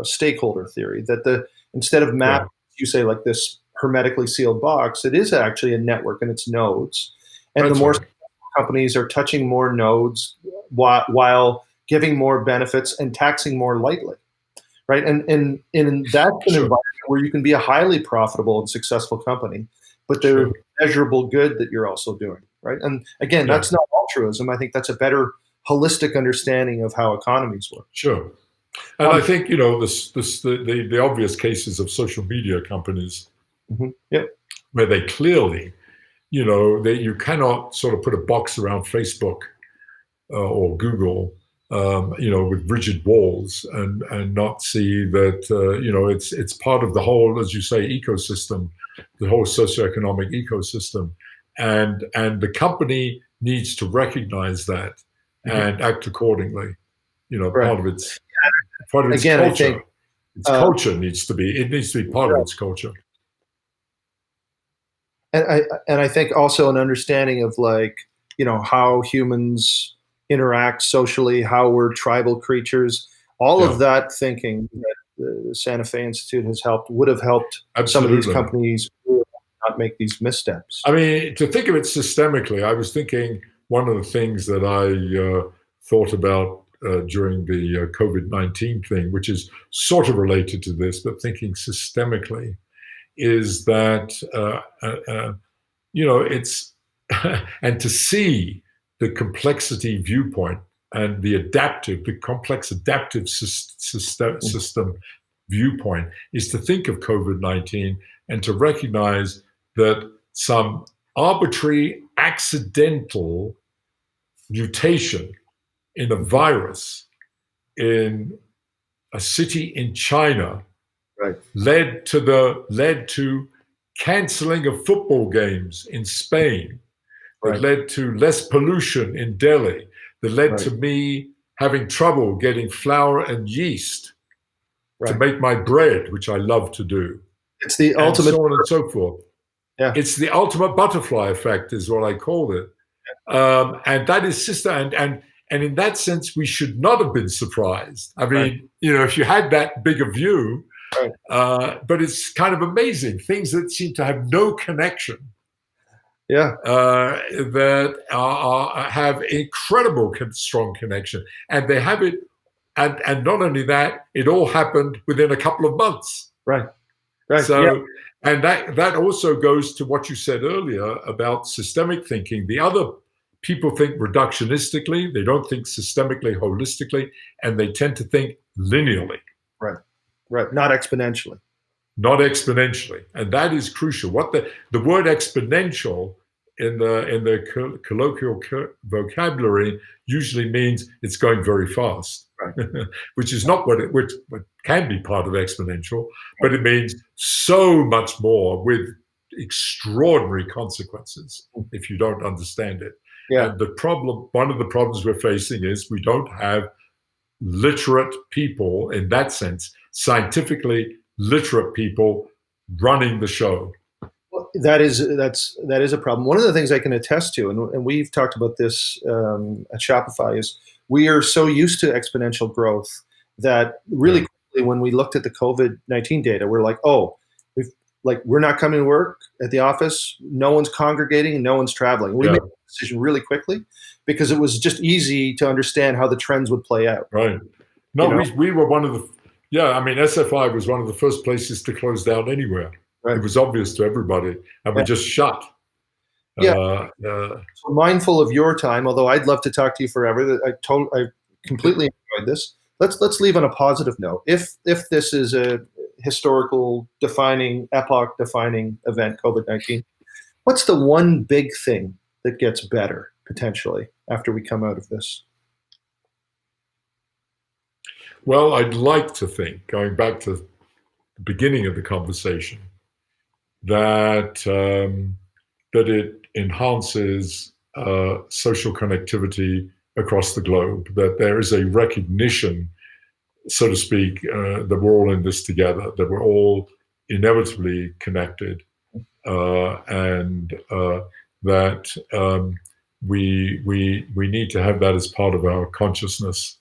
Speaker 1: stakeholder theory, that instead of map, you say like this hermetically sealed box, it is actually a network and it's nodes, and
Speaker 2: that's
Speaker 1: the more
Speaker 2: right.
Speaker 1: companies are touching more nodes while giving more benefits and taxing more lightly, right? And that's an environment where you can be a highly profitable and successful company, but there's measurable good that you're also doing, right? And again, that's not altruism. I think that's a better holistic understanding of how economies work.
Speaker 2: Sure. And I think, the obvious cases of social media companies, where they clearly, that you cannot sort of put a box around Facebook or Google with rigid walls, and not see that it's part of the whole, as you say, ecosystem, the whole socioeconomic ecosystem, and the company needs to recognize that and act accordingly.
Speaker 1: Right.
Speaker 2: Part of its
Speaker 1: Again,
Speaker 2: culture.
Speaker 1: I think
Speaker 2: Its culture needs to be part of its culture.
Speaker 1: And I think also an understanding of how humans interact socially, how we're tribal creatures, all of that thinking that the Santa Fe Institute would have helped some of these companies not make these missteps.
Speaker 2: I mean, to think of it systemically, I was thinking one of the things that I thought about during the COVID-19 thing, which is sort of related to this, but thinking systemically, is that it's and to see the complexity viewpoint and the complex adaptive system viewpoint is to think of COVID-19 and to recognize that some arbitrary accidental mutation in a virus in a city in China led to canceling of football games in Spain, that led to less pollution in Delhi, that led to me having trouble getting flour and yeast to make my bread, which I love to do.
Speaker 1: It's the ultimate,
Speaker 2: and so on and so forth.
Speaker 1: Yeah.
Speaker 2: It's the ultimate butterfly effect, is what I call it. And that is and in that sense, we should not have been surprised. I mean, if you had that bigger view, but it's kind of amazing. Things that seem to have no connection, that have incredible strong connection, and they have it. And not only that, it all happened within a couple of months.
Speaker 1: Right.
Speaker 2: So, and that also goes to what you said earlier about systemic thinking. The other people think reductionistically; they don't think systemically, holistically, and they tend to think linearly.
Speaker 1: Right. Not exponentially.
Speaker 2: Not exponentially, and that is crucial. What the word exponential in the colloquial vocabulary usually means it's going very fast, which is not what can be part of exponential, but it means so much more with extraordinary consequences if you don't understand it. And one of the problems we're facing is we don't have literate people, in that sense, scientifically literate people running the show.
Speaker 1: Well, that is a problem. One of the things I can attest to, and we've talked about this at Shopify, is we are so used to exponential growth that really quickly, when we looked at the COVID-19 data, we're like, we're not coming to work at the office, no one's congregating, and no one's traveling. We made a decision really quickly because it was just easy to understand how the trends would play out.
Speaker 2: Right. No, we were one of the SFI was one of the first places to close down anywhere. It was obvious to everybody, and we just shut.
Speaker 1: So mindful of your time, although I'd love to talk to you forever. I completely enjoyed this. Let's leave on a positive note. If this is a historical epoch defining event, COVID-19, what's the one big thing that gets better potentially after we come out of this?
Speaker 2: Well, I'd like to think, going back to the beginning of the conversation, that it enhances social connectivity across the globe, that there is a recognition, so to speak, that we're all in this together, that we're all inevitably connected, and that we need to have that as part of our consciousness,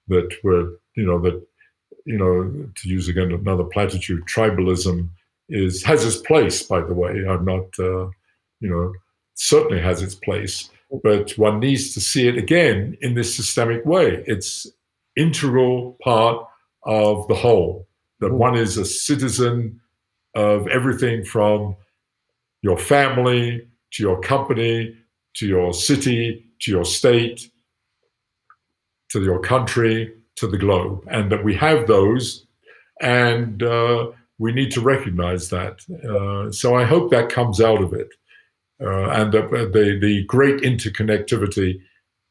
Speaker 2: that we're, to use again another platitude, tribalism has its place, by the way. I'm not, certainly has its place, but one needs to see it again in this systemic way. It's integral part of the whole, that one is a citizen of everything from your family to your company, to your city, to your state, to your country, to the globe, and that we have those, and we need to recognize that. So I hope that comes out of it, and the great interconnectivity,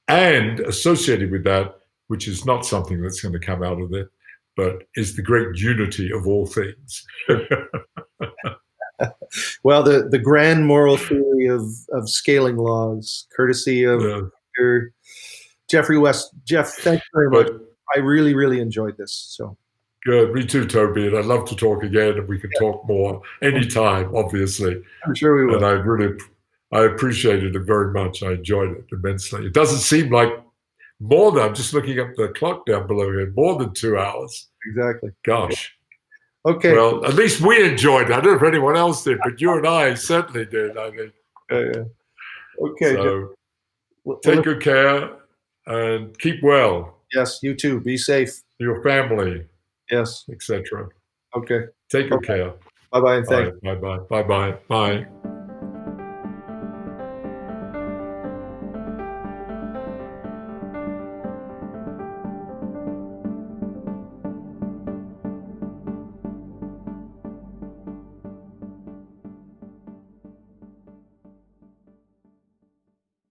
Speaker 2: and associated with that, which is not something that's going to come out of it, but is the great unity of all things.
Speaker 1: Well, the grand moral theory of scaling laws, courtesy of
Speaker 2: Yeah.
Speaker 1: Geoffrey West. Jeff, thanks very much.
Speaker 2: But
Speaker 1: I really, really enjoyed this. So
Speaker 2: good, me too, Toby, and I'd love to talk again, and we can talk more anytime, obviously.
Speaker 1: I'm sure we will.
Speaker 2: And I appreciated it very much. I enjoyed it immensely. It doesn't seem like more than, I'm just looking up the clock down below here, more than 2 hours.
Speaker 1: Exactly.
Speaker 2: Gosh.
Speaker 1: Okay.
Speaker 2: Well, at least we enjoyed it. I don't know if anyone else did, but you and I certainly did, I think.
Speaker 1: Yeah. Okay.
Speaker 2: So take good care and keep well.
Speaker 1: Yes, you too. Be safe.
Speaker 2: Your family.
Speaker 1: Yes.
Speaker 2: Etc.
Speaker 1: Okay.
Speaker 2: Take good care.
Speaker 1: Bye-bye and thanks.
Speaker 2: Bye. Bye. Bye. Bye.